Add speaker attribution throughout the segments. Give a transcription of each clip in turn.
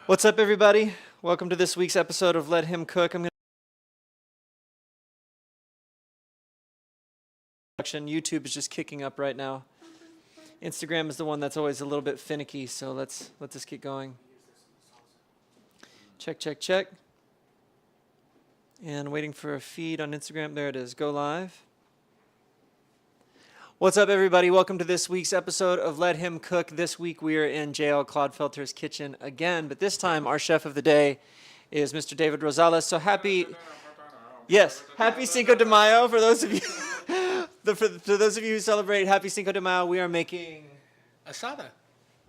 Speaker 1: What's up, everybody? Welcome to this week's episode of Let Him Cook. YouTube is just kicking up right now. Instagram is the one that's always a little bit finicky, so let's let this get going. Check, check, check. And waiting for a feed on Instagram. There it is. Go live. What's up, everybody? Welcome to this week's episode of Let Him Cook. This week we are in JL Clodfelter's kitchen again, but this time our chef of the day is Mr. David Rosales. So happy Cinco de Mayo for those of you. For those of you who celebrate Happy Cinco de Mayo, we are making
Speaker 2: asada.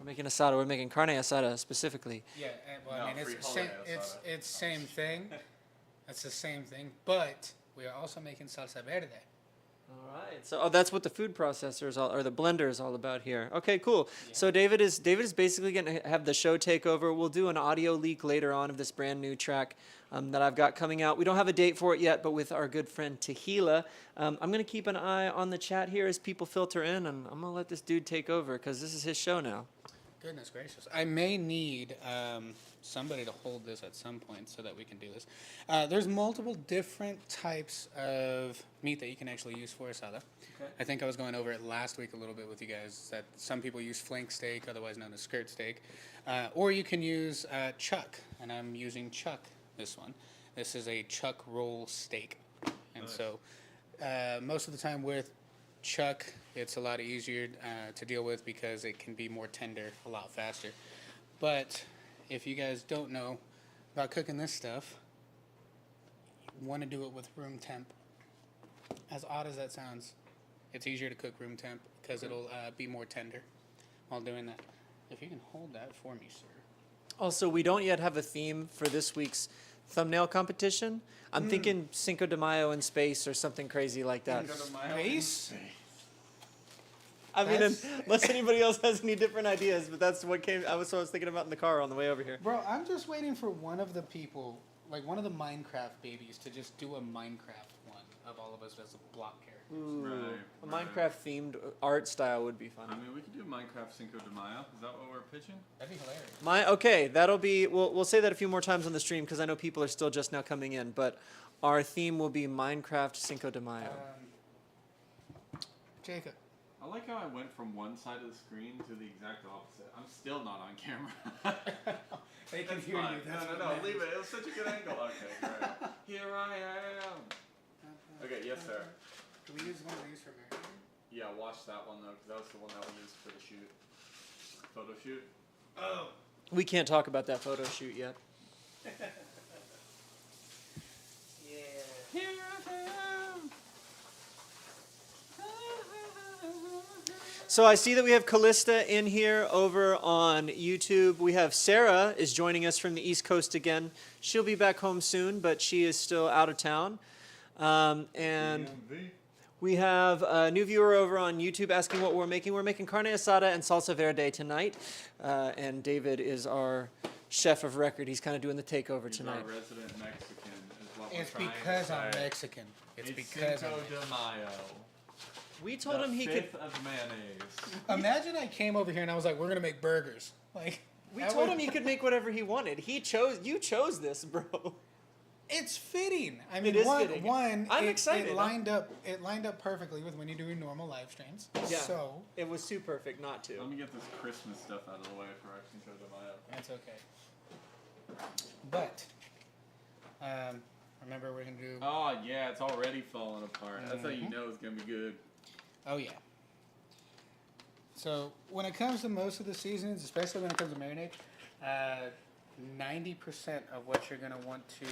Speaker 1: We're making asada. We're making carne asada specifically.
Speaker 2: Yeah, well, I mean, it's same thing. It's the same thing, but we are also making salsa verde.
Speaker 1: All right. So that's what the food processor is or the blender is all about here. Okay, cool. Yeah. So David is basically going to have the show take over. We'll do an audio leak later on of this brand new track that I've got coming out. We don't have a date for it yet, but with our good friend Tehila, I'm going to keep an eye on the chat here as people filter in, and I'm going to let this dude take over because this is his show now.
Speaker 2: Goodness gracious. I may need somebody to hold this at some point so that we can do this. There's multiple different types of meat that you can actually use for asada. Okay. I think I was going over it last week a little bit with you guys, that some people use flank steak, otherwise known as skirt steak. Or you can use chuck, and I'm using chuck this one. This is a chuck roll steak. And nice. So most of the time with chuck, it's a lot easier to deal with because it can be more tender a lot faster. But if you guys don't know about cooking this stuff, you want to do it with room temp. As odd as that sounds, it's easier to cook room temp because it'll be more tender while doing that. If you can hold that for me, sir.
Speaker 1: Also, we don't yet have a theme for this week's thumbnail competition. I'm thinking Cinco de Mayo in space or something crazy like that.
Speaker 2: Space?
Speaker 1: I mean, unless anybody else has any different ideas, but that's what I was thinking about in the car on the way over here.
Speaker 2: Bro, I'm just waiting for one of the people, like one of the Minecraft babies, to just do a Minecraft one of all of us as a block characters.
Speaker 1: Ooh, a Minecraft-themed art style would be fun.
Speaker 3: I mean, we could do Minecraft Cinco de Mayo. Is that what we're pitching?
Speaker 2: That'd be hilarious.
Speaker 1: Okay, that'll be. We'll say that a few more times on the stream because I know people are still just now coming in. But our theme will be Minecraft Cinco de Mayo.
Speaker 2: Jacob.
Speaker 3: I like how I went from one side of the screen to the exact opposite. I'm still not on camera.
Speaker 2: They can hear
Speaker 3: fine.
Speaker 2: you. That's
Speaker 3: No, leave it. It was such a good angle. Okay, great. Here I am. Okay, yes, sir.
Speaker 2: Can we use one of these for marinating?
Speaker 3: Yeah, watch that one, though, because that was the one that we used for the shoot. Photo shoot?
Speaker 2: Oh.
Speaker 1: We can't talk about that photo shoot yet.
Speaker 2: Yeah.
Speaker 3: Here I am.
Speaker 1: So I see that we have Callista in here over on YouTube. We have Sarah is joining us from the East Coast again. She'll be back home soon, but she is still out of town. And we have a new viewer over on YouTube asking what we're making. We're making carne asada and salsa verde tonight. And David is our chef of record. He's kind of doing the takeover tonight.
Speaker 3: He's our resident Mexican is what
Speaker 2: It's
Speaker 3: we're trying
Speaker 2: because
Speaker 3: to
Speaker 2: I'm
Speaker 3: say.
Speaker 2: Mexican. It's because
Speaker 3: Cinco
Speaker 2: I'm
Speaker 3: de Mayo.
Speaker 1: We told him he could.
Speaker 3: Of mayonnaise.
Speaker 2: Imagine I came over here and I was like, we're going to make burgers. Like,
Speaker 1: We told him he could make whatever he wanted. You chose this, bro.
Speaker 2: It's fitting. I mean,
Speaker 1: It is fitting. I'm excited.
Speaker 2: It lined up perfectly with when you're doing normal live streams.
Speaker 1: Yeah.
Speaker 2: So
Speaker 1: it was too perfect not to.
Speaker 3: Let me get this Christmas stuff out of the way for our Cinco de Mayo.
Speaker 2: that's okay. But remember, we're gonna do.
Speaker 3: Oh yeah, it's already falling apart. That's how you know it's gonna be good.
Speaker 2: Oh yeah. So when it comes to most of the seasonings, especially when it comes to marinade, 90% of what you're gonna want to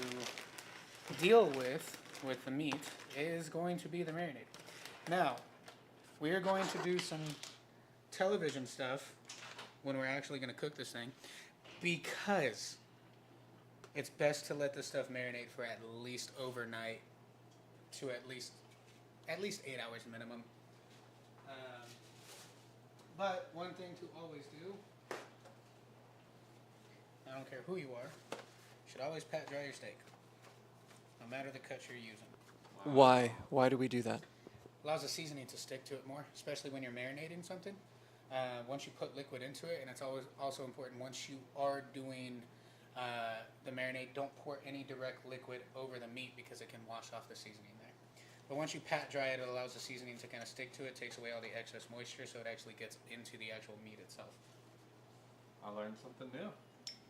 Speaker 2: deal with the meat is going to be the marinade. Now, we are going to do some television stuff when we're actually gonna cook this thing, because it's best to let this stuff marinate for at least overnight to at least 8 hours minimum. But one thing to always do, I don't care who you are, you should always pat dry your steak, no matter the cut you're using.
Speaker 3: Wow.
Speaker 1: Why? Why do we do that?
Speaker 2: Allows the seasoning to stick to it more, especially when you're marinating something. Once you put liquid into it, and it's always also important once you are doing the marinade, don't pour any direct liquid over the meat because it can wash off the seasoning there. But once you pat dry it, it allows the seasoning to kind of stick to it, takes away all the excess moisture, so it actually gets into the actual meat itself.
Speaker 3: I learned something new.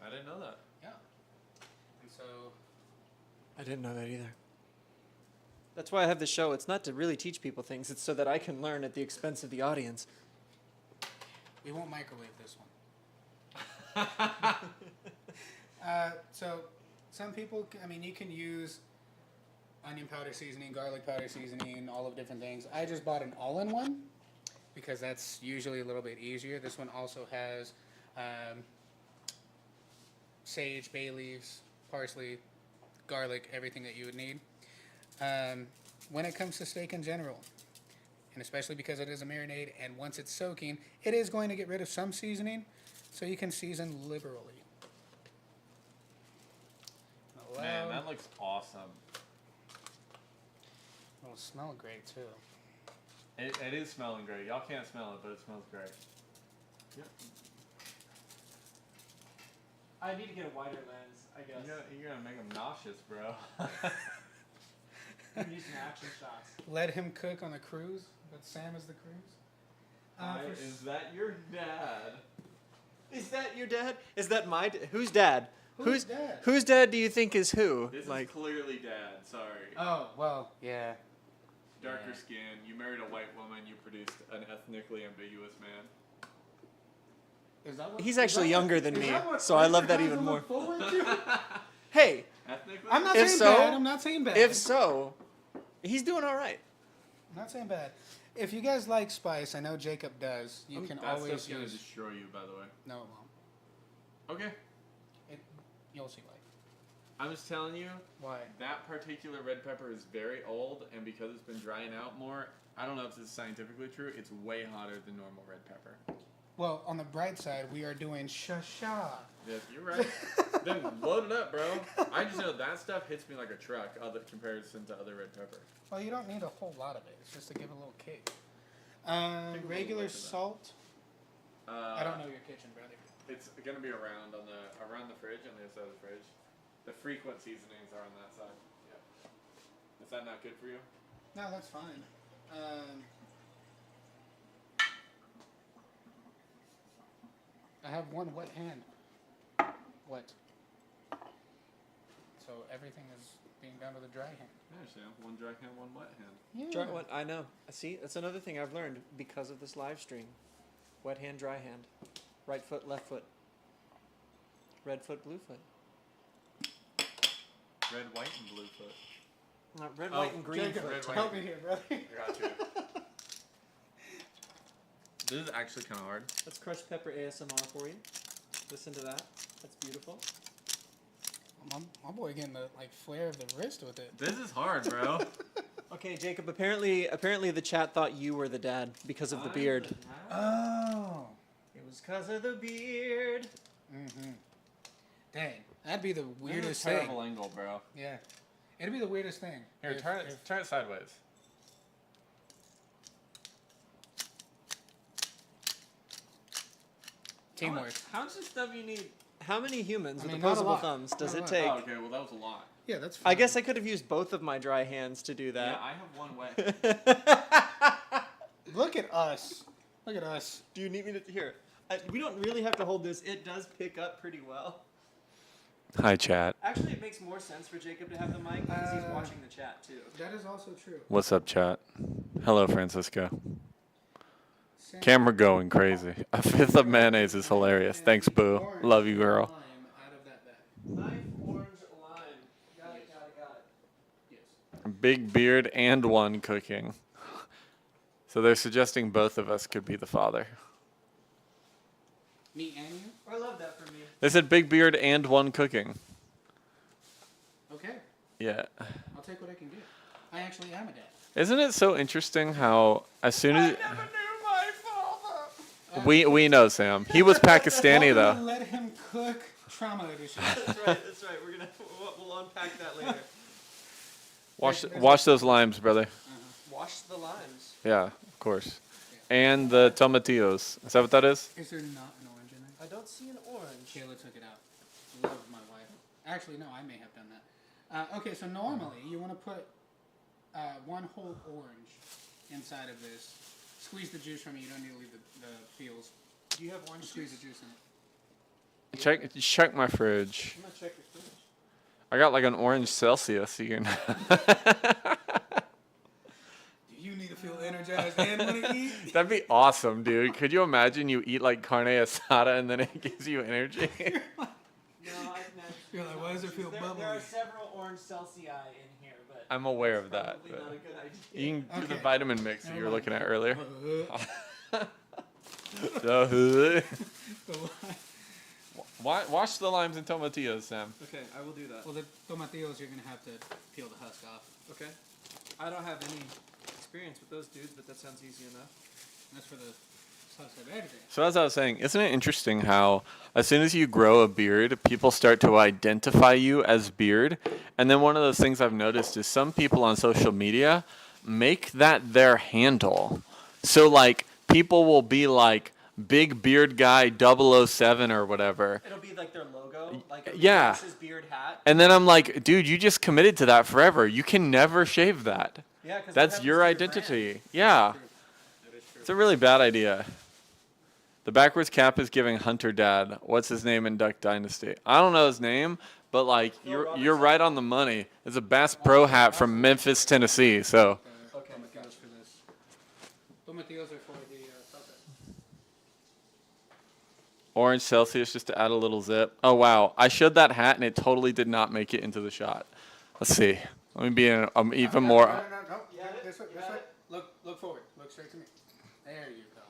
Speaker 3: I didn't know that.
Speaker 2: Yeah. And so,
Speaker 1: I didn't know that either. That's why I have the show. It's not to really teach people things. It's so that I can learn at the expense of the audience.
Speaker 2: we won't microwave this one. So, some people, I mean, you can use onion powder seasoning, garlic powder seasoning, all of different things. I just bought an all-in-one because that's usually a little bit easier. This one also has sage, bay leaves, parsley, garlic, everything that you would need. When it comes to steak in general, and especially because it is a marinade, and once it's soaking, it is going to get rid of some seasoning, so you can season liberally.
Speaker 3: Man, that looks awesome.
Speaker 2: It'll smell great too.
Speaker 3: It is smelling great. Y'all can't smell it, but it smells great. Yep.
Speaker 1: I need to get a wider lens, I guess.
Speaker 3: You're gonna make them nauseous, bro.
Speaker 1: I'm using action shots.
Speaker 2: Let him cook on the cruise, but Sam is the cruise.
Speaker 3: Is that your dad?
Speaker 1: Is that your dad? Is that my dad? Who's dad?
Speaker 2: Who's dad?
Speaker 1: Whose dad do you think is who?
Speaker 3: This is clearly dad. Sorry.
Speaker 2: Oh, well, yeah.
Speaker 3: Darker skin. You married a white woman. You produced an ethnically ambiguous man.
Speaker 2: Is that what,
Speaker 1: He's actually younger than me,
Speaker 2: that what
Speaker 1: so I love that
Speaker 2: French
Speaker 1: even
Speaker 2: guys
Speaker 1: more.
Speaker 2: look forward to?
Speaker 1: Hey,
Speaker 3: Ethnically?
Speaker 2: I'm not
Speaker 1: If
Speaker 2: saying
Speaker 1: so-
Speaker 2: bad. I'm not saying bad.
Speaker 1: if so, he's doing all right.
Speaker 2: I'm not saying bad. If you guys like spice, I know Jacob does. You can
Speaker 3: that
Speaker 2: always
Speaker 3: stuff's gonna
Speaker 2: use.
Speaker 3: destroy you, by the way.
Speaker 2: No, it won't.
Speaker 3: Okay.
Speaker 2: You'll see why.
Speaker 3: I'm just telling you,
Speaker 2: Why?
Speaker 3: that particular red pepper is very old, and because it's been drying out more, I don't know if this is scientifically true, it's way hotter than normal red pepper.
Speaker 2: Well, on the bright side, we are doing shasha.
Speaker 3: Yes, you're right. Then load it up, bro. I just know that stuff hits me like a truck, other comparison to other red pepper.
Speaker 2: Well, you don't need a whole lot of it. It's just to give it a little kick.
Speaker 3: little
Speaker 2: Regular
Speaker 3: bit of that.
Speaker 2: salt. I don't know your kitchen, brother.
Speaker 3: It's gonna be around the fridge, on the other side of the fridge. The frequent seasonings are on that side. Yeah. Is that not good for you?
Speaker 2: No, that's fine. I have one wet hand. Wet. So everything is being done with a dry hand.
Speaker 3: Yeah, Sam. One dry hand, one wet hand.
Speaker 2: Yeah.
Speaker 1: Dry, what, I know. See, that's another thing I've learned because of this live stream. Wet hand, dry hand. Right foot, left foot. Red foot, blue foot.
Speaker 3: Red, white, and blue foot.
Speaker 1: Not red,
Speaker 3: Oh,
Speaker 1: white, and green
Speaker 2: Jacob,
Speaker 1: foot.
Speaker 3: red, white.
Speaker 2: help me here, brother.
Speaker 3: I got you. This is actually kind of hard.
Speaker 1: That's crushed pepper ASMR for you. Listen to that. That's beautiful.
Speaker 2: My boy getting the flair of the wrist with it.
Speaker 3: This is hard, bro.
Speaker 1: Okay, Jacob. Apparently the chat thought you were the dad because of the beard.
Speaker 2: Oh.
Speaker 1: It was because of the beard.
Speaker 2: Mm-hmm. Dang, that'd be the
Speaker 3: Weirdest
Speaker 2: weirdest
Speaker 3: terrible
Speaker 2: thing.
Speaker 3: angle, bro.
Speaker 2: Yeah, it'd be the weirdest thing.
Speaker 3: Here, turn it sideways.
Speaker 2: Teamwork.
Speaker 3: How much stuff you need?
Speaker 1: How many humans
Speaker 2: I
Speaker 1: with
Speaker 2: mean, not a
Speaker 1: opposable
Speaker 2: lot.
Speaker 1: thumbs does
Speaker 2: Not a
Speaker 1: it
Speaker 2: lot.
Speaker 1: take?
Speaker 3: Oh, okay. Well, that was a lot.
Speaker 2: Yeah, that's fine.
Speaker 1: I guess I could have used both of my dry hands to do
Speaker 3: Yeah,
Speaker 1: that.
Speaker 3: I have one wet.
Speaker 2: Look at us. Look at us.
Speaker 1: Do you need me to hear? We don't really have to hold this. It does pick up pretty well.
Speaker 3: Hi, chat.
Speaker 1: Actually, it makes more sense for Jacob to have the mic because he's watching the chat too.
Speaker 2: That is also true.
Speaker 3: What's up, chat? Hello, Francisco.
Speaker 2: Sam,
Speaker 3: Camera going crazy. A fifth of mayonnaise is hilarious. Thanks, Boo.
Speaker 2: orange
Speaker 3: Love you, girl.
Speaker 2: lime out of that bag.
Speaker 1: Knife, orange, lime. Got it, got it.
Speaker 2: Yes.
Speaker 3: Big beard and one cooking. So they're suggesting both of us could be the father.
Speaker 2: Me and you?
Speaker 1: I love that for me.
Speaker 3: They said big beard and one cooking.
Speaker 2: Okay.
Speaker 3: Yeah.
Speaker 2: I'll take what I can get. I actually am a dad.
Speaker 3: Isn't it so interesting how as soon as
Speaker 1: knew my father.
Speaker 3: we know Sam, he was Pakistani though.
Speaker 2: Let him cook trauma edition.
Speaker 1: That's right. That's right. We'll unpack that later.
Speaker 3: Wash those limes, brother.
Speaker 1: Wash the limes.
Speaker 3: Yeah, of course. And the tomatillos. Is that what that is?
Speaker 2: Is there not an orange in there?
Speaker 1: I don't see an orange.
Speaker 2: Kayla took it out. Love my wife. Actually, no, I may have done that. Okay, so normally you want to put one whole orange inside of this. Squeeze the juice from it. You don't need to leave the peels.
Speaker 1: Do you have orange
Speaker 2: Squeeze
Speaker 1: juice?
Speaker 2: the juice in it.
Speaker 4: Check my fridge.
Speaker 1: I'm gonna check your fridge.
Speaker 4: I got like an orange Celsius. You can.
Speaker 2: Do you need to feel energized and want to eat?
Speaker 4: That'd be awesome, dude. Could you imagine you eat like carne asada and then it gives you energy?
Speaker 1: No, I can
Speaker 2: You're like, why does it feel bubbly?
Speaker 1: There are several orange Celsius in here, but
Speaker 4: I'm aware of that.
Speaker 1: probably
Speaker 4: But
Speaker 1: not a good idea.
Speaker 4: you can do the
Speaker 2: Okay.
Speaker 4: vitamin mix that
Speaker 2: Never
Speaker 4: you were
Speaker 2: mind.
Speaker 4: looking at earlier. Wash the limes and tomatillos, Sam.
Speaker 1: Okay, I will do that.
Speaker 2: Well, the tomatillos, you're going to have to peel the husk off.
Speaker 1: Okay. I don't have any experience with those dudes, but that sounds easy enough.
Speaker 2: That's for the salsa verde.
Speaker 4: So as I was saying, isn't it interesting how as soon as you grow a beard, people start to identify you as beard? And then one of those things I've noticed is some people on social media make that their handle. So like people will be like big beard guy 007 or whatever.
Speaker 1: It'll be like their logo, like a
Speaker 4: Yeah.
Speaker 1: Reese's beard hat.
Speaker 4: And then I'm like, dude, you just committed to that forever. You can never shave that.
Speaker 1: Yeah, because
Speaker 4: That's your identity. Yeah. It's a really bad idea. The backwards cap is giving Hunter Dad. What's his name in Duck Dynasty? I don't know his name, but like you're right on the money. It's a Bass Pro hat from Memphis, Tennessee. So
Speaker 2: Okay, tomatillos for this. Tomatillos are for the salsa.
Speaker 4: orange Celsius just to add a little zip. Oh wow, I showed that hat and it totally did not make it into the shot. Let's see. Let me be even more.
Speaker 2: No. This way. Look forward. Look straight to me. There you go.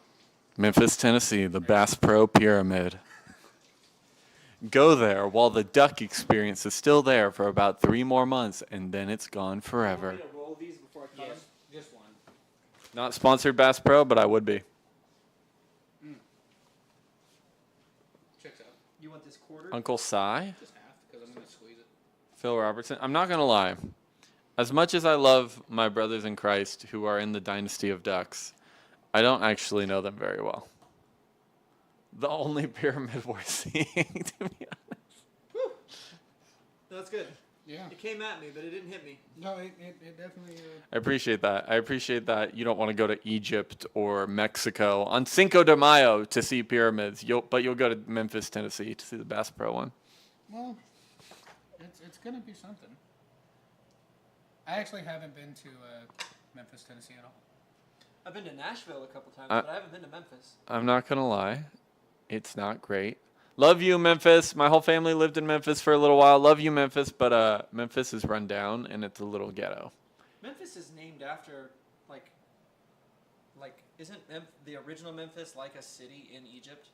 Speaker 4: Memphis, Tennessee, the Bass Pro Pyramid. Go there while the duck experience is still there for about 3 more months, and then it's gone forever.
Speaker 1: Want me to roll these before I cut them?
Speaker 2: Just one.
Speaker 4: Not sponsored Bass Pro, but I would be.
Speaker 2: Checks out.
Speaker 1: You want this quarter?
Speaker 4: Uncle Si,
Speaker 2: Just half, because I'm going to squeeze it.
Speaker 4: Phil Robertson. I'm not going to lie. As much as I love my brothers in Christ who are in the dynasty of ducks, I don't actually know them very well. The only pyramid we're seeing, to be honest.
Speaker 1: No, that's good.
Speaker 2: Yeah.
Speaker 1: It came at me, but it didn't hit me.
Speaker 2: No, it definitely...
Speaker 4: I appreciate that. I appreciate that you don't want to go to Egypt or Mexico on Cinco de Mayo to see pyramids, but you'll go to Memphis, Tennessee to see the Bass Pro one.
Speaker 2: Well, it's going to be something. I actually haven't been to Memphis, Tennessee at all.
Speaker 1: I've been to Nashville a couple times,
Speaker 4: I-
Speaker 1: but I haven't been to Memphis.
Speaker 4: I'm not going to lie. It's not great. Love you, Memphis. My whole family lived in Memphis for a little while. Love you, Memphis, but Memphis is run down and it's a little ghetto.
Speaker 1: Memphis is named after, like isn't the original Memphis like a city in Egypt?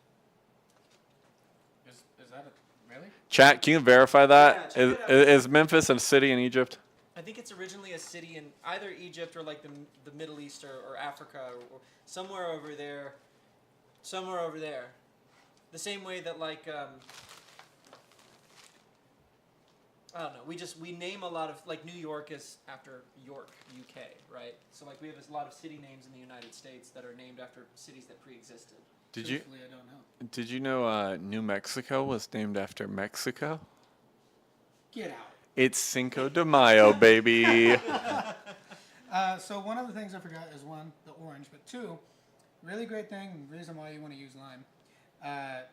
Speaker 2: Is that a... Really?
Speaker 4: Chat, can you verify that?
Speaker 1: Yeah, check
Speaker 4: Is
Speaker 1: it out.
Speaker 4: is Memphis a city in Egypt?
Speaker 1: I think it's originally a city in either Egypt or like the Middle East or Africa or somewhere over there. Somewhere over there. The same way that like I don't know. We name a lot of like New York is after York, UK, right? So like we have a lot of city names in the United States that are named after cities that pre-existed.
Speaker 4: Did you
Speaker 2: Truthfully, I don't know.
Speaker 4: Did you know New Mexico was named after Mexico?
Speaker 2: Get out.
Speaker 4: It's Cinco de Mayo, baby.
Speaker 2: So one of the things I forgot is one, the orange, but two, really great thing, reason why you want to use lime.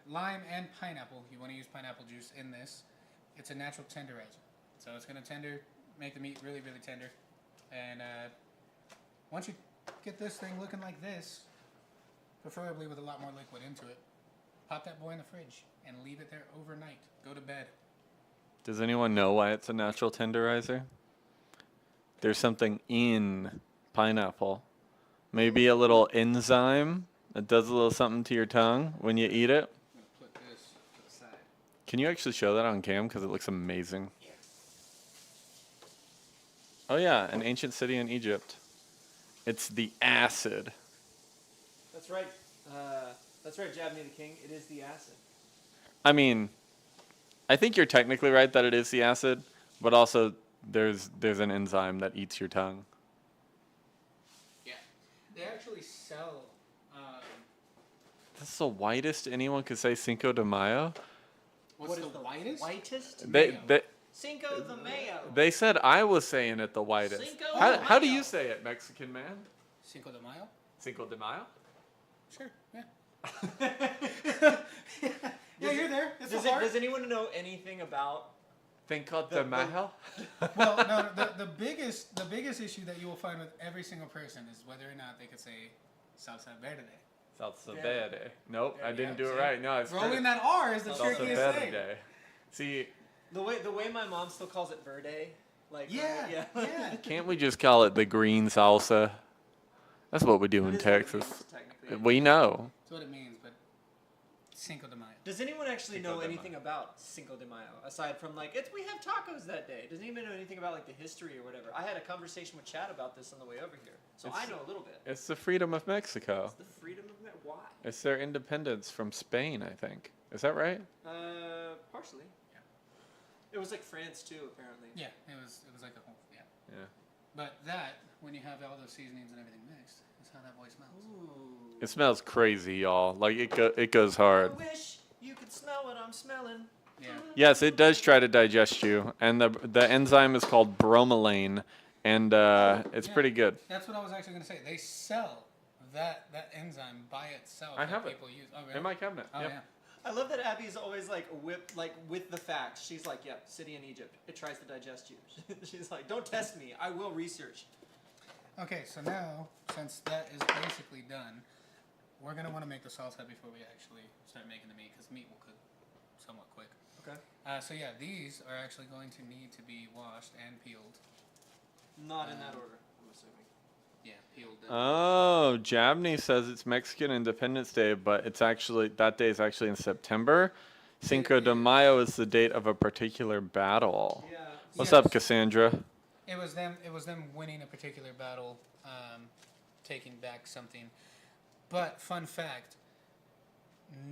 Speaker 2: Lime and pineapple, you want to use pineapple juice in this. It's a natural tenderizer. So it's going to make the meat really, really tender. And once you get this thing looking like this, preferably with a lot more liquid into it, pop that boy in the fridge and leave it there overnight. Go to bed.
Speaker 4: Does anyone know why it's a natural tenderizer? There's something in pineapple. Maybe a little enzyme that does a little something to your tongue when you eat it.
Speaker 2: I'm going to put this to the side.
Speaker 4: Can you actually show that on cam? Because it looks amazing. Oh yeah, an ancient city in Egypt. It's the acid.
Speaker 1: That's right. That's right, Jabney the King. It is the acid.
Speaker 4: I mean, I think you're technically right that it is the acid, but also there's an enzyme that eats your tongue.
Speaker 2: Yeah. They actually sell...
Speaker 4: That's the whitest anyone could say Cinco de Mayo.
Speaker 2: What's
Speaker 1: What
Speaker 2: the
Speaker 1: is the
Speaker 2: whitest?
Speaker 1: whitest?
Speaker 2: Mayo.
Speaker 1: Cinco de Mayo.
Speaker 4: They said I was saying it the whitest.
Speaker 1: Cinco
Speaker 4: How
Speaker 1: de
Speaker 4: do
Speaker 1: Mayo.
Speaker 4: you say it, Mexican man?
Speaker 2: Cinco de Mayo?
Speaker 4: Cinco de Mayo?
Speaker 2: Sure, yeah. Yeah, you're there. It's
Speaker 1: Does,
Speaker 2: a heart.
Speaker 1: does anyone know anything about?
Speaker 4: Cinco
Speaker 1: The-
Speaker 4: de Mayo?
Speaker 2: Well, no, the biggest issue that you will find with every single person is whether or not they could say salsa verde.
Speaker 4: Salsa
Speaker 1: Yeah.
Speaker 4: verde. Nope, I didn't do
Speaker 2: see?
Speaker 4: it right. No, it's
Speaker 2: Rolling
Speaker 4: true.
Speaker 2: that R is the
Speaker 4: Salsa
Speaker 2: trickiest thing.
Speaker 4: verde. See,
Speaker 1: The way my mom still calls it verde. Like
Speaker 2: Yeah, yeah.
Speaker 4: can't we just call it the green salsa? That's what we do
Speaker 1: That
Speaker 4: in
Speaker 1: is what it
Speaker 4: Texas.
Speaker 1: means, technically.
Speaker 4: We know.
Speaker 2: That's what it means, but Cinco de Mayo.
Speaker 1: Does anyone actually
Speaker 4: Cinco
Speaker 1: know
Speaker 4: de
Speaker 1: anything about Cinco de Mayo aside from like we have tacos that day? Does anyone know anything about like the history or whatever? I had a conversation with Chad about this on the way over here, so I know a little bit.
Speaker 4: It's the freedom of Mexico.
Speaker 1: It's the freedom of why?
Speaker 4: It's their independence from Spain, I think. Is that right?
Speaker 1: Partially. Yeah. It was like France too, apparently.
Speaker 2: Yeah, it was like a whole
Speaker 4: Yeah.
Speaker 2: But that when you have all those seasonings and everything mixed, is how that boy smells.
Speaker 1: Ooh.
Speaker 4: It smells crazy, y'all. Like it goes hard.
Speaker 1: I wish you could smell what I'm smelling.
Speaker 2: Yeah.
Speaker 4: Yes, it does try to digest you, and the enzyme is called bromelain, and it's
Speaker 2: Yeah.
Speaker 4: pretty good.
Speaker 2: That's what I was actually gonna say. They sell that enzyme by itself.
Speaker 4: I
Speaker 2: that
Speaker 4: have it
Speaker 2: people use. Oh, really?
Speaker 4: In my cabinet.
Speaker 2: Oh
Speaker 4: Yep.
Speaker 2: yeah.
Speaker 1: I love that Abby's always like with the facts. She's like, "Yep, city in Egypt. It tries to digest you." She's like, "Don't test me. I will research."
Speaker 2: Okay, so now since that is basically done, we're gonna want to make the salsa before we actually start making the meat, because meat will cook somewhat quick.
Speaker 1: Okay.
Speaker 2: So yeah, these are actually going to need to be washed and peeled.
Speaker 1: Not in that order, I'm assuming.
Speaker 2: Yeah, peeled.
Speaker 4: Oh, Jabney says it's Mexican Independence Day, but it's actually that day is actually in September. Cinco de Mayo is the date of a particular battle.
Speaker 1: Yeah.
Speaker 4: What's
Speaker 2: Yes.
Speaker 4: up, Cassandra?
Speaker 2: It was them. It was them winning a particular battle, taking back something. But fun fact: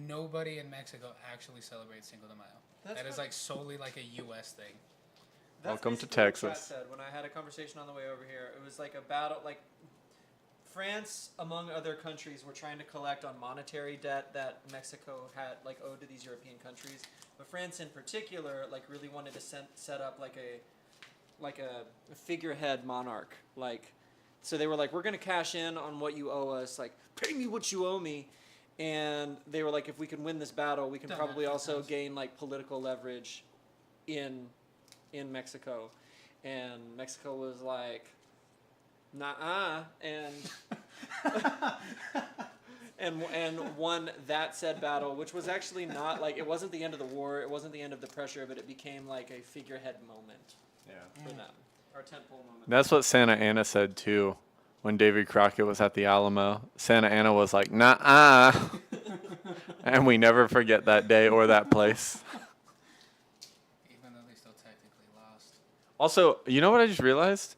Speaker 2: nobody in Mexico actually celebrates Cinco de Mayo.
Speaker 1: That's
Speaker 2: That is
Speaker 1: what-
Speaker 2: like solely like a U.S. thing.
Speaker 1: That's
Speaker 4: Welcome to
Speaker 1: basically what Chad
Speaker 4: Texas.
Speaker 1: said when I had a conversation on the way over here. It was like a battle, like France, among other countries, were trying to collect on monetary debt that Mexico had like owed to these European countries. But France, in particular, like really wanted to set up like a figurehead monarch. Like, so they were like, "We're gonna cash in on what you owe us. Like, pay me what you owe me." And they were like, "If we can win this battle, we can
Speaker 2: Done that
Speaker 1: probably
Speaker 2: a few
Speaker 1: also
Speaker 2: times.
Speaker 1: gain like political leverage in Mexico." And Mexico was like, "Nah," and won that said battle, which was actually not like, it wasn't the end of the war, it wasn't the end of the pressure, but it became like a figurehead moment for them, or a tentpole moment.
Speaker 4: That's what Santa Anna said too. When David Crockett was at the Alamo, Santa Anna was like, "Nah," and we never forget that day or that place.
Speaker 2: Even though they still technically lost.
Speaker 4: Also, you know what I just realized?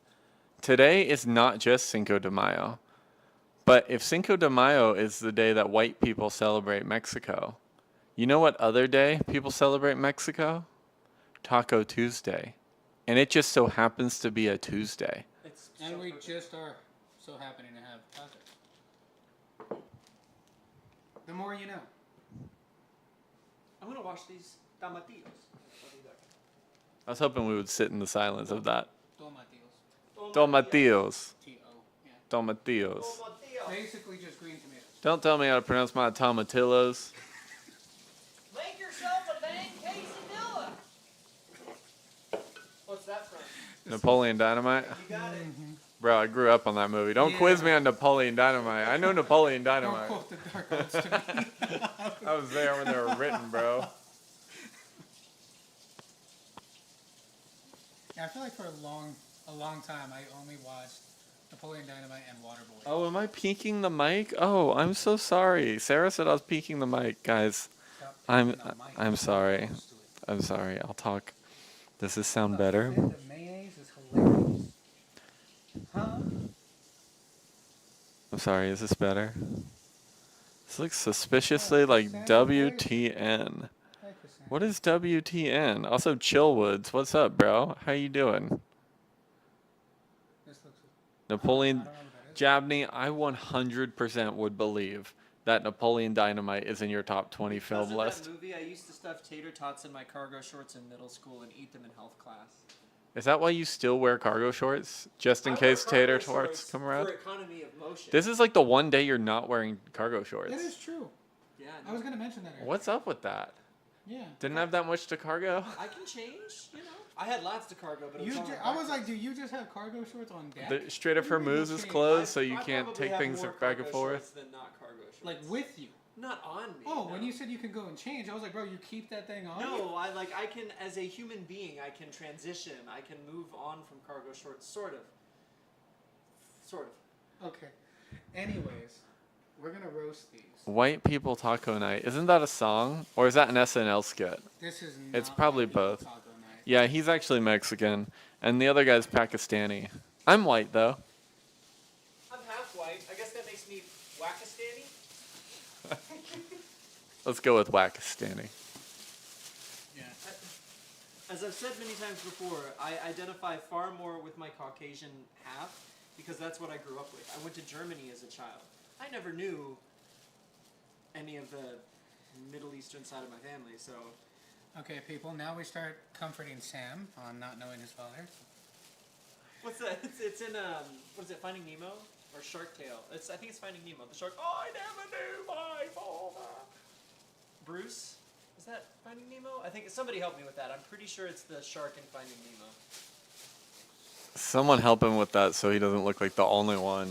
Speaker 4: Today is not just Cinco de Mayo. But if Cinco de Mayo is the day that white people celebrate Mexico, you know what other day people celebrate Mexico? Taco Tuesday. And it just so happens to be a Tuesday.
Speaker 1: It's
Speaker 2: And
Speaker 1: so
Speaker 2: we
Speaker 1: perfect.
Speaker 2: just are so happening to have tacos. The more you know.
Speaker 1: I'm gonna wash these tomatillos.
Speaker 4: I was hoping we would sit in the silence of that.
Speaker 2: Tomatillos.
Speaker 4: Tomatillos.
Speaker 2: T-O. Yeah.
Speaker 4: Tomatillos.
Speaker 1: Tomatillos.
Speaker 2: Basically just green tomatoes.
Speaker 4: Don't tell me how to pronounce my tomatillos.
Speaker 1: Make yourself a dang quesadilla. What's that from?
Speaker 4: Napoleon Dynamite.
Speaker 1: You got it.
Speaker 4: Bro, I grew up on that movie. Don't quiz me on Napoleon Dynamite. I know Napoleon
Speaker 2: Don't
Speaker 4: Dynamite.
Speaker 2: quote the dark arts to me.
Speaker 4: I was there when they were written, bro.
Speaker 2: Yeah, I feel like for a long time I only watched Napoleon Dynamite and Waterboy.
Speaker 4: Oh, am I peeking the mic? Oh, I'm so sorry. Sarah said I was peeking the mic, guys.
Speaker 2: Stop
Speaker 4: I'm
Speaker 2: picking the mic.
Speaker 4: I'm sorry.
Speaker 2: Close to it.
Speaker 4: I'm sorry. I'll talk. Does this sound
Speaker 2: The
Speaker 4: better?
Speaker 2: fit of mayonnaise is hilarious. Huh?
Speaker 4: I'm sorry. Is this better? This looks suspiciously like WTN.
Speaker 2: Hi, Cassandra.
Speaker 4: What is WTN? Also, Chillwoods. What's up, bro? How you doing?
Speaker 2: This looks.
Speaker 4: Napoleon
Speaker 2: I don't know what that is.
Speaker 4: Jabney, I 100% would believe that Napoleon Dynamite is in your top 20
Speaker 1: Because
Speaker 4: film
Speaker 1: of
Speaker 4: list.
Speaker 1: that movie, I used to stuff tater tots in my cargo shorts in middle school and eat them in health class.
Speaker 4: Is that why you still wear cargo shorts? Just in
Speaker 1: I wear
Speaker 4: case tater
Speaker 1: cargo
Speaker 4: torts
Speaker 1: shorts
Speaker 4: come around?
Speaker 1: for economy of motion.
Speaker 4: This is like the one day you're not wearing cargo shorts.
Speaker 2: That is true.
Speaker 1: Yeah,
Speaker 2: I was gonna mention that earlier.
Speaker 4: What's up with that?
Speaker 2: Yeah.
Speaker 4: Didn't have that much to cargo?
Speaker 1: I can change, you know. I had lots to cargo, but it was on my
Speaker 2: I was
Speaker 1: back.
Speaker 2: like, do you just have cargo shorts on deck?
Speaker 4: The Strait of
Speaker 2: What do you mean
Speaker 4: Hormuz is
Speaker 2: change?
Speaker 4: closed, so you
Speaker 1: I
Speaker 4: can't
Speaker 1: probably
Speaker 4: take
Speaker 1: have
Speaker 4: things
Speaker 1: more
Speaker 4: back and
Speaker 1: cargo
Speaker 4: forth.
Speaker 1: shorts than not cargo shorts.
Speaker 2: Like with you.
Speaker 1: Not on me.
Speaker 2: Oh,
Speaker 1: no.
Speaker 2: when you said you can go and change, I was like, bro, you keep that thing on? you?
Speaker 1: No, I can, as a human being, I can transition. I can move on from cargo shorts, sort of. Sort of.
Speaker 2: Okay. Anyways, we're gonna roast these.
Speaker 4: White People Taco Night. Isn't that a song? Or is that an SNL skit?
Speaker 2: This is not
Speaker 4: It's probably
Speaker 2: White People
Speaker 4: both.
Speaker 2: Taco Night.
Speaker 4: Yeah, he's actually Mexican. And the other guy's Pakistani. I'm white, though.
Speaker 1: I'm half white. I guess that makes me Wakistani.
Speaker 4: Let's go with Pakistani.
Speaker 2: Yeah.
Speaker 1: As I've said many times before, I identify far more with my Caucasian half because that's what I grew up with. I went to Germany as a child. I never knew any of the Middle Eastern side of my family, so
Speaker 2: Okay, people. Now we start comforting Sam on not knowing his father.
Speaker 1: what's that? It's in what is it? Finding Nemo or Shark Tale? I think it's Finding Nemo. The shark. I never knew my father. Bruce. Is that Finding Nemo? I think somebody help me with that. I'm pretty sure it's the shark in Finding Nemo.
Speaker 4: Someone help him with that so he doesn't look like the only one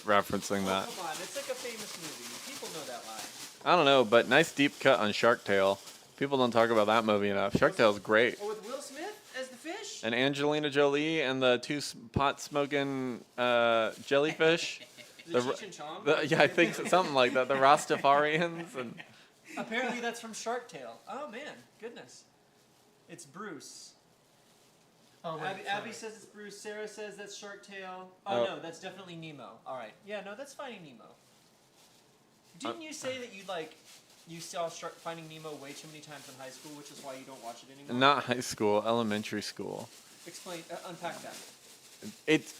Speaker 4: referencing
Speaker 1: Oh,
Speaker 4: that.
Speaker 1: come on, it's like a famous movie. People know that line.
Speaker 4: I don't know, but nice deep cut on Shark Tale. People don't talk about that movie enough. Shark Tale's great.
Speaker 1: Or with Will Smith as the fish?
Speaker 4: And Angelina Jolie and the two pot smoking jellyfish.
Speaker 1: The
Speaker 4: the-
Speaker 1: Cheech and Chong?
Speaker 4: Yeah, I think so, something like that. The Rastafarians and
Speaker 1: Apparently that's from Shark Tale. Oh man, goodness. It's Bruce.
Speaker 2: Oh, wait,
Speaker 1: Abby
Speaker 2: sorry.
Speaker 1: says it's Bruce. Sarah says that's Shark Tale. Oh,
Speaker 4: Oh.
Speaker 1: no, that's definitely Nemo. All right. Yeah, no, that's Finding Nemo. Didn't you say that you saw Finding Nemo way too many times in high school, which is why you don't watch it anymore?
Speaker 4: not high school, elementary school.
Speaker 1: Explain, unpack that.
Speaker 4: It's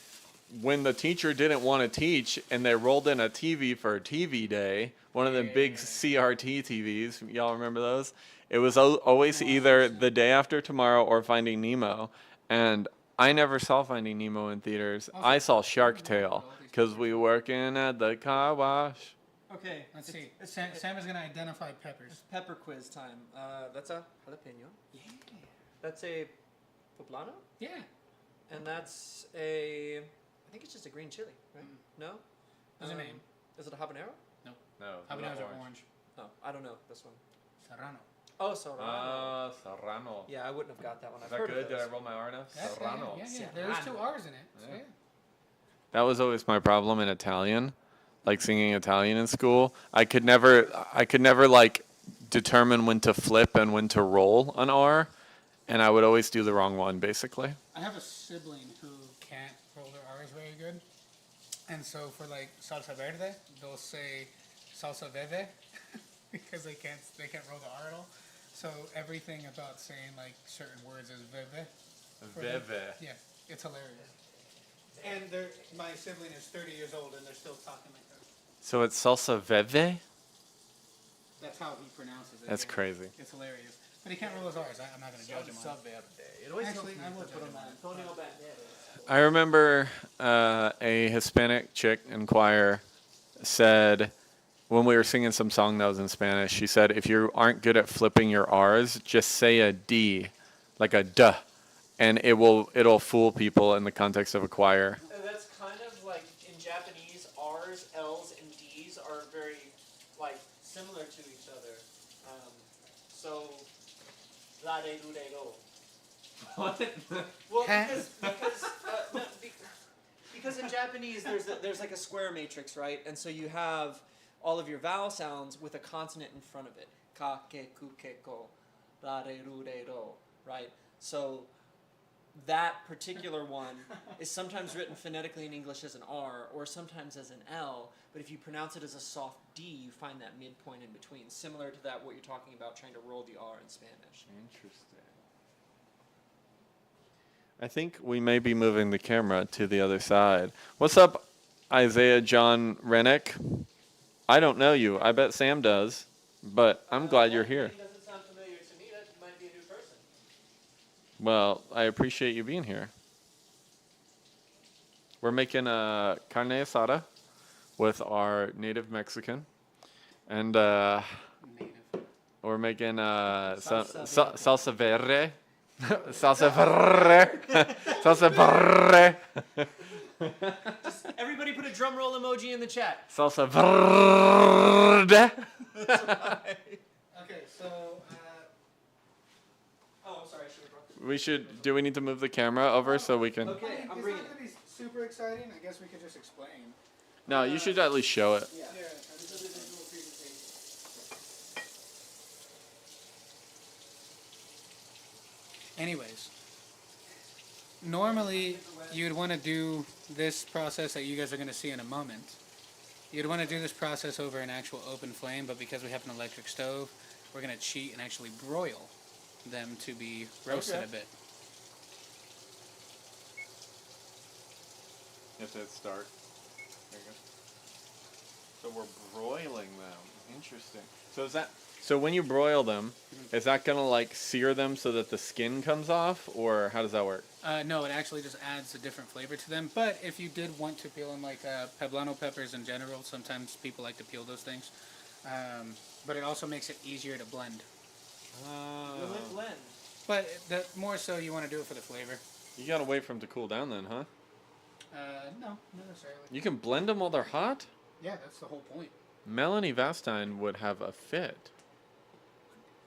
Speaker 4: when the teacher didn't want to teach and they rolled in a TV for a TV day, one of them big CRT TVs. Y'all remember those? It was always either The Day After Tomorrow or Finding Nemo. And I never saw Finding Nemo in theaters. I saw Shark Tale because we working at the car wash.
Speaker 1: Okay.
Speaker 2: Let's see.
Speaker 1: It's
Speaker 2: Sam is gonna identify peppers.
Speaker 1: pepper quiz time. That's a jalapeno.
Speaker 2: Yeah.
Speaker 1: That's a poblano.
Speaker 2: Yeah.
Speaker 1: And that's I think it's just a green chili, right? No?
Speaker 2: What's the name?
Speaker 1: Is it a habanero?
Speaker 4: No,
Speaker 2: Habaneros are orange.
Speaker 1: No, I don't know this one.
Speaker 2: Serrano.
Speaker 1: Oh, serrano.
Speaker 4: Serrano.
Speaker 1: Yeah, I wouldn't have got that one. I've
Speaker 4: Is that
Speaker 1: heard
Speaker 4: good?
Speaker 1: of
Speaker 4: Did I
Speaker 1: those.
Speaker 4: roll my R enough?
Speaker 2: That's
Speaker 4: Serrano.
Speaker 2: Yeah. There's two R's in it. So
Speaker 4: Yeah.
Speaker 2: yeah.
Speaker 4: That was always my problem in Italian, like singing Italian in school. I could never like determine when to flip and when to roll an R, and I would always do the wrong one basically.
Speaker 2: I have a sibling who can't roll their R's very good. And so for like salsa verde, they'll say salsa verde because they can't roll the R at all. So everything about saying like certain words is veve. Yeah, it's hilarious. And my sibling is 30 years old and they're still talking like that.
Speaker 4: So it's salsa veve?
Speaker 2: That's how he pronounces it.
Speaker 4: That's
Speaker 2: yeah.
Speaker 4: crazy.
Speaker 2: It's hilarious. But he can't roll his R's. I'm not going to judge him on it.
Speaker 1: It always
Speaker 2: Actually,
Speaker 1: helps me
Speaker 2: I will
Speaker 1: to put
Speaker 2: judge
Speaker 1: on
Speaker 2: him
Speaker 1: that. Antonio Banderas.
Speaker 4: I remember a Hispanic chick in choir said, when we were singing some song that was in Spanish, she said, if you aren't good at flipping your R's, just say a D, like a duh, and it'll fool people in the context of a choir.
Speaker 1: That's kind of like in Japanese, R's, L's, and D's are very like similar to each other. So, la de do de do.
Speaker 3: What?
Speaker 1: Well, because in Japanese there's like a square matrix, right? And so you have all of your vowel sounds with a consonant in front of it. Ka, ke, ku, ke, ko, la, de, ru, de, do, right? So that particular one is sometimes written phonetically in English as an R or sometimes as an L, but if you pronounce it as a soft D, you find that midpoint in between, similar to that what you're talking about trying to roll the R in Spanish.
Speaker 4: Interesting. I think we may be moving the camera to the other side. What's up, Isaiah John Rennick? I don't know you. I bet Sam does, but I'm glad you're here.
Speaker 1: Doesn't sound familiar to me. That might be a new person.
Speaker 4: Well, I appreciate you being here. We're making a carne asada with our native Mexican, and
Speaker 2: Native.
Speaker 4: we're making
Speaker 1: Salsa
Speaker 4: salsa verde, salsa verde, salsa verde,
Speaker 1: Everybody put a drum roll emoji in the chat.
Speaker 4: salsa verde.
Speaker 2: Okay, so
Speaker 1: Oh, I'm sorry. I should have brought the...
Speaker 4: We should. Do we need to move the camera over so we can?
Speaker 1: Okay, I'm
Speaker 2: it's
Speaker 1: bringing
Speaker 2: not
Speaker 1: it.
Speaker 2: gonna be super exciting. I guess we could just explain.
Speaker 4: No, you should at least show it.
Speaker 2: Yeah. This is a visual presentation. Anyways, normally you'd want to do this process that you guys are going to see in a moment. You'd want to do this process over an actual open flame, but because we have an electric stove, we're going to cheat and actually broil them to be roasted a bit.
Speaker 4: You have to hit start. There you go. So we're broiling them. Interesting. So is that? So when you broil them, is that gonna like sear them so that the skin comes off, or how does that work?
Speaker 2: No, it actually just adds a different flavor to them. But if you did want to peel them, like poblano peppers in general, sometimes people like to peel those things. But it also makes it easier to blend.
Speaker 1: Blend.
Speaker 2: But more so, you want to do it for the flavor.
Speaker 4: You gotta wait for them to cool down, then, huh?
Speaker 2: No, not necessarily.
Speaker 4: You can blend them while they're hot.
Speaker 2: Yeah, that's the whole point.
Speaker 4: Melanie Vastine would have a fit.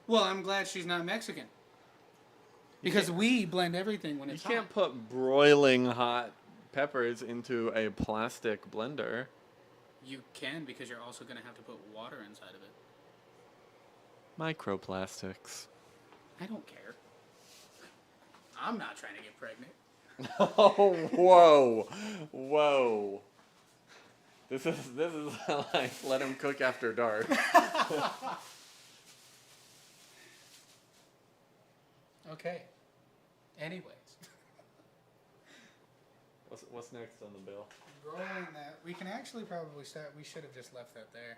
Speaker 2: Well, I'm glad she's not Mexican. Because we blend everything when
Speaker 4: You
Speaker 2: it's
Speaker 4: can't
Speaker 2: hot.
Speaker 4: put broiling hot peppers into a plastic blender.
Speaker 2: You can, because you're also going to have to put water inside of it.
Speaker 4: Microplastics.
Speaker 2: I don't care. I'm not trying to get pregnant.
Speaker 4: Oh, whoa, whoa. This is like let him cook after dark.
Speaker 2: Okay. Anyways.
Speaker 4: What's next on the bill?
Speaker 2: Rolling that, we can actually probably start, we should have just left that there.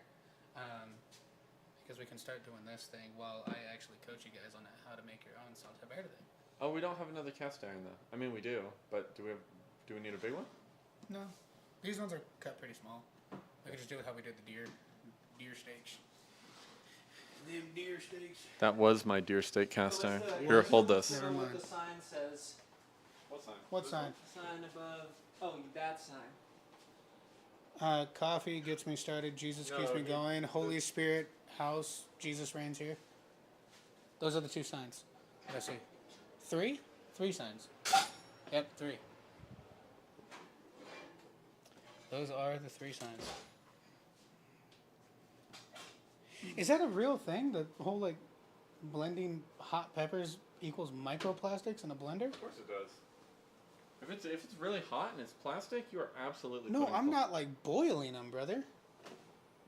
Speaker 2: Because we can start doing this thing while I actually coach you guys on how to make your own salsa verde.
Speaker 4: Oh, we don't have another cast iron though. I mean, we do, but do we need a big one?
Speaker 2: No. These ones are cut pretty small. We can just do it how we did the deer steaks. Them deer steaks.
Speaker 4: That was my deer steak cast iron. Here, hold this.
Speaker 2: Never
Speaker 1: What
Speaker 2: mind.
Speaker 1: the sign says.
Speaker 4: What sign?
Speaker 2: What sign?
Speaker 1: Sign above. Oh, that sign.
Speaker 2: Coffee gets me started. Jesus keeps
Speaker 4: No,
Speaker 2: me going. Holy Spirit, house, Jesus reigns here. Those are the two signs. Let's see. Three? Three signs. Yep, three. Those are the three signs. Is that a real thing? The whole like blending hot peppers equals microplastics in a blender?
Speaker 4: Of course it does. If it's really hot and it's plastic, you are absolutely.
Speaker 2: No,
Speaker 4: putting
Speaker 2: I'm not like boiling them, brother.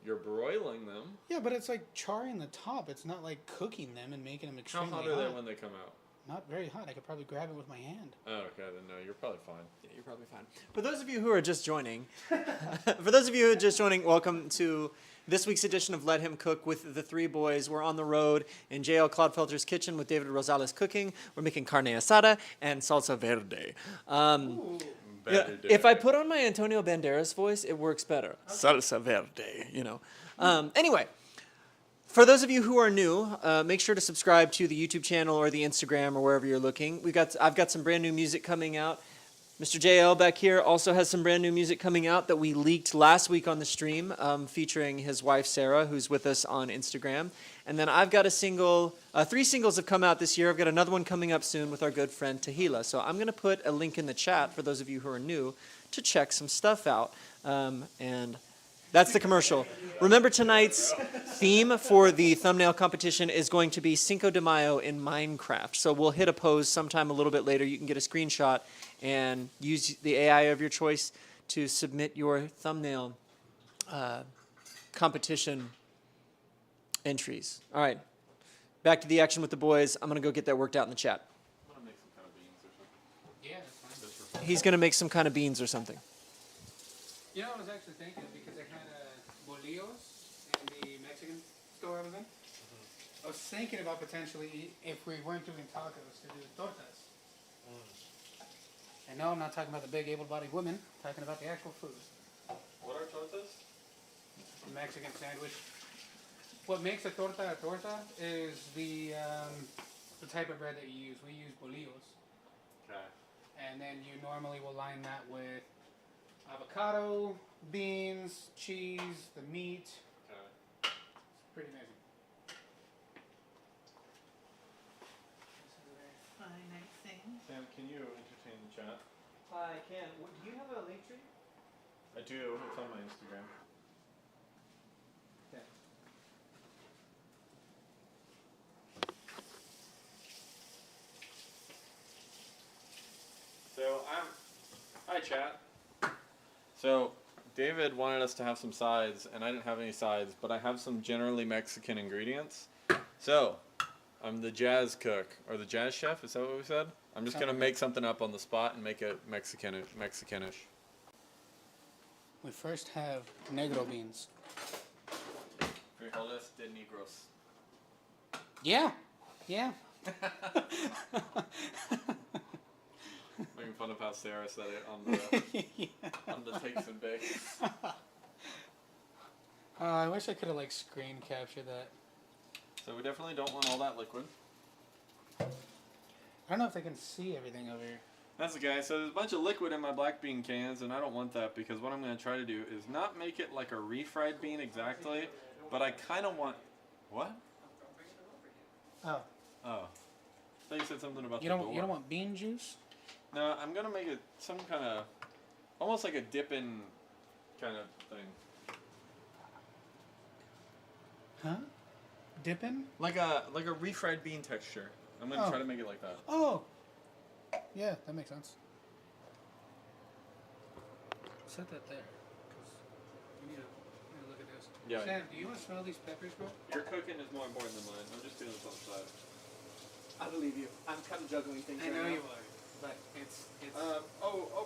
Speaker 4: You're broiling them.
Speaker 2: Yeah, but it's like charring the top. It's not like cooking them and making them
Speaker 4: How
Speaker 2: extremely
Speaker 4: hot are they when they come out?
Speaker 2: Not very hot. I could probably grab it with my hand.
Speaker 4: Oh, okay, then no, you're probably fine.
Speaker 1: Yeah, you're probably fine. For those of you who are just joining, welcome to this week's edition of Let Him Cook with the three boys. We're on the road in JL Clodfelter's kitchen with David Rosales cooking. We're making carne asada and salsa verde. Yeah, if I put on my Antonio Banderas voice, it works better. Salsa verde, you know. Anyway, for those of you who are new, make sure to subscribe to the YouTube channel or the Instagram or wherever you're looking. I've got some brand new music coming out. Mr. JL back here also has some brand new music coming out that we leaked last week on the stream, featuring his wife Sarah, who's with us on Instagram. And then I've got a single, 3 singles have come out this year. I've got another one coming up soon with our good friend Tahila. So I'm going to put a link in the chat for those of you who are new to check some stuff out. And that's the commercial. Remember, tonight's theme for the thumbnail competition is going to be Cinco de Mayo in Minecraft. So we'll hit a pose sometime a little bit later. You can get a screenshot and use the AI of your choice to submit your thumbnail competition entries. All right, back to the action with the boys. I'm going to go get that worked out in the chat.
Speaker 4: I'm gonna make some kind of beans or something.
Speaker 2: Yeah, that's fine.
Speaker 1: He's going to make some kind of beans or something.
Speaker 2: You know, I was actually thinking because I had bolillos store I was in. I was thinking about potentially, if we weren't doing tacos, to do tortas. And no, I'm not talking about the big able-bodied women. I'm talking about the actual food.
Speaker 4: What are tortas?
Speaker 2: A Mexican sandwich. What makes a torta is the type of bread that you use. We use bolillos.
Speaker 4: Okay.
Speaker 2: And then you normally will line that with avocado, beans, cheese, the meat.
Speaker 4: Okay.
Speaker 2: It's pretty amazing. This is a very finite thing.
Speaker 4: Sam, can you entertain the chat?
Speaker 1: I can. Do you have a link tree?
Speaker 4: I do. It's on my Instagram.
Speaker 1: Okay.
Speaker 4: So hi chat. So David wanted us to have some sides, and I didn't have any sides, but I have some generally Mexican ingredients. So I'm the jazz cook or the jazz chef. Is that what we said? I'm just gonna make something up on the spot and make it Mexicanish.
Speaker 2: We first have negro beans.
Speaker 4: Frijoles de negros.
Speaker 2: Yeah, yeah.
Speaker 4: Making fun of how Sarah said it on the on the takes and bakes.
Speaker 2: I wish I could have screen captured that.
Speaker 4: So we definitely don't want all that liquid.
Speaker 2: I don't know if they can see everything over here.
Speaker 4: That's okay. So there's a bunch of liquid in my black bean cans, and I don't want that because what I'm going to try to do is not make it like a refried bean exactly, but I kind of want. What?
Speaker 2: Oh,
Speaker 4: Oh. I thought you said something about
Speaker 2: you
Speaker 4: the
Speaker 2: don't
Speaker 4: door.
Speaker 2: you don't want bean juice?
Speaker 4: No, I'm going to make it some kind of, almost like a dip-in kind of thing.
Speaker 2: Huh? Dipping?
Speaker 4: Like a refried bean texture. I'm going to try to make it like that.
Speaker 2: Oh. Yeah, that makes sense. Set that there. 'Cause we need to look at this.
Speaker 4: Yeah.
Speaker 2: Sam, do you want to smell these peppers, bro?
Speaker 4: Your cooking is more important than mine. I'm just doing this on the side.
Speaker 1: I believe you. I'm kind of juggling things
Speaker 2: I
Speaker 1: right
Speaker 2: know
Speaker 1: now.
Speaker 2: you are. But it's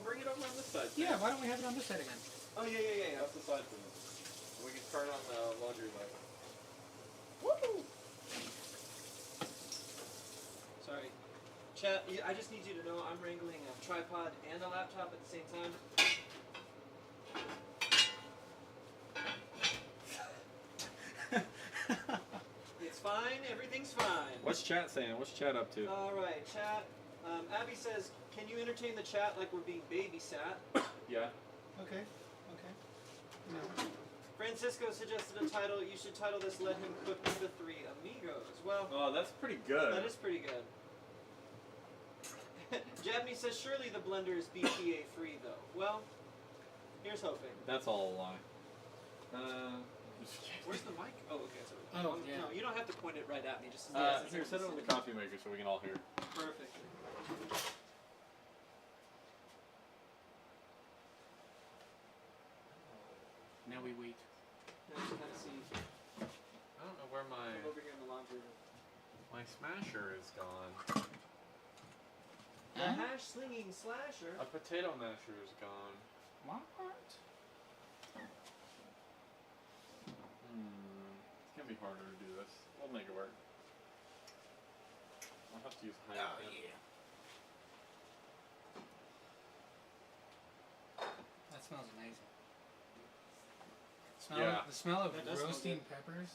Speaker 4: Bring it over on this side.
Speaker 2: yeah, why don't we have it on this side again?
Speaker 1: Oh, yeah.
Speaker 4: That's the side for this. We can turn on the laundry light.
Speaker 1: Woo! Sorry. Chat, I just need you to know I'm wrangling a tripod and a laptop at the same time. It's fine. Everything's fine.
Speaker 4: What's chat saying? What's chat up to?
Speaker 1: All right, chat. Abby says, can you entertain the chat like we're being babysat?
Speaker 4: Yeah.
Speaker 2: Okay. No.
Speaker 1: Francisco suggested a title. You should title this Let Him Cook the Three Amigos. Well,
Speaker 4: Oh, that's pretty good.
Speaker 1: that is pretty good. Jabney says, surely the blender is BPA free, though. Well, here's hoping.
Speaker 4: That's all a lie.
Speaker 1: Where's the mic? Oh, okay. So,
Speaker 2: Oh, yeah.
Speaker 1: No, you don't have to point it right at me. Just
Speaker 4: Here, set it on the coffee maker so we can all hear.
Speaker 1: Perfect.
Speaker 2: Now we wait.
Speaker 1: Now you kind of see.
Speaker 4: I don't know where
Speaker 1: I'm over here in the laundry room.
Speaker 4: my smasher is gone.
Speaker 1: The hash slinging slasher.
Speaker 4: A potato masher is gone.
Speaker 2: What?
Speaker 4: It's gonna be harder to do this. We'll make it work. I'll have to use high end.
Speaker 2: That smells amazing.
Speaker 4: Yeah.
Speaker 2: The smell of
Speaker 1: That does smell
Speaker 2: roasting
Speaker 1: good.
Speaker 2: peppers.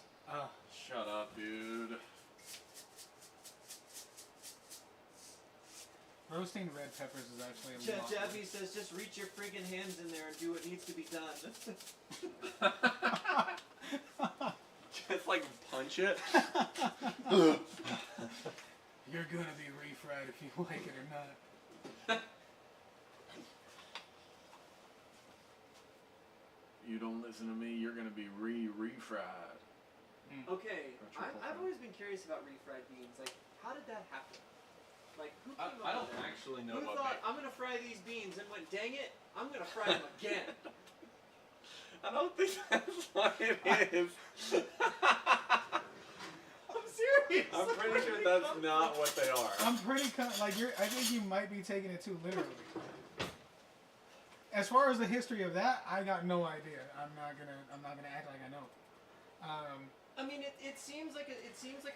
Speaker 4: Shut up, dude.
Speaker 2: Roasting red peppers is actually a lot.
Speaker 1: Jabby says, just reach your friggin' hands in there and do what needs to be done.
Speaker 4: Just like punch it.
Speaker 2: You're gonna be refried if you like it or not.
Speaker 4: You don't listen to me, you're gonna be refried.
Speaker 1: Okay,
Speaker 4: Or
Speaker 1: I've always been curious about refried beans. Like, how did that happen? Like, who came
Speaker 4: I
Speaker 1: up
Speaker 4: don't
Speaker 1: with it?
Speaker 4: actually know
Speaker 1: Who
Speaker 4: what
Speaker 1: thought, I'm gonna fry these beans, and went, dang it, I'm gonna fry them again.
Speaker 4: I don't think that's what it is.
Speaker 1: I'm serious.
Speaker 4: I'm pretty sure that's not what they are.
Speaker 2: I'm pretty I think you might be taking it too literally. As far as the history of that, I got no idea. I'm not gonna act like I know.
Speaker 1: I mean, it seems like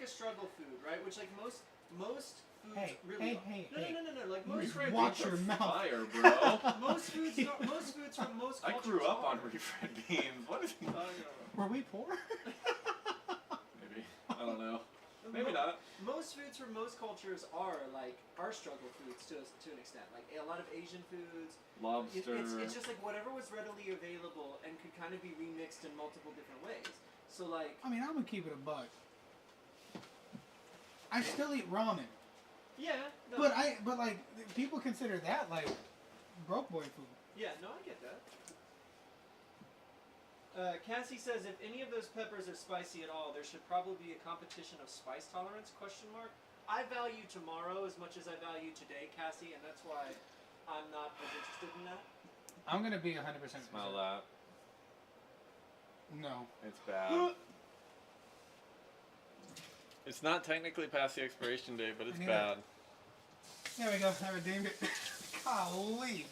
Speaker 1: a struggle food, right? Which like most foods really. No. Like most
Speaker 2: Watch your mouth.
Speaker 3: Fire, bro.
Speaker 1: most foods from most
Speaker 3: I
Speaker 1: cultures
Speaker 3: grew up
Speaker 1: are.
Speaker 3: on refried beans. What is he talking about?
Speaker 2: Were we poor?
Speaker 3: Maybe. I don't know. Maybe not.
Speaker 1: Most foods from most cultures are struggle foods to an extent. Like a lot of Asian foods.
Speaker 3: Lobster.
Speaker 1: It's just like whatever was readily available and could kind of be remixed in multiple different ways. So like.
Speaker 2: I mean, I'm gonna keep it a buck. I still eat ramen.
Speaker 1: Yeah. No.
Speaker 2: But like people consider that like broke boy food.
Speaker 1: Yeah, no, I get that. Cassie says if any of those peppers are spicy at all, there should probably be a competition of spice tolerance? ? I value tomorrow as much as I value today, Cassie, and that's why I'm not as interested in that.
Speaker 2: I'm gonna be 100%.
Speaker 3: Smell that.
Speaker 2: No.
Speaker 3: It's bad.
Speaker 4: It's not technically past the expiration date, but it's
Speaker 2: I knew
Speaker 4: bad.
Speaker 2: There we go. I redeemed it. Golly.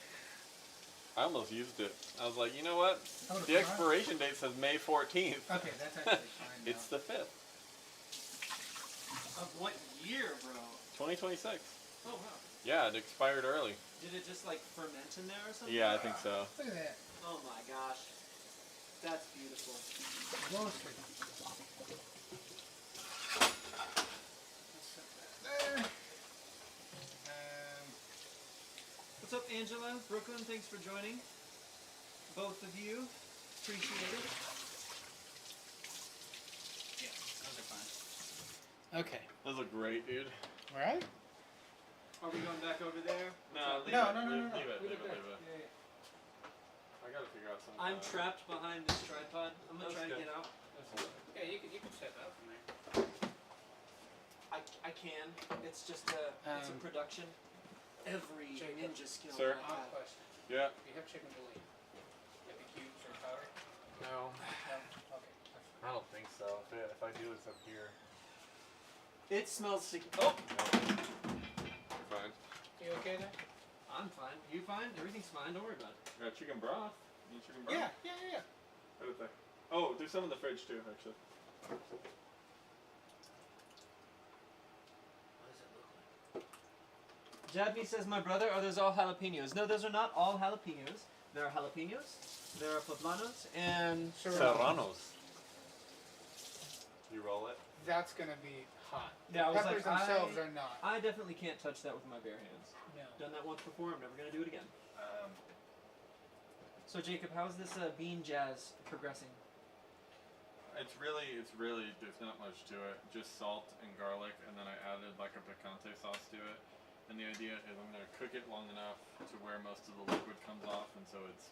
Speaker 4: I almost used it. I was like, you know what?
Speaker 2: I would've
Speaker 4: The
Speaker 2: tried.
Speaker 4: expiration date says May 14th.
Speaker 2: Okay, that's actually fine. Now.
Speaker 4: It's the 5th.
Speaker 1: Of what year, bro?
Speaker 4: 2026.
Speaker 1: Oh, wow.
Speaker 4: Yeah, it expired early.
Speaker 1: Did it just like ferment in there or something?
Speaker 4: Yeah, I think so.
Speaker 2: Look at that.
Speaker 1: Oh my gosh. That's beautiful.
Speaker 2: Roasted. Let's set that there.
Speaker 1: What's up, Angela? Brooklyn, thanks for joining. Both of you. Appreciate it.
Speaker 2: Yeah, those are fine. Okay.
Speaker 4: Those look great, dude.
Speaker 2: All right.
Speaker 1: Are we going back over there?
Speaker 4: No,
Speaker 2: No.
Speaker 4: Leave it.
Speaker 2: Leave it there.
Speaker 4: I gotta figure out something.
Speaker 1: I'm trapped behind this tripod. I'm gonna
Speaker 4: That's
Speaker 1: try to
Speaker 4: good.
Speaker 1: get out.
Speaker 2: Yeah, you can step out from there.
Speaker 1: I can. It's just it's a production. Every
Speaker 2: Jacob.
Speaker 1: ninja skill.
Speaker 4: Sir?
Speaker 1: that I have.
Speaker 2: Question.
Speaker 4: Yeah.
Speaker 2: Do you have chicken bouillon? Like the cubes or powder?
Speaker 4: No.
Speaker 2: No. Okay.
Speaker 4: I don't think so. If I do, it's up here.
Speaker 1: It smells sick. Oh,
Speaker 4: You're fine.
Speaker 2: You okay there?
Speaker 1: I'm fine. You fine? Everything's fine. Don't worry about it.
Speaker 4: Got chicken broth. You need chicken broth?
Speaker 2: Yeah.
Speaker 4: Right up there. Oh, there's some in the fridge too, actually.
Speaker 1: Jadmi says, my brother, are those all jalapenos? No, those are not all jalapenos. There are jalapenos, there are poblanos, and
Speaker 4: Serranos. You roll it?
Speaker 2: That's gonna be hot.
Speaker 1: Yeah, I was
Speaker 2: Peppers
Speaker 1: like,
Speaker 2: themselves are not.
Speaker 1: I definitely can't touch that with my bare hands.
Speaker 2: No.
Speaker 1: Done that once before, I'm never going to do it again. So Jacob, how's this bean jazz progressing?
Speaker 4: It's really, there's not much to it. Just salt and garlic, and then I added like a picante sauce to it. And the idea is I'm gonna cook it long enough to where most of the liquid comes off, and so it's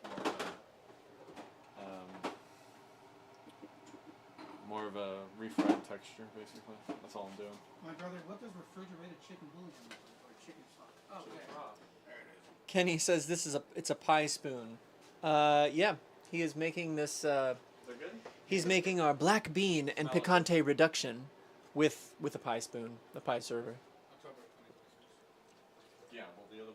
Speaker 4: more of a refried texture, basically. That's all I'm doing.
Speaker 2: My brother, what does refrigerated chicken bouillon look like? Or chicken stock? Oh, there it is.
Speaker 1: Kenny says it's a pie spoon. Yeah, he is making this.
Speaker 4: They're good?
Speaker 1: He's making our black bean and
Speaker 4: Smell it.
Speaker 1: picante reduction with a pie spoon, the pie server.
Speaker 2: October 26th.
Speaker 4: Yeah, well the other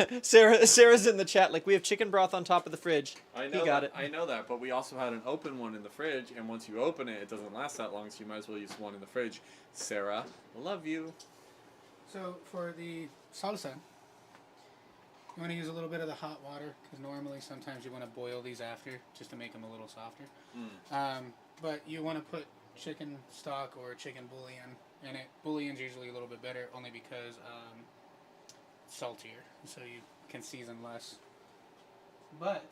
Speaker 4: ones are made.
Speaker 1: Sarah's in the chat like we have chicken broth on top of the fridge.
Speaker 4: I know
Speaker 1: He got
Speaker 4: that.
Speaker 1: it.
Speaker 4: I know that, but we also had an open one in the fridge, and once you open it, it doesn't last that long, so you might as well use one in the fridge. Sarah, love you.
Speaker 2: So for the salsa, you want to use a little bit of the hot water because normally sometimes you want to boil these after just to make them a little softer. But you want to put chicken stock or chicken bouillon in it. Bouillon's usually a little bit better only because it's saltier, so you can season less. But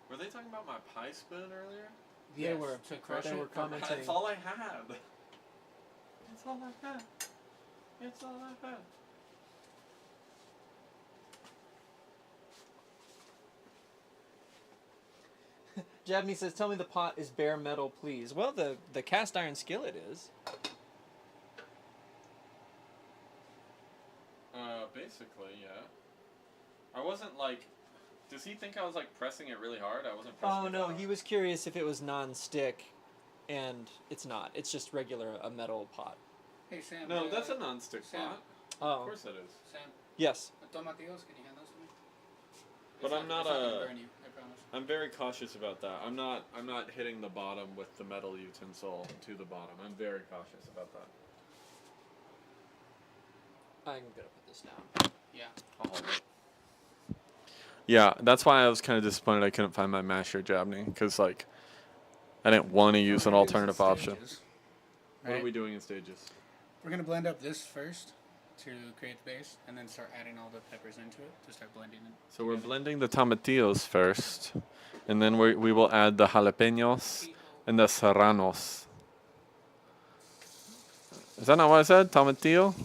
Speaker 4: Were they talking about my pie spoon earlier?
Speaker 2: yes,
Speaker 1: were.
Speaker 2: to crush
Speaker 1: They
Speaker 2: it.
Speaker 1: were commenting.
Speaker 4: That's all I had. That's all I had. That's all I had.
Speaker 1: Jabney says, "Tell me the pot is bare metal, please." Well, the cast iron skillet is.
Speaker 4: Basically, yeah. I wasn't like. Does he think I was like pressing it really hard? I wasn't pressing
Speaker 1: Oh
Speaker 4: it
Speaker 1: no,
Speaker 4: hard.
Speaker 1: he was curious if it was non-stick, and it's not. It's just regular a metal pot.
Speaker 2: Hey Sam.
Speaker 4: No, that's a non-stick
Speaker 2: Sam.
Speaker 4: pot.
Speaker 1: Oh.
Speaker 4: Of course it is.
Speaker 2: Sam,
Speaker 1: Yes.
Speaker 2: the tomatillos, can you hand those to me?
Speaker 4: But I'm not
Speaker 2: it's gonna burn you, I promise.
Speaker 4: I'm very cautious about that. I'm not hitting the bottom with the metal utensil to the bottom. I'm very cautious about that.
Speaker 1: I'm gonna put this down.
Speaker 2: Yeah.
Speaker 4: I'll hold it. Yeah, that's why I was kind of disappointed I couldn't find my masher jabney, because like I didn't want to use an alternative option. What are we doing in stages?
Speaker 2: We're gonna blend up this first to create the base, and then start adding all the peppers into it to start blending it.
Speaker 4: So we're blending the tomatillos first, and then we will add the jalapenos and the serranos. Is that not what I said? Tomatillo?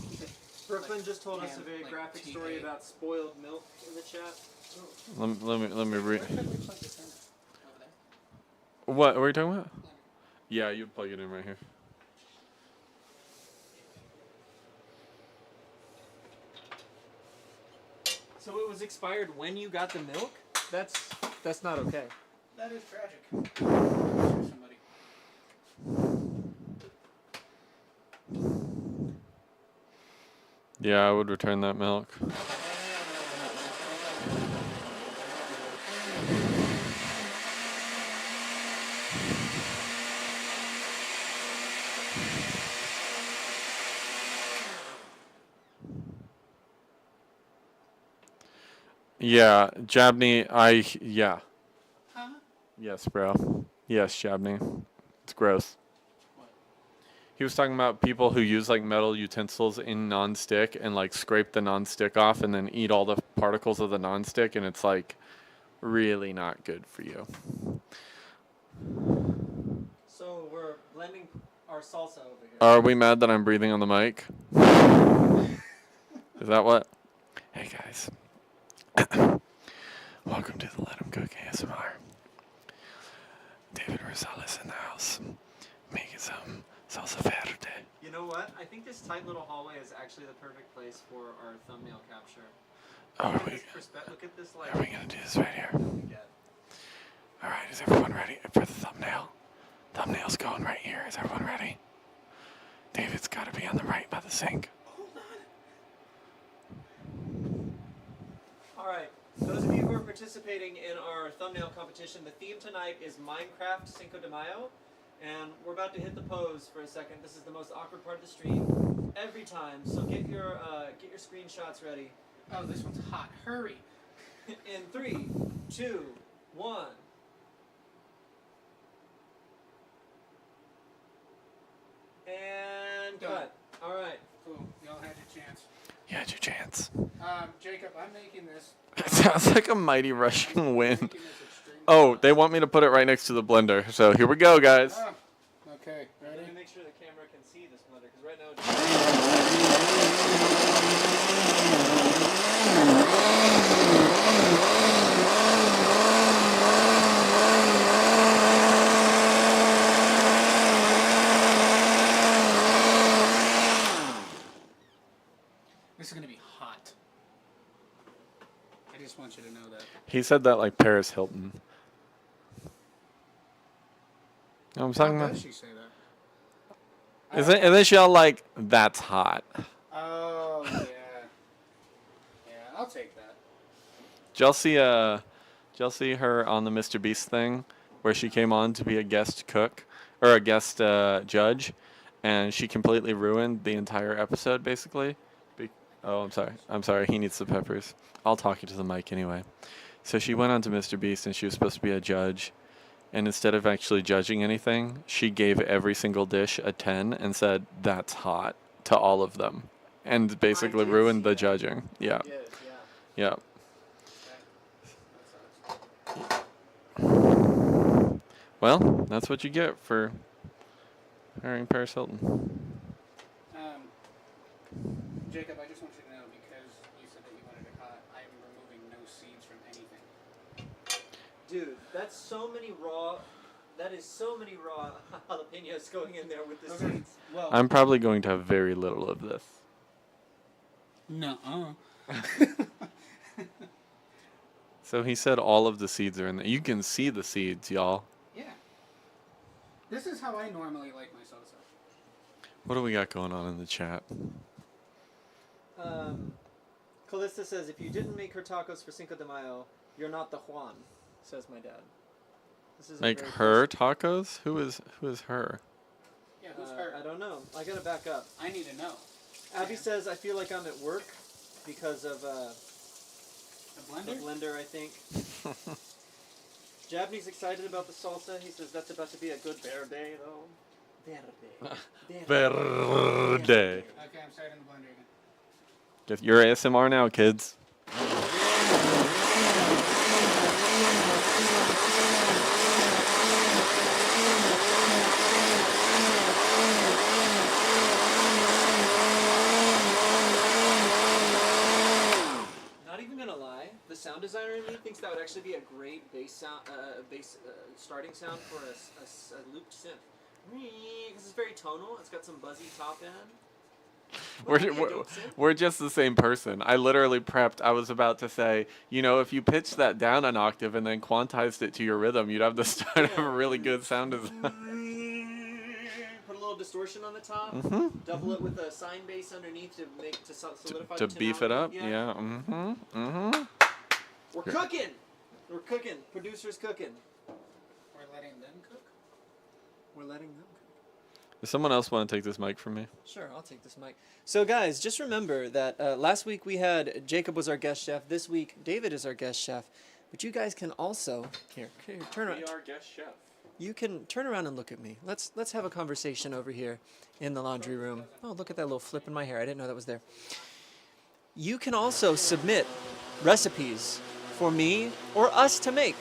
Speaker 1: Brooklyn just told us a very
Speaker 2: like
Speaker 1: graphic
Speaker 2: tea
Speaker 1: story
Speaker 2: egg.
Speaker 1: about spoiled milk in the chat.
Speaker 4: Let me read.
Speaker 2: Where should we plug this in? Over there?
Speaker 4: What were you talking about? Yeah, you'd plug it in right here.
Speaker 1: So it was expired when you got the milk? That's not okay.
Speaker 2: That is tragic. Somebody.
Speaker 4: Yeah, I would return that milk. Yeah, Jabney, yeah.
Speaker 2: Huh?
Speaker 4: Yes, bro. Yes, Jabney. It's gross.
Speaker 2: What?
Speaker 4: He was talking about people who use like metal utensils in non-stick and like scrape the non-stick off and then eat all the particles of the non-stick, and it's like really not good for you.
Speaker 1: So we're blending our salsa over here.
Speaker 4: Are we mad that I'm breathing on the mic? Is that what? Hey guys. Welcome to the Let 'Em Cook ASMR. David Rosales in the house, making some salsa verde.
Speaker 1: You know what? I think this tight little hallway is actually the perfect place for our thumbnail capture.
Speaker 4: Oh,
Speaker 1: Look at this look at this like.
Speaker 4: are we gonna do this right here?
Speaker 1: we get.
Speaker 4: All right, is everyone ready for the thumbnail? Thumbnail's going right here. Is everyone ready? David's got to be on the right by the sink.
Speaker 1: All right. Those of you who are participating in our thumbnail competition, the theme tonight is Minecraft Cinco de Mayo, and we're about to hit the pose for a second. This is the most awkward part of the stream every time, so get your screenshots ready.
Speaker 2: Oh, this one's hot. Hurry.
Speaker 1: In 3, 2, 1. And
Speaker 2: Done.
Speaker 1: cut. All right.
Speaker 2: Cool. Y'all had your chance.
Speaker 4: You had your chance.
Speaker 2: Jacob, I'm making this.
Speaker 4: It sounds like a mighty rushing wind.
Speaker 2: Making this extremely
Speaker 4: Oh,
Speaker 2: hot.
Speaker 4: they want me to put it right next to the blender. So here we go, guys.
Speaker 2: Ah, okay,
Speaker 1: Let
Speaker 2: ready?
Speaker 1: me make sure the camera can see this blender, because right now
Speaker 2: This is gonna be hot. I just want you to know that.
Speaker 4: He said that like Paris Hilton. You know what I'm talking
Speaker 2: How
Speaker 4: about?
Speaker 2: does she say that?
Speaker 4: Isn't y'all like, that's hot?
Speaker 2: Oh yeah. Yeah, I'll take that.
Speaker 4: Did y'all see her on the Mr. Beast thing where she came on to be a guest cook or a guest judge, and she completely ruined the entire episode basically? Oh, I'm sorry. He needs the peppers. I'll talk into the mic anyway. So she went on to Mr. Beast and she was supposed to be a judge, and instead of actually judging anything, she gave every single dish a 10 and said, "That's hot," to all of them, and basically
Speaker 1: did
Speaker 4: ruined
Speaker 1: see
Speaker 4: the
Speaker 1: that.
Speaker 4: judging. Yeah.
Speaker 1: Yes, yeah.
Speaker 4: Yeah. Well, that's what you get for hiring Paris Hilton.
Speaker 2: Jacob, I just want you to know, because you said that you wanted it hot, I am removing no seeds from anything.
Speaker 1: Dude, that's so many raw. That is so many raw jalapenos going in there with the
Speaker 2: Okay.
Speaker 1: seeds.
Speaker 2: Well,
Speaker 4: I'm probably going to have very little of this.
Speaker 2: nuh-uh.
Speaker 4: So he said all of the seeds are in there. You can see the seeds, y'all.
Speaker 2: Yeah. This is how I normally like my salsa.
Speaker 4: What do we got going on in the chat?
Speaker 1: Callista says, if you didn't make her tacos for Cinco de Mayo, You're not the Juan, says my dad. This is a
Speaker 4: Make
Speaker 1: very
Speaker 4: her tacos? Who is her?
Speaker 2: Yeah, who's her?
Speaker 1: I don't know. I gotta back up.
Speaker 2: I need to know.
Speaker 1: Abby says I feel like I'm at work because of
Speaker 2: The
Speaker 1: the
Speaker 2: blender?
Speaker 1: blender, I think. Jabney's excited about the salsa. He says that's about to be a good verde, though. Verde.
Speaker 4: Verde.
Speaker 2: Okay, I'm starting the blender again.
Speaker 4: Get your ASMR now, kids.
Speaker 1: Not even gonna lie, the sound designer in me thinks that would actually be a great bass sound, starting sound for a looped synth. This is very tonal. It's got some buzzy top end.
Speaker 4: We're,
Speaker 1: Wouldn't that be a
Speaker 4: we're,
Speaker 1: dope synth?
Speaker 4: we're just the same person. I literally prepped. I was about to say, if you pitched that down an octave and then quantized it to your rhythm, you'd have the start of a really good sound design.
Speaker 1: Put a little distortion on the top. Double it with a sine bass underneath to solidify
Speaker 4: To
Speaker 1: the
Speaker 4: beef it up.
Speaker 1: tonality.
Speaker 4: Yeah. Mm-hmm.
Speaker 1: We're cooking. We're cooking. Producer's cooking.
Speaker 2: We're letting them cook?
Speaker 1: We're letting them cook.
Speaker 4: Does someone else want to take this mic from me?
Speaker 1: Sure, I'll take this mic. So, guys, just remember that last week we had Jacob was our guest chef. This week, David is our guest chef. But you guys can also here turn around.
Speaker 4: are guest chef.
Speaker 1: You can turn around and look at me. Let's have a conversation over here in the laundry room. Oh, look at that little flip in my hair. I didn't know that was there. You can also submit recipes for me or us to make.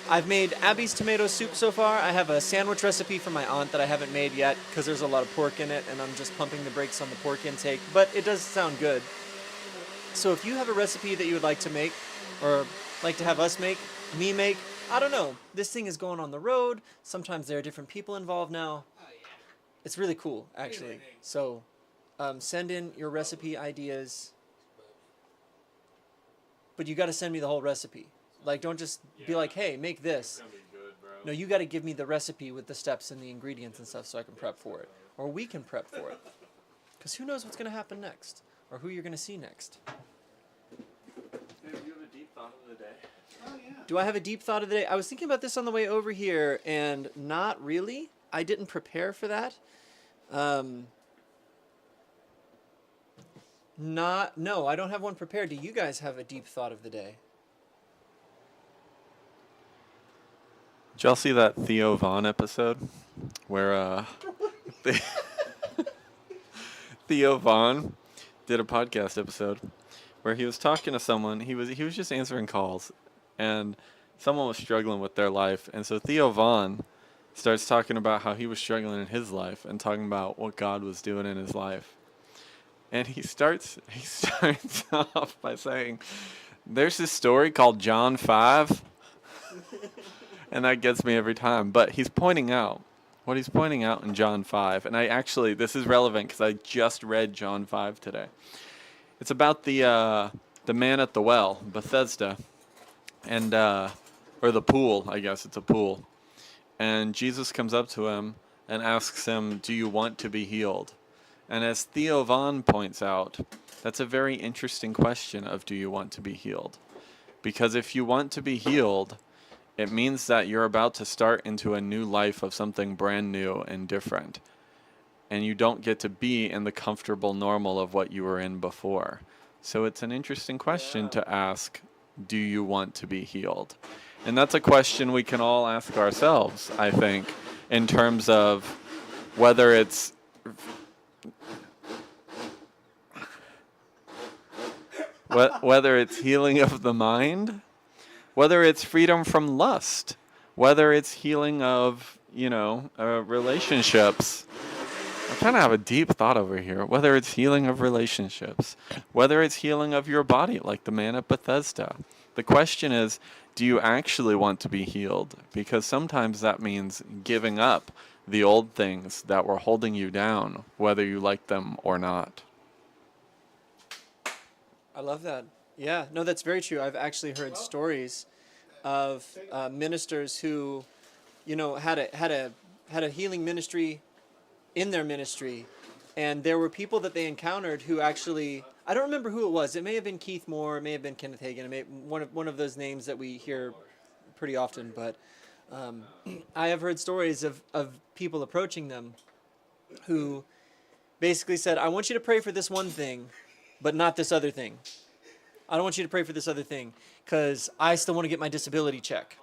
Speaker 1: I've made Abby's tomato soup so far. I have a sandwich recipe from my aunt that I haven't made yet because there's a lot of pork in it and I'm just pumping the brakes on the pork intake, but it does sound good. So if you have a recipe that you would like to make or like to have us make, me make, I don't know. This thing is going on the road. Sometimes there are different people involved now.
Speaker 2: Oh, yeah.
Speaker 1: It's really cool, actually. So send in your recipe ideas, but you got to send me the whole recipe. Like, don't just be like, hey, make this.
Speaker 4: Gonna be good, bro.
Speaker 1: No, you got to give me the recipe with the steps and the ingredients and stuff so I can prep for it. Or we can prep for it. Because who knows what's going to happen next or who you're going to see next.
Speaker 4: Do you have a deep thought of the day?
Speaker 2: Oh, yeah.
Speaker 1: Do I have a deep thought of the day? I was thinking about this on the way over here, and not really. I didn't prepare for that. No, I don't have one prepared. Do you guys have a deep thought of the day?
Speaker 4: Did y'all see that Theo Vaughn episode where Theo Vaughn did a podcast episode where he was talking to someone. He was just answering calls, and someone was struggling with their life, and so Theo Vaughn starts talking about how he was struggling in his life and talking about what God was doing in his life. And he starts off by saying, "There's this story called John 5." And that gets me every time. But he's pointing out in John 5, and this is relevant because I just read John 5 today. It's about the man at the well, Bethesda, and or the pool. I guess it's a pool. And Jesus comes up to him and asks him, "Do you want to be healed?" And as Theo Vaughn points out, that's a very interesting question of do you want to be healed? Because if you want to be healed, it means that you're about to start into a new life of something brand new and different. And you don't get to be in the comfortable normal of what you were in before. So it's an interesting question to ask, do you want to be healed? And that's a question we can all ask ourselves, I think, in terms of whether it's healing of the mind, whether it's freedom from lust, whether it's healing of, relationships. I kind of have a deep thought over here. Whether it's healing of relationships, whether it's healing of your body, like the man at Bethesda. The question is, do you actually want to be healed? Because sometimes that means giving up the old things that were holding you down, whether you like them or not.
Speaker 1: I love that. Yeah, no, that's very true. I've actually heard stories of ministers who, had a healing ministry in their ministry, and there were people that they encountered who actually I don't remember who it was. It may have been Keith Moore. It may have been Kenneth Hagin. It may one of those names that we hear pretty often. But I have heard stories of people approaching them who basically said, I want you to pray for this one thing, but not this other thing. I don't want you to pray for this other thing because I still want to get my disability check.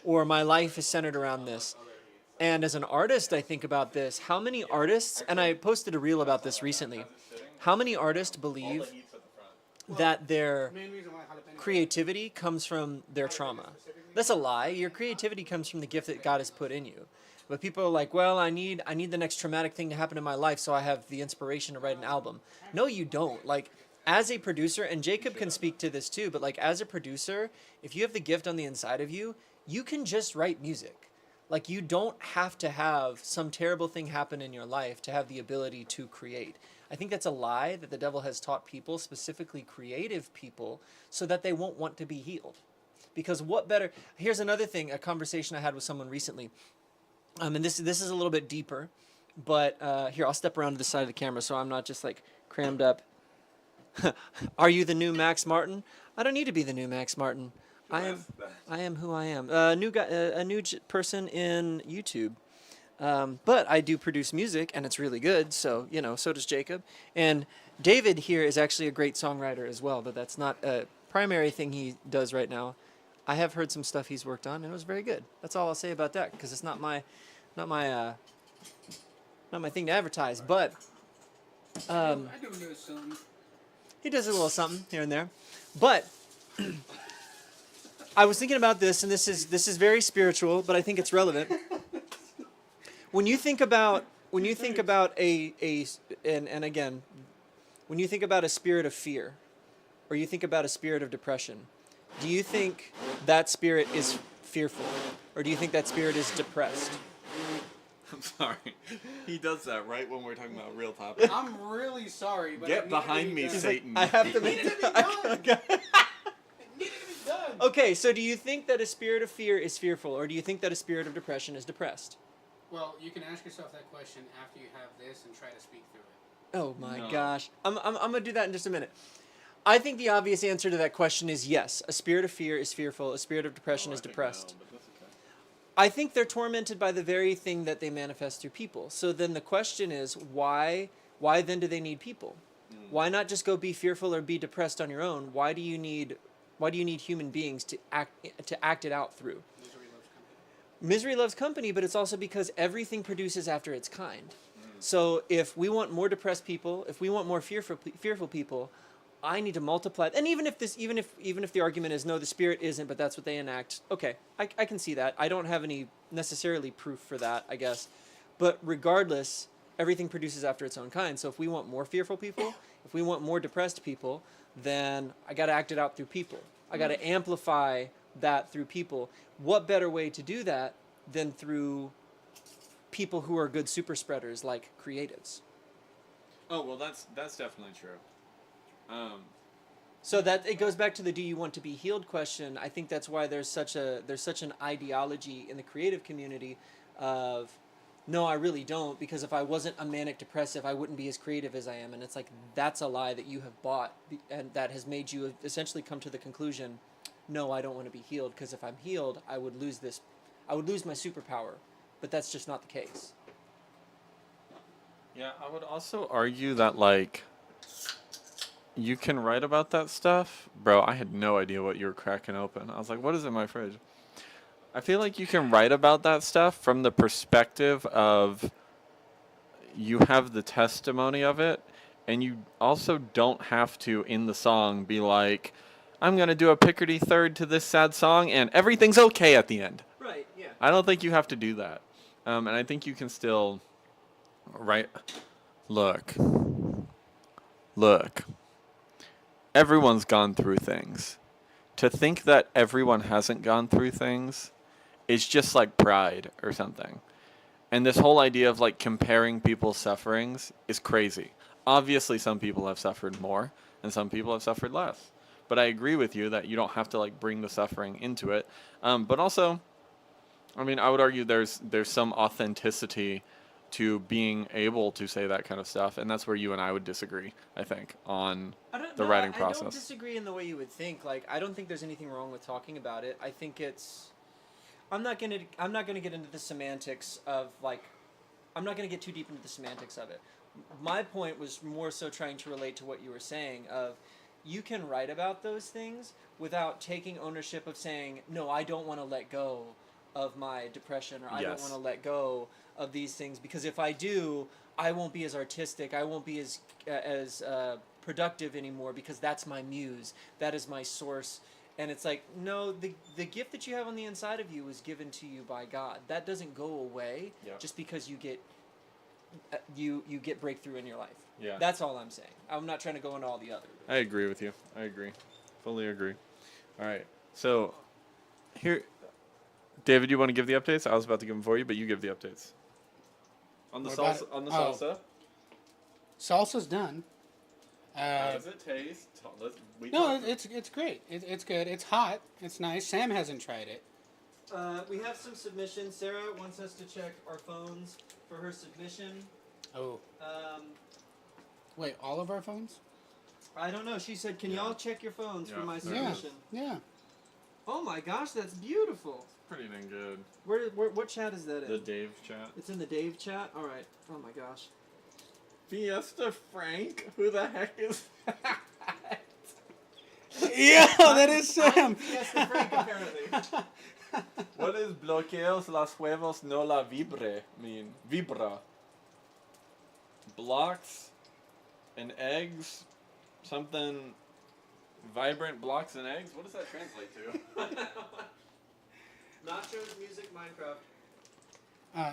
Speaker 1: Or my life is centered around this. And as an artist, I think about this. How many artists, and I posted a reel about this recently, how many artists believe that their creativity comes from their trauma? That's a lie. Your creativity comes from the gift that God has put in you. But people are like, well, I need the next traumatic thing to happen in my life so I have the inspiration to write an album. No, you don't. Like, as a producer, and Jacob can speak to this too, but like as a producer, if you have the gift on the inside of you, you can just write music. Like, you don't have to have some terrible thing happen in your life to have the ability to create. I think that's a lie that the devil has taught people, specifically creative people, so that they won't want to be healed. Because what better... Here's another thing, a conversation I had with someone recently. And this is a little bit deeper, but here, I'll step around to the side of the camera so I'm not just like crammed up. Are you the new Max Martin? I don't need to be the new Max Martin. I am who I am. A new person in YouTube. But I do produce music, and it's really good, so, so does Jacob. And David here is actually a great songwriter as well, but that's not a primary thing he does right now. I have heard some stuff he's worked on, and it was very good. That's all I'll say about that, because it's not my thing to advertise. But
Speaker 2: I do know something.
Speaker 1: he does a little something here and there. But I was thinking about this, and this is very spiritual, but I think it's relevant. When you think about when you think about a spirit of fear, or you think about a spirit of depression, do you think that spirit is fearful, or do you think that spirit is depressed?
Speaker 4: I'm sorry. He does that right when we're talking about real topics.
Speaker 2: I'm really sorry, but
Speaker 4: Get behind me, Satan.
Speaker 1: I have to make
Speaker 2: it.
Speaker 1: Okay, so do you think that a spirit of fear is fearful, or do you think that a spirit of depression is depressed?
Speaker 2: Well, you can ask yourself that question after you have this and try to speak through it.
Speaker 1: Oh my gosh. I'm going to do that in just a minute. I think the obvious answer to that question is yes. A spirit of fear is fearful. A spirit of depression is depressed.
Speaker 4: No, but that's okay.
Speaker 1: I think they're tormented by the very thing that they manifest through people. So then the question is, why then do they need people? Why not just go be fearful or be depressed on your own? Why do you need human beings to act it out through? Misery loves company, but it's also because everything produces after its kind. So if we want more depressed people, if we want more fearful people, I need to multiply. And even if the argument is no, the spirit isn't, but that's what they enact. Okay, I can see that. I don't have any necessarily proof for that, I guess. But regardless, everything produces after its own kind. So if we want more fearful people, if we want more depressed people, then I got to act it out through people. I got to amplify that through people. What better way to do that than through people who are good super spreaders like creatives?
Speaker 4: Oh, well, that's definitely true.
Speaker 1: So that it goes back to the do you want to be healed question. I think that's why there's such an ideology in the creative community of no, I really don't, because if I wasn't a manic depressive, I wouldn't be as creative as I am. And it's like, that's a lie that you have bought, and that has made you essentially come to the conclusion, no, I don't want to be healed, because if I'm healed, I would lose my superpower. But that's just not the case.
Speaker 4: Yeah, I would also argue that, like, you can write about that stuff. Bro, I had no idea what you were cracking open. I was like, what is in my fridge? I feel like you can write about that stuff from the perspective of you have the testimony of it, and you also don't have to, in the song, be like, I'm going to do a Picardy third to this sad song, and everything's okay at the end.
Speaker 1: Right, yeah.
Speaker 4: I don't think you have to do that. And I think you can still write, look, everyone's gone through things. To think that everyone hasn't gone through things is just like pride or something. And this whole idea of like comparing people's sufferings is crazy. Obviously, some people have suffered more and some people have suffered less. But I agree with you that you don't have to like bring the suffering into it. But also, I mean, I would argue there's some authenticity to being able to say that kind of stuff, and that's where you and I would disagree, I think, on the writing
Speaker 1: I
Speaker 4: process.
Speaker 1: don't disagree in the way you would think. Like, I don't think there's anything wrong with talking about it. I think it's. I'm not gonna get into the semantics of like. I'm not gonna get too deep into the semantics of it. My point was more so trying to relate to what you were saying of, you can write about those things without taking ownership of saying, no, I don't want to let go of my depression, or I don't
Speaker 4: Yes.
Speaker 1: want to let go of these things, because if I do, I won't be as artistic, I won't be as productive anymore, because that's my muse, that is my source. And it's like, no, the gift that you have on the inside of you was given to you by God. That doesn't go away just because you get you get breakthrough in your life.
Speaker 4: Yeah.
Speaker 1: That's all I'm saying. I'm not trying to go into all the others.
Speaker 4: I agree with you. I agree. Fully agree. All right. So, here, David, you want to give the updates? I was about to give them for you, but you give the updates. On the
Speaker 2: What about
Speaker 4: salsa.
Speaker 2: it?
Speaker 4: On the
Speaker 2: Oh.
Speaker 4: salsa.
Speaker 2: Salsa's done.
Speaker 4: How does it taste?
Speaker 2: No, it's great. It's good. It's hot. It's nice. Sam hasn't tried it.
Speaker 1: We have some submissions. Sarah wants us to check our phones for her submission.
Speaker 2: Oh,
Speaker 1: Um,
Speaker 2: wait, all of our phones?
Speaker 1: I don't know. She said, "Can y'all check your phones for
Speaker 4: Yeah.
Speaker 1: my
Speaker 4: Yeah.
Speaker 1: submission?"
Speaker 2: Yeah.
Speaker 1: Oh my gosh, that's beautiful.
Speaker 4: Pretty dang good.
Speaker 1: Where what chat is that in?
Speaker 4: The Dave chat.
Speaker 1: It's in the Dave chat. All right. Oh my gosh.
Speaker 4: Fiesta Frank? Who the heck is that?
Speaker 2: Yeah, that is Sam.
Speaker 1: Yes, the Frank apparently.
Speaker 4: What does bloqueos las huevos no la vibre mean? Vibra. Blocks and eggs? Something vibrant blocks and eggs? What does that translate to?
Speaker 1: Nachos, music, Minecraft.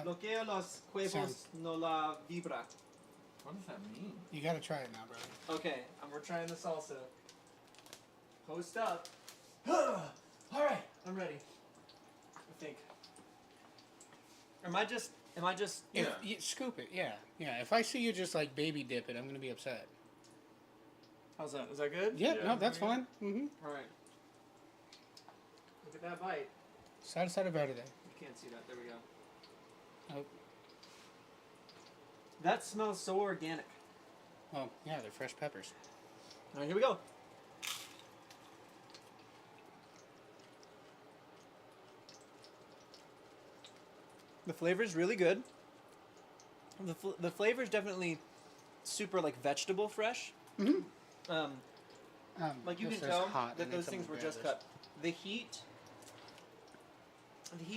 Speaker 1: Bloquea los huevos
Speaker 2: Sam.
Speaker 1: no la vibra.
Speaker 4: What does that mean?
Speaker 2: You gotta try it now, brother.
Speaker 1: Okay, we're trying the salsa. Post up. All right, I'm ready. I think. Am I just?
Speaker 2: If you scoop it, yeah. If I see you just like baby dip it, I'm gonna be upset.
Speaker 1: How's that? Is that good?
Speaker 2: Yeah,
Speaker 4: Yeah.
Speaker 2: no, that's fine. Mm-hmm.
Speaker 1: All right. Look at that bite.
Speaker 2: Side verde.
Speaker 1: You can't see that. There we go.
Speaker 2: Oh,
Speaker 1: That smells so organic.
Speaker 2: oh, yeah, they're fresh peppers.
Speaker 1: All right, here we go. The flavor is really good. The flavor is definitely super like vegetable fresh.
Speaker 2: Mhm.
Speaker 1: Like you
Speaker 2: this
Speaker 1: can
Speaker 2: says
Speaker 1: tell
Speaker 2: hot,
Speaker 1: that
Speaker 2: and
Speaker 1: those
Speaker 2: it's
Speaker 1: things were
Speaker 2: almost
Speaker 1: just
Speaker 2: bad.
Speaker 1: cut. The heat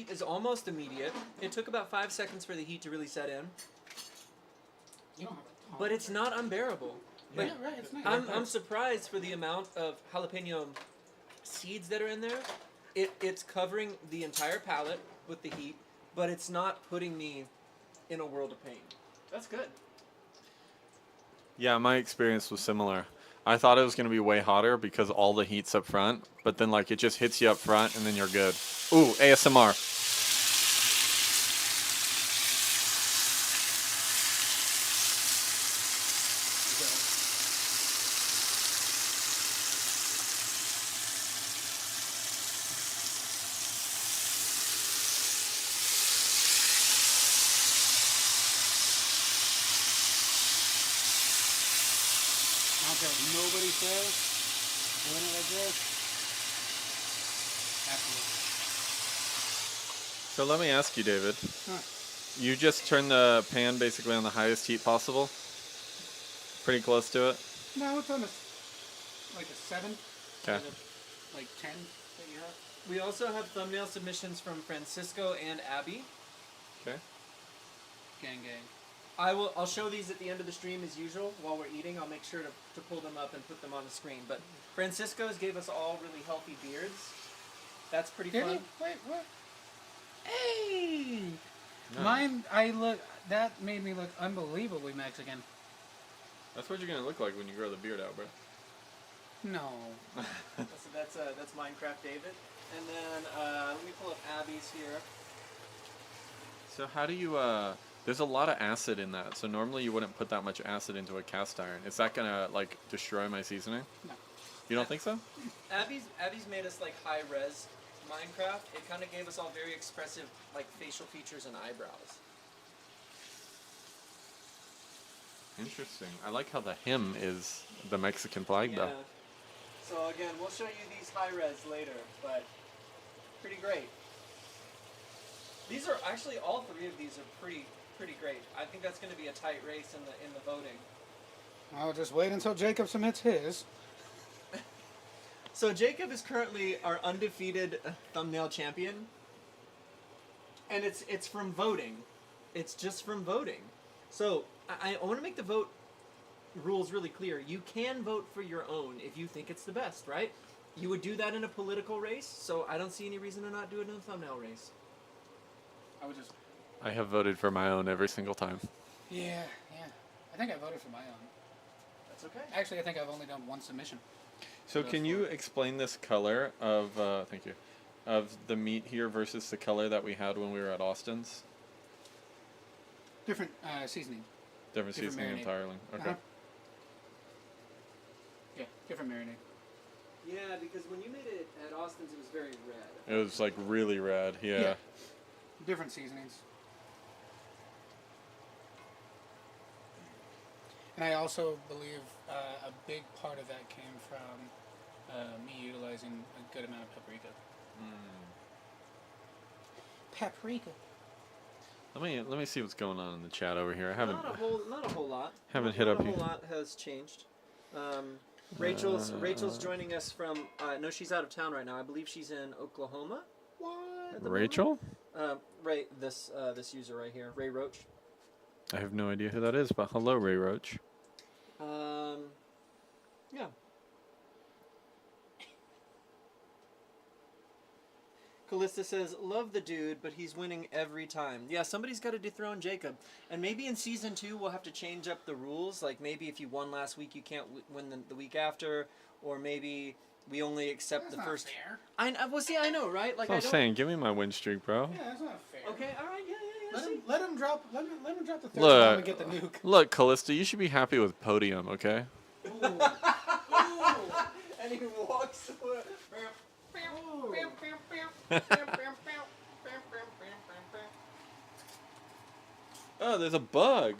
Speaker 1: is almost immediate. It took about 5 seconds for the heat to really set in,
Speaker 2: You don't have a ton.
Speaker 1: but it's not unbearable. Like,
Speaker 2: Yeah, right, it's nice.
Speaker 1: I'm surprised for the amount of jalapeno seeds that are in there. It's covering the entire palate with the heat, but it's not putting me in a world of pain. That's good.
Speaker 4: Yeah, my experience was similar. I thought it was going to be way hotter because all the heat's up front, but then like it just hits you up front and then you're good. Ooh, ASMR.
Speaker 2: I don't care what nobody says. Doing it like this. Absolutely.
Speaker 4: So let me ask you, David.
Speaker 2: Huh.
Speaker 4: You just turn the pan basically on the highest heat possible? Pretty close to it?
Speaker 2: No, it's on like a 7.
Speaker 4: Okay.
Speaker 2: Like 10 that you have.
Speaker 1: We also have thumbnail submissions from Francisco and Abby.
Speaker 4: Okay.
Speaker 2: Gang.
Speaker 1: I'll show these at the end of the stream as usual while we're eating. I'll make sure to pull them up and put them on the screen. But Francisco's gave us all really healthy beards. That's pretty
Speaker 2: Did
Speaker 1: fun.
Speaker 2: he? Wait, what? Hey!
Speaker 4: Nice.
Speaker 2: Mine, that made me look unbelievably Mexican.
Speaker 4: That's what you're going to look like when you grow the beard out, bro.
Speaker 2: No.
Speaker 1: That's Minecraft David. And then let me pull up Abby's here.
Speaker 4: So how do you, there's a lot of acid in that. So normally you wouldn't put that much acid into a cast iron. Is that going to like destroy my seasoning?
Speaker 2: No.
Speaker 4: You don't think so?
Speaker 1: Abby's made us like high res Minecraft. It kind of gave us all very expressive like facial features and eyebrows.
Speaker 4: Interesting. I like how the hymn is the Mexican flag, though.
Speaker 1: So again, we'll show you these high res later, but pretty great. These are actually all three of these are pretty great. I think that's going to be a tight race in the voting.
Speaker 2: I'll just wait until Jacob submits his.
Speaker 1: So Jacob is currently our undefeated thumbnail champion, and it's from voting. It's just from voting. So I want to make the vote rules really clear. You can vote for your own if you think it's the best, right? You would do that in a political race, so I don't see any reason to not do it in a thumbnail race.
Speaker 4: I have voted for my own every single time.
Speaker 2: Yeah. I think I voted for my own.
Speaker 1: That's okay.
Speaker 2: Actually, I think I've only done one submission.
Speaker 4: So can you explain this color of, thank you, of the meat here versus the color that we had when we were at Austin's?
Speaker 2: Different seasoning.
Speaker 4: Different seasoning
Speaker 2: marinade.
Speaker 4: entirely. Okay.
Speaker 2: Uh-huh. Yeah, different marinade.
Speaker 1: Yeah, because when you made it at Austin's, it was very red.
Speaker 4: It was like really red. Yeah.
Speaker 2: Different seasonings. And I also believe a big part of that came from me utilizing a good amount of paprika. Paprika.
Speaker 4: Let me see what's going on in the chat over here. I haven't.
Speaker 1: Not a whole lot.
Speaker 4: Haven't hit up
Speaker 1: Not a
Speaker 4: here.
Speaker 1: whole lot has changed. Rachel's joining us from. No, she's out of town right now. I believe she's in Oklahoma. What?
Speaker 4: Rachel?
Speaker 1: Ray, this user right here, Ray Roach.
Speaker 4: I have no idea who that is, but hello, Ray Roach.
Speaker 1: Yeah. Callista says, love the dude, but he's winning every time. Yeah, somebody's got to dethrone Jacob. And maybe in Season 2, we'll have to change up the rules. Like, maybe if you won last week, you can't win the week after. Or maybe we only accept
Speaker 2: That's
Speaker 1: the
Speaker 2: not
Speaker 1: first...
Speaker 2: fair.
Speaker 1: Well, see, I know, right? Like,
Speaker 4: I was saying, give me my win streak, bro.
Speaker 2: Yeah, that's not fair.
Speaker 1: Okay, all right, yeah.
Speaker 2: Let him drop the third
Speaker 4: Look.
Speaker 2: time and get the nuke.
Speaker 4: Look, Callista, you should be happy with podium, okay?
Speaker 2: Ooh.
Speaker 1: And he walks away.
Speaker 4: Oh, there's a bug.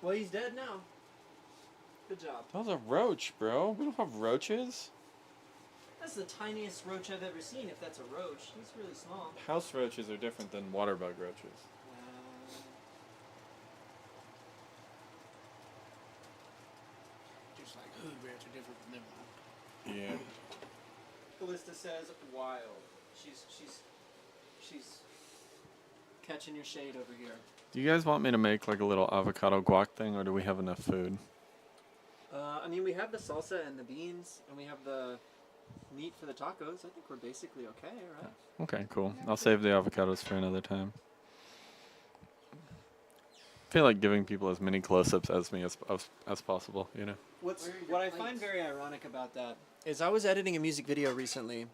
Speaker 1: Well, he's dead now. Good job.
Speaker 4: That was a roach, bro. We don't have roaches.
Speaker 1: That's the tiniest roach I've ever seen, if that's a roach. He's really small.
Speaker 4: House roaches are different than water bug roaches.
Speaker 2: Just like hood rats are different from them.
Speaker 4: Yeah.
Speaker 1: Callista says, wild. She's catching your shade over here.
Speaker 4: Do you guys want me to make like a little avocado guac thing, or do we have enough food?
Speaker 1: I mean, we have the salsa and the beans, and we have the meat for the tacos. I think we're basically okay, right?
Speaker 4: Okay, cool. I'll save the avocados for another time. I feel like giving people as many close-ups as me as possible, you know?
Speaker 1: What I find very ironic about that is I was editing a music video recently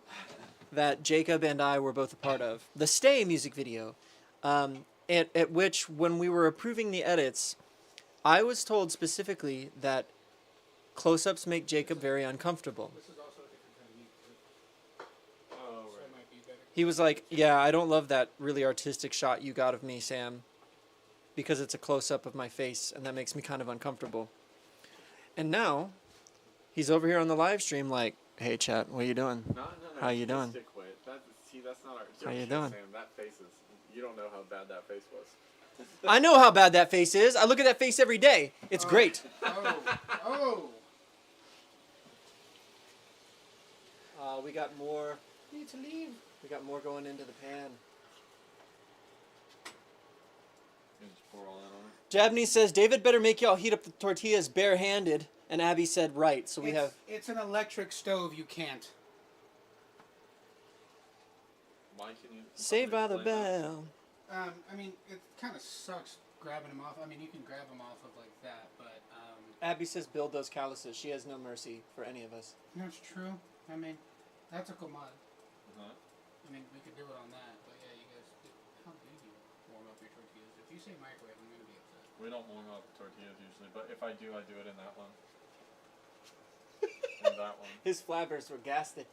Speaker 1: that Jacob and I were both a part of. The Stay music video. At which, when we were approving the edits, I was told specifically that close-ups make Jacob very uncomfortable.
Speaker 2: This is also a different kind of meat, too.
Speaker 4: Oh,
Speaker 2: So it might be better.
Speaker 1: He was like, yeah, I don't love that really artistic shot you got of me, Sam, because it's a close-up of my face, and that makes me kind of uncomfortable. And now, he's over here on the live stream like, hey, chat, what are you doing?
Speaker 4: No.
Speaker 1: How you doing?
Speaker 4: That's not our
Speaker 1: How you doing?
Speaker 4: Sam, that face is... You don't know how bad that face was.
Speaker 1: I know how bad that face is. I look at that face every day. It's great.
Speaker 2: Oh.
Speaker 1: We got more.
Speaker 2: Need to leave.
Speaker 1: We got more going into the pan.
Speaker 4: You just pour all that on it?
Speaker 1: Jabney says, David better make y'all heat up the tortillas barehanded. And Abby said, right. So we have...
Speaker 2: It's an electric stove. You can't.
Speaker 4: Why can you...
Speaker 1: Saved by the
Speaker 4: explain that?
Speaker 1: bell.
Speaker 2: I mean, it kind of sucks grabbing them off. I mean, you can grab them off of like that, but
Speaker 1: Abby says, build those calluses. She has no mercy for any of us.
Speaker 2: that's true. I mean, that's a cool mod.
Speaker 4: Uh-huh.
Speaker 2: I mean, we could do it on that, but yeah, you guys. How do you warm up your tortillas? If you say microwave, I'm gonna be upset.
Speaker 4: We don't warm up tortillas usually, but if I do it in that one. And that one.
Speaker 1: His flabbers were gasted.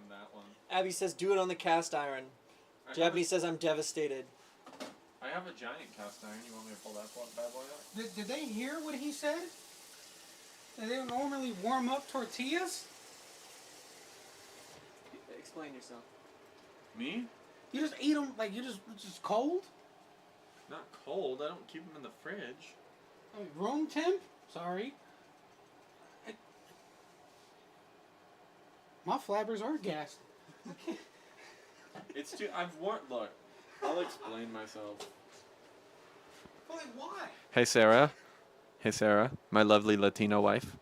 Speaker 4: And that one.
Speaker 1: Abby says, do it on the cast iron. Jabney says, I'm devastated.
Speaker 4: I have a giant cast iron. You want me to pull that bad boy out?
Speaker 2: Did they hear what he said? That they don't normally warm up tortillas?
Speaker 1: Explain yourself.
Speaker 4: Me?
Speaker 2: You just eat them like it's just cold?
Speaker 4: Not cold. I don't keep them in the fridge.
Speaker 2: I mean, room temp? Sorry. My flabbers are gassed.
Speaker 4: It's too. I've warned. Look, I'll explain myself.
Speaker 2: But like, why?
Speaker 4: Hey Sarah. Hey Sarah, my lovely Latino wife.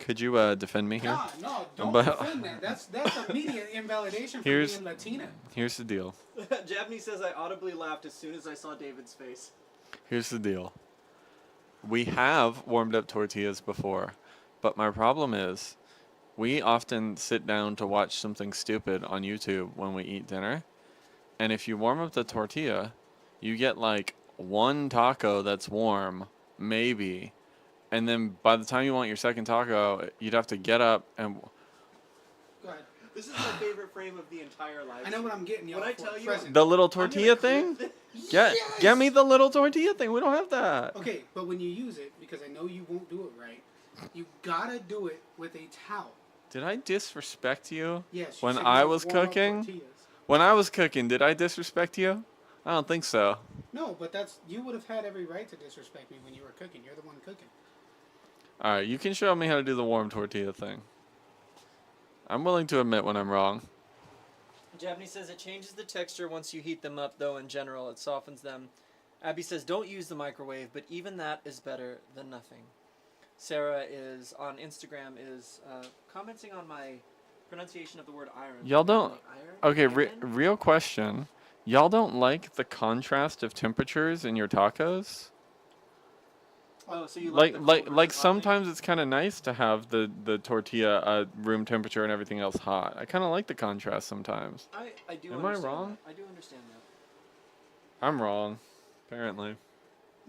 Speaker 4: Could you defend me here?
Speaker 2: No, don't
Speaker 4: But-
Speaker 2: defend that. That's immediate invalidation for
Speaker 4: Here's-
Speaker 2: being Latina.
Speaker 4: Here's the deal.
Speaker 1: Jabney says, I audibly laughed as soon as I saw David's face.
Speaker 4: Here's the deal. We have warmed up tortillas before, but my problem is we often sit down to watch something stupid on YouTube when we eat dinner. And if you warm up the tortilla, you get like one taco that's warm, maybe. And then by the time you want your second taco, you'd have to get up and.
Speaker 2: Go ahead.
Speaker 1: This is my favorite frame of the entire live.
Speaker 2: I know what I'm getting.
Speaker 1: When I tell you-
Speaker 2: present.
Speaker 4: The little tortilla thing? Get me the little tortilla thing. We don't have that.
Speaker 2: Okay, but when you use it, because I know you won't do it right, you gotta do it with a towel.
Speaker 4: Did I disrespect you?
Speaker 2: Yes. you
Speaker 4: When
Speaker 2: said
Speaker 4: I
Speaker 2: you
Speaker 4: was
Speaker 2: warm up
Speaker 4: cooking?
Speaker 2: tortillas.
Speaker 4: When I was cooking, did I disrespect you? I don't think so.
Speaker 2: No, but you would have had every right to disrespect me when you were cooking. You're the one cooking.
Speaker 4: All right, you can show me how to do the warm tortilla thing. I'm willing to admit when I'm wrong.
Speaker 1: Jabney says, it changes the texture once you heat them up, though in general it softens them. Abby says, don't use the microwave, but even that is better than nothing. Sarah is on Instagram is commenting on my pronunciation of the word iron.
Speaker 4: Y'all don't.
Speaker 1: Iron?
Speaker 4: Okay,
Speaker 1: Iron?
Speaker 4: real question. Y'all don't like the contrast of temperatures in your tacos?
Speaker 1: Oh, so you
Speaker 4: Like
Speaker 1: the
Speaker 4: like
Speaker 1: cold
Speaker 4: like
Speaker 1: versus hot thing?
Speaker 4: sometimes it's kind of nice to have the tortilla room temperature and everything else hot. I kind of like the contrast sometimes.
Speaker 1: I do
Speaker 4: Am I
Speaker 1: understand
Speaker 4: wrong?
Speaker 1: that. I do understand that.
Speaker 4: I'm wrong, apparently.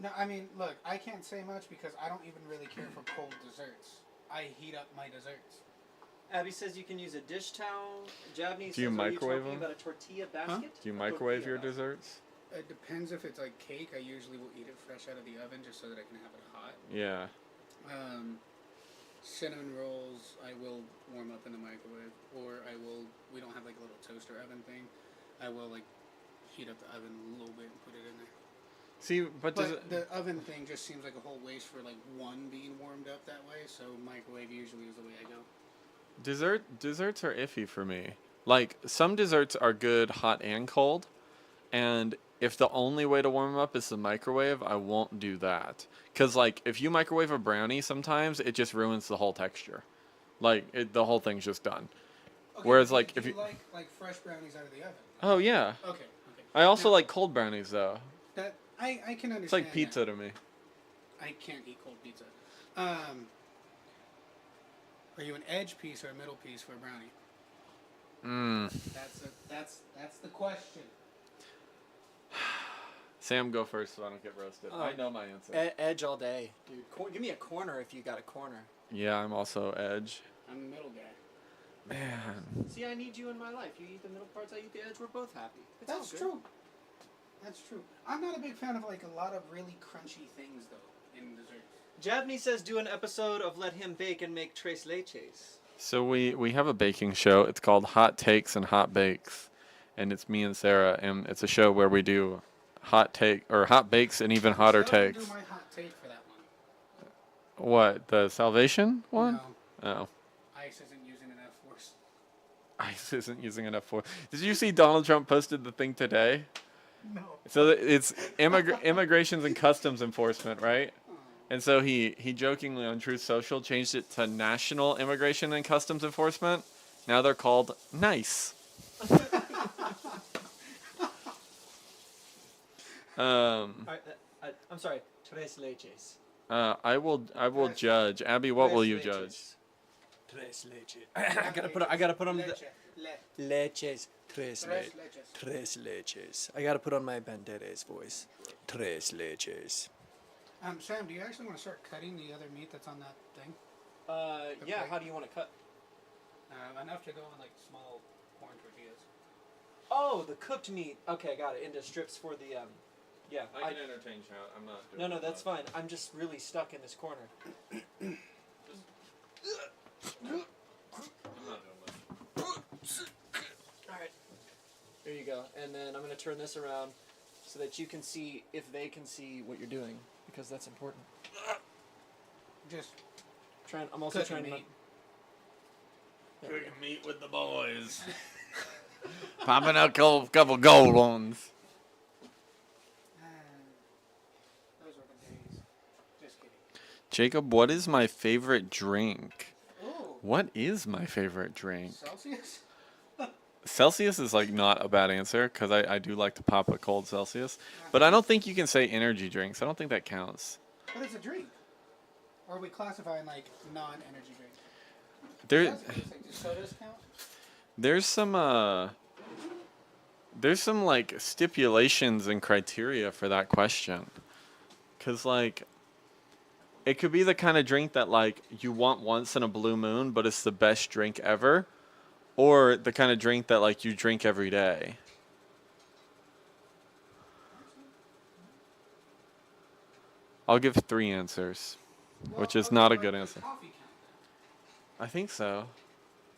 Speaker 2: No, I mean, look, I can't say much because I don't even really care for cold desserts. I heat up my desserts.
Speaker 1: Abby says you can use a dish towel. Jabney
Speaker 4: Do you
Speaker 1: says,
Speaker 4: microwave
Speaker 1: are you talking
Speaker 4: them?
Speaker 1: about a tortilla basket?
Speaker 4: Do you
Speaker 1: A
Speaker 4: microwave
Speaker 1: tortilla
Speaker 4: your
Speaker 1: basket.
Speaker 4: desserts?
Speaker 2: It depends if it's like cake. I usually will eat it fresh out of the oven just so that I can have it hot.
Speaker 4: Yeah.
Speaker 2: Cinnamon rolls, I will warm up in the microwave, or we don't have like a little toaster oven thing. I will like heat up the oven a little bit and put it in there.
Speaker 4: See, but does
Speaker 2: But
Speaker 4: it,
Speaker 2: the oven thing just seems like a whole waste for like one being warmed up that way. So microwave usually is the way I go.
Speaker 4: desserts are iffy for me. Like some desserts are good hot and cold, and if the only way to warm them up is the microwave, I won't do that. Cause like if you microwave a brownie, sometimes it just ruins the whole texture. Like the whole thing's just done.
Speaker 2: Okay,
Speaker 4: Whereas,
Speaker 2: do
Speaker 4: like,
Speaker 2: do
Speaker 4: if
Speaker 2: you
Speaker 4: you-
Speaker 2: like fresh brownies out of the oven.
Speaker 4: Oh yeah.
Speaker 2: Okay.
Speaker 4: I also
Speaker 2: Now,
Speaker 4: like cold brownies though.
Speaker 2: that. I can understand.
Speaker 4: It's like
Speaker 2: that.
Speaker 4: pizza to me.
Speaker 2: I can't eat cold pizza. Are you an edge piece or a middle piece for a brownie? That's the question.
Speaker 4: Sam, go first so I don't get roasted. I know my answer.
Speaker 1: Edge all day, dude. Give me a corner if you got a corner.
Speaker 4: Yeah, I'm also edge.
Speaker 2: I'm the middle guy.
Speaker 4: Man.
Speaker 1: See, I need you in my life. You eat the middle parts, I eat the edge. We're both happy. It's all
Speaker 2: That's
Speaker 1: good.
Speaker 2: true. That's true. I'm not a big fan of like a lot of really crunchy things though in desserts.
Speaker 1: Jabney says do an episode of Let Him Bake and Make Tres Leches.
Speaker 4: So we have a baking show. It's called Hot Takes and Hot Bakes, and it's me and Sarah, and it's a show where we do hot bakes and even hotter
Speaker 2: Still didn't
Speaker 4: takes.
Speaker 2: do my hot take for that one.
Speaker 4: What, the Salvation one?
Speaker 2: No,
Speaker 4: Oh.
Speaker 2: ice isn't using enough force.
Speaker 4: ICE isn't using enough force. Did you see Donald Trump posted the thing today?
Speaker 2: No.
Speaker 4: So it's immigrations and customs enforcement, right? And so he jokingly on Truth Social changed it to National Immigration and Customs Enforcement. Now they're called NICE.
Speaker 1: I'm sorry, Tres Leches.
Speaker 4: I will judge. Abby, what will you judge?
Speaker 1: Tres Leches. I gotta put on the leches. Tres leches. I gotta put on my Banderas voice. Tres leches.
Speaker 2: Sam, do you actually want to start cutting the other meat that's on that thing?
Speaker 1: Yeah.
Speaker 2: Okay.
Speaker 1: How do you want to cut?
Speaker 2: Enough to go in like small corn tortillas.
Speaker 1: Oh, the cooked meat. Okay, got it. Into strips for the yeah.
Speaker 3: I can entertain shout. I'm not doing
Speaker 1: No,
Speaker 3: it
Speaker 1: that's
Speaker 3: loud.
Speaker 1: fine. I'm just really stuck in this corner.
Speaker 3: I'm not doing much.
Speaker 1: All right. There you go. And then I'm going to turn this around so that you can see if they can see what you're doing, because that's important.
Speaker 2: Just
Speaker 1: I'm also
Speaker 2: cooking
Speaker 1: trying to.
Speaker 2: meat.
Speaker 4: Cooking meat with the boys. Popping out a couple gold ones.
Speaker 2: Those were the days. Just kidding.
Speaker 4: Jacob, what is my favorite drink?
Speaker 2: Ooh,
Speaker 4: What is my favorite drink?
Speaker 2: Celsius?
Speaker 4: Celsius is like not a bad answer because I do like to pop a cold Celsius, but I don't think you can say energy drinks. I don't think that counts.
Speaker 2: But it's a drink. Or are we classifying like non-energy drink?
Speaker 4: There,
Speaker 2: Like, do sodas count?
Speaker 4: there's some like stipulations and criteria for that question, because like it could be the kind of drink that like you want once in a blue moon, but it's the best drink ever, or the kind of drink that like you drink every day. I'll give 3 answers, which is
Speaker 2: okay,
Speaker 4: not a
Speaker 2: but
Speaker 4: good
Speaker 2: does
Speaker 4: answer.
Speaker 2: Coffee count
Speaker 4: I think so.
Speaker 2: then?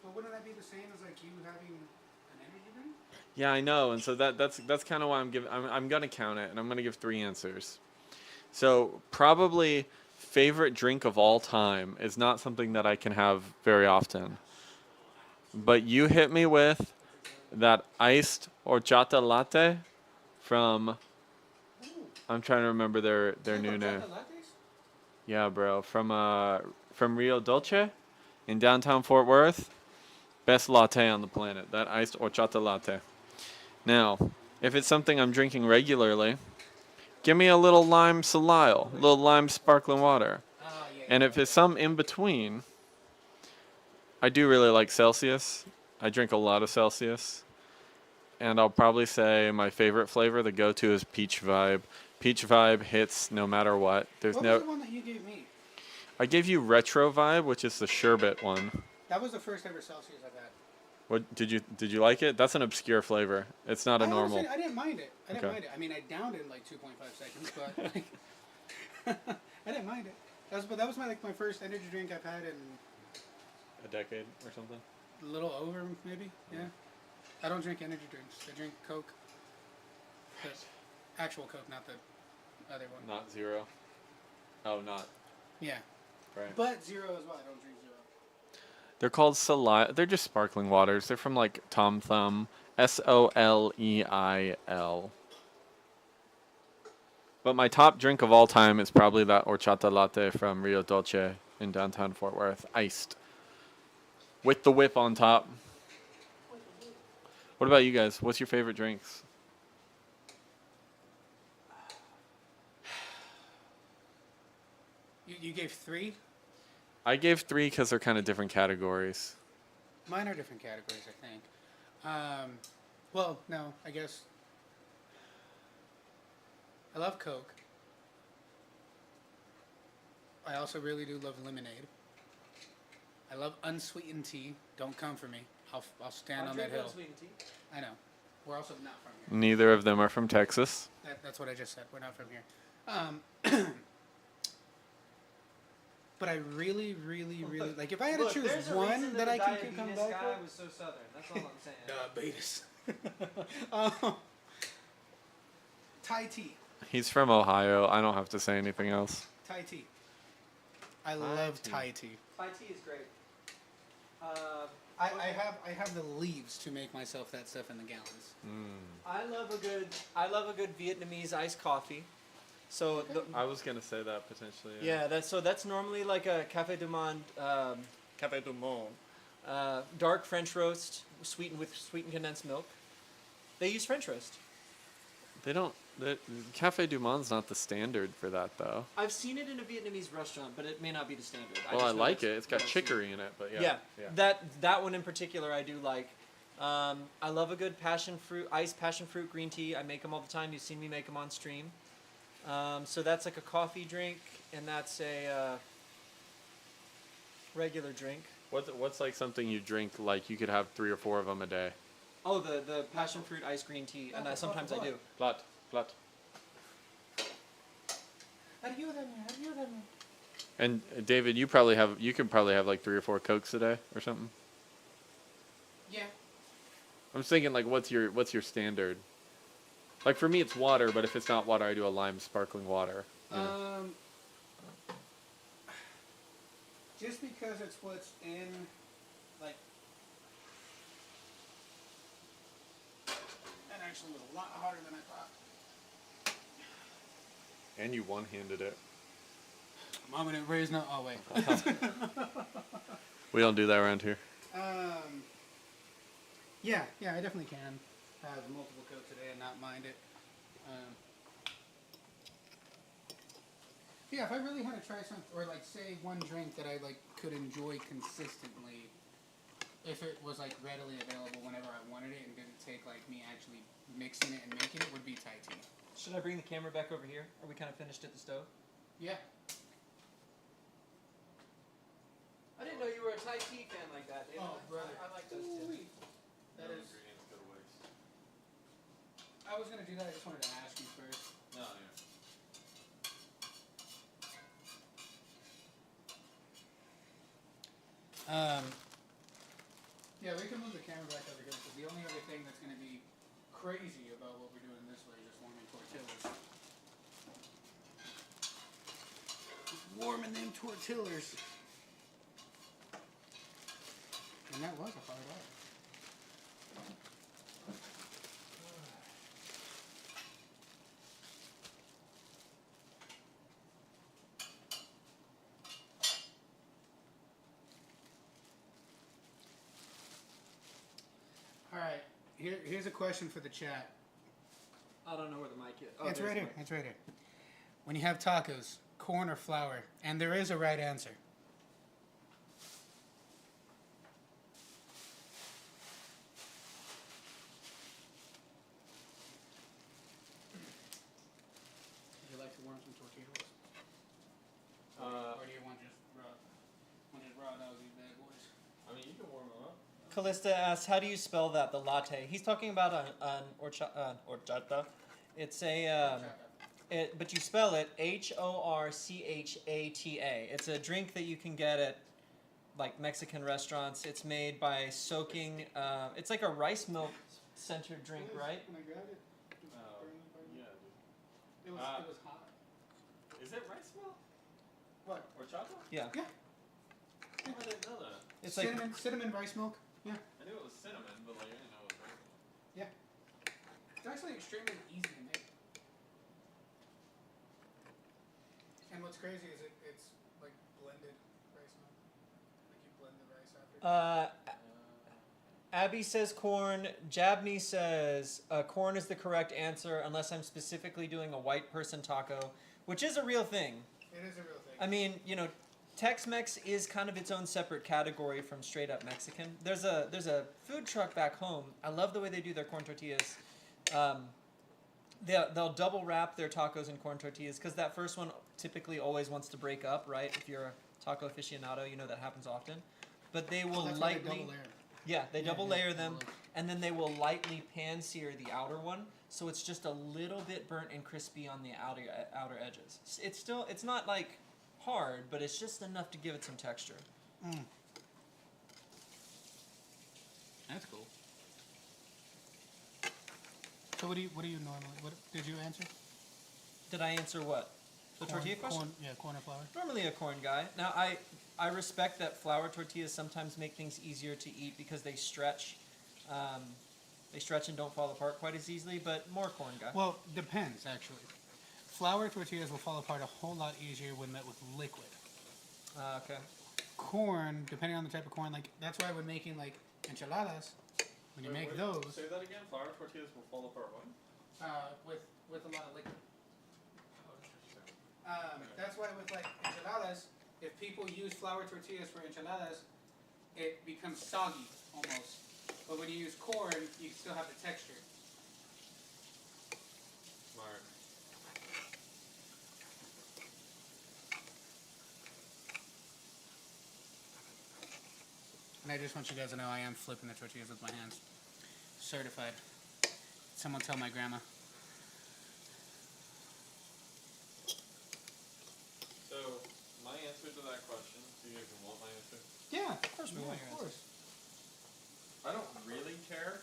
Speaker 2: But wouldn't that be the same as like you having an energy drink?
Speaker 4: Yeah, I know, and so that's kind of why I'm gonna count it, and I'm gonna give 3 answers. So probably favorite drink of all time is not something that I can have very often. But you hit me with that iced horchata latte from. I'm trying to remember their new name. Yeah, bro, from Rio Dolce, in downtown Fort Worth. Best latte on the planet. That iced horchata latte. Now, if it's something I'm drinking regularly, give me a little lime Salile, a little lime sparkling water.
Speaker 2: Oh, yeah.
Speaker 4: And if it's some in between, I do really like Celsius. I drink a lot of Celsius. And I'll probably say my favorite flavor, the go-to, is Peach Vibe. Peach Vibe hits no matter what. There's
Speaker 2: What
Speaker 4: no.
Speaker 2: was the one that you gave me?
Speaker 4: I gave you Retro Vibe, which is the sherbet one.
Speaker 2: That was the first ever Celsius I've had.
Speaker 4: What did you like it? That's an obscure flavor. It's not a normal.
Speaker 2: Honestly, I didn't mind it. I didn't
Speaker 4: Okay.
Speaker 2: mind it. I mean, I downed it in like 2.5 seconds, but like, I didn't mind it. That was my first energy drink I've had in
Speaker 4: A decade or something.
Speaker 2: a little over maybe. Yeah. I don't drink energy drinks. I drink Coke. But actual Coke, not the other one.
Speaker 4: Not zero. Oh, not
Speaker 2: Yeah.
Speaker 4: right.
Speaker 2: But zero as well. I don't drink zero.
Speaker 4: They're called Solile. They're just sparkling waters. They're from like Tom Thumb. Soleil. But my top drink of all time is probably that horchata latte from Rio Dolce in downtown Fort Worth, iced, with the whip on top. What about you guys? What's your favorite drinks?
Speaker 2: You gave 3?
Speaker 4: I gave 3 because they're kind of different categories.
Speaker 2: Mine are different categories, I think. Well, no, I guess. I love Coke. I also really do love lemonade. I love unsweetened tea. Don't come for me. I'll stand on that hill. I know. We're also not from here.
Speaker 4: Neither of them are from Texas.
Speaker 2: That's what I just said. We're not from here. But I really, really, really like. If I had to choose one that I can come back
Speaker 1: guy
Speaker 2: with,
Speaker 1: was so southern. That's all I'm saying.
Speaker 2: diabetes. Thai tea.
Speaker 4: He's from Ohio. I don't have to say anything else.
Speaker 2: Thai tea. I love
Speaker 4: tea.
Speaker 2: Thai tea.
Speaker 1: Thai tea is great.
Speaker 2: I have the leaves to make myself that stuff in the gallons.
Speaker 1: I love a good Vietnamese iced coffee. So
Speaker 4: I was gonna say that potentially.
Speaker 1: yeah, that's normally like a Café du Monde. Café du Monde. Dark French roast, sweetened condensed milk. They use French roast.
Speaker 4: They don't. Café Du Monde's not the standard for that though.
Speaker 1: I've seen it in a Vietnamese restaurant, but it may not be the standard.
Speaker 4: Well, I
Speaker 1: just know
Speaker 4: like it.
Speaker 1: that's
Speaker 4: It's got
Speaker 1: what I've seen.
Speaker 4: chicory in it, but yeah.
Speaker 1: Yeah. That one in particular I do like. I love a good iced passion fruit green tea. I make them all the time. You've seen me make them on stream. So that's like a coffee drink, and that's a regular drink.
Speaker 4: What's like something you drink like you could have 3 or 4 of them a day?
Speaker 1: Oh, the passion fruit iced green tea, and sometimes I do.
Speaker 4: Flat, flat.
Speaker 2: Ayúdame.
Speaker 4: And David, you could probably have like 3 or 4 Cokes a day or something.
Speaker 2: Yeah.
Speaker 4: I'm just thinking like, what's your standard? Like for me, it's water, but if it's not water, I do a lime sparkling water. You know?
Speaker 2: Just because it's what's in, like, that actually was a lot harder than I thought.
Speaker 4: And you one-handed it.
Speaker 2: Mom didn't raise no. Oh wait.
Speaker 4: We don't do that around here.
Speaker 2: Yeah, I definitely can have multiple Cokes a day and not mind it. Yeah, if I really had to try something, or like say one drink that I like could enjoy consistently, if it was like readily available whenever I wanted it and didn't take like me actually mixing it and making it, would be Thai tea.
Speaker 1: Should I bring the camera back over here? Are we kind of finished at the stove?
Speaker 2: Yeah.
Speaker 1: I didn't know you were a Thai tea fan like that, David.
Speaker 2: Oh, brother.
Speaker 1: I like those too.
Speaker 2: That is. I was gonna do that. I just wanted to ask you first.
Speaker 3: No, yeah.
Speaker 2: Yeah, we can move the camera back over here because the only other thing that's gonna be crazy about what we're doing this way is just warming tortillas. Just warming them tortillas. And that was a hard art. Alright, here's a question for the chat.
Speaker 1: I don't know where the mic is. Oh,
Speaker 2: It's
Speaker 1: there's
Speaker 2: right
Speaker 1: the
Speaker 2: here.
Speaker 1: mic.
Speaker 2: It's right here. When you have tacos, corn or flour? And there is a right answer. Would you like to warm some tortillas? Or do you want just raw dogs, these bad boys?
Speaker 3: I mean, you can warm them up.
Speaker 1: Callista asks, how do you spell that, the latte? He's talking about an horchata. It's a, but you spell it Horchata. It's a drink that you can get at like Mexican restaurants. It's made by soaking, it's like a rice milk centered drink, right?
Speaker 2: Can I grab it?
Speaker 3: Yeah,
Speaker 2: It was hot.
Speaker 3: dude. Is it rice milk
Speaker 2: What?
Speaker 3: or chocolate?
Speaker 1: Yeah.
Speaker 2: Yeah.
Speaker 3: I didn't know that.
Speaker 1: It's like,
Speaker 2: Cinnamon rice milk. Yeah.
Speaker 3: I knew it was cinnamon, but like I didn't know it was rice milk.
Speaker 2: Yeah. It's actually extremely easy to make. And what's crazy is it's like blended rice milk. Like you blend the rice after.
Speaker 1: Abby says corn. Jabney says corn is the correct answer unless I'm specifically doing a white person taco, which is a real thing.
Speaker 2: It is a real thing.
Speaker 1: I mean, you know, Tex-Mex is kind of its own separate category from straight up Mexican. There's a food truck back home. I love the way they do their corn tortillas. They'll double wrap their tacos in corn tortillas because that first one typically always wants to break up, right? If you're a taco aficionado, you know that happens often. But they will
Speaker 2: That's why they
Speaker 1: lightly,
Speaker 2: double layer.
Speaker 1: yeah, they double
Speaker 2: yeah,
Speaker 1: layer them,
Speaker 2: double.
Speaker 1: and then they will lightly pan sear the outer one, so it's just a little bit burnt and crispy on the outer edges. It's not like hard, but it's just enough to give it some texture.
Speaker 2: That's cool. So what do you normally? What did you answer?
Speaker 1: Did I answer what? The tortilla question?
Speaker 2: Corn or flour.
Speaker 1: Normally a corn guy. Now I respect that flour tortillas sometimes make things easier to eat because they stretch. They stretch and don't fall apart quite as easily, but more corn guy.
Speaker 2: Well, depends actually. Flour tortillas will fall apart a whole lot easier when met with liquid.
Speaker 1: Okay.
Speaker 2: Corn, depending on the type of corn, like that's why when making like enchiladas, when you make those,
Speaker 3: Say that again. Flour tortillas will fall apart when?
Speaker 2: with a lot of liquid. That's why with like enchiladas, if people use flour tortillas for enchiladas, it becomes soggy almost. But when you use corn, you still have the texture.
Speaker 3: Smart.
Speaker 2: And I just want you guys to know I am flipping the tortillas with my hands. certified. Someone tell my grandma.
Speaker 4: So, my answer to that question, do you even want my answer?
Speaker 2: Yeah, of course
Speaker 1: we want
Speaker 2: of
Speaker 1: your
Speaker 2: course.
Speaker 4: I don't really care.